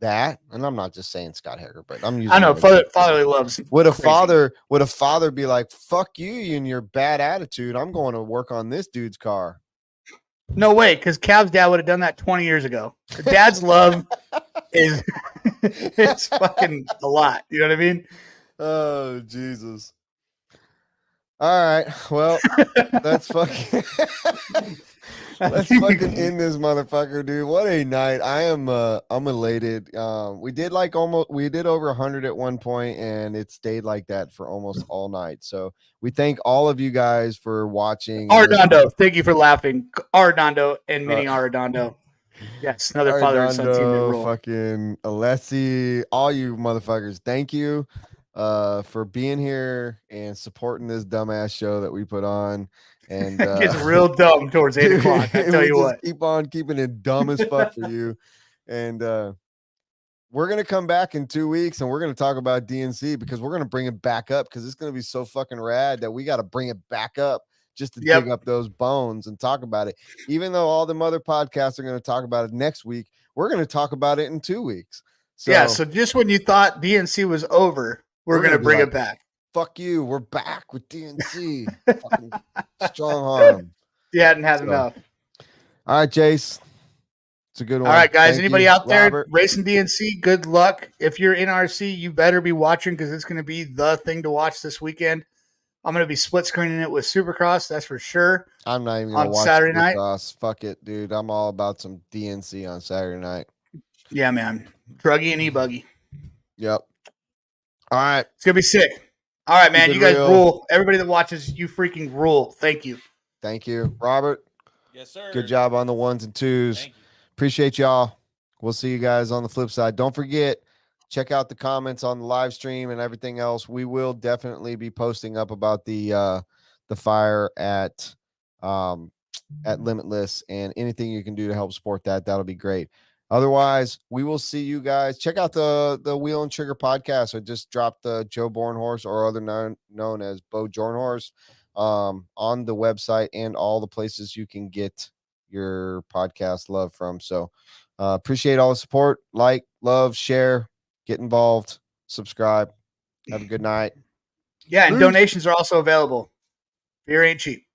that, and I'm not just saying Scott Heckert, but I'm using I know him as fatherly loves. would a crazy. father be like, fuck you and your bad attitude, I'm going to work on this dude's car? No way, because Cav's dad would have done that 20 years ago. The dad's love is it's fucking a lot. You know what I mean? Oh, Jesus. All right. Well, that's fucking let's fucking end this motherfucker, dude. What a night. I'm elated. We did over 100 at one point, and it stayed like that for almost all night. So we thank all of you guys for watching. Arredondo, thank you for laughing. Arredondo and Mini Arredondo. Yes, another father and son team that Arredondo, rule. fucking Alessi, all you motherfuckers, thank you for being here and supporting this dumbass show that we put on. And It gets real dumb towards 8 o'clock. I tell we you just what. keep on keeping it dumb as fuck for you. And we're gonna come back in 2 weeks and we're gonna talk about DNC because we're gonna bring it back up because it's gonna be so fucking rad that we got to bring it back up just to dig up those bones and talk about it. Even though all the other podcasts are going to talk about it next week, we're going to talk about it in 2 weeks. So yeah, so just when you thought DNC was over, we're going to bring it back. Fuck you. We're back with DNC. Fucking strong arm. You hadn't had enough. All right, Jace. It's a good one. All right, guys. Thank Anybody you, out there Robert. racing DNC? Good luck. If you're in RC, you better be watching because it's going to be the thing to watch this weekend. I'm going to be split screening it with Supercross. That's for sure. I'm not even going to watch Saturday night. Fuck it, dude. I'm all about some DNC on Saturday night. Yeah, man. Druggy and e-buggy. Yep. All right. It's going to be sick. All right, man. You guys rule. Everybody that watches, you freaking rule. Thank you. Thank you. Robert. Yes, sir. Good job on the 1s and 2s. Appreciate y'all. We'll see you guys on the flip side. Don't forget, check out the comments on the live stream and everything else. We will definitely be posting up about the fire at Limitless and anything you can do to help support that. That'll be great. Otherwise, we will see you guys. Check out the Wheel and Trigger podcast. I just dropped the Joe Bornhorse, or other known as Bo Jornhorse, on the website and all the places you can get your podcast love from. So appreciate all the support. Like, love, share, get involved, subscribe. Have a good night. Yeah, and donations are also available. Beer ain't cheap.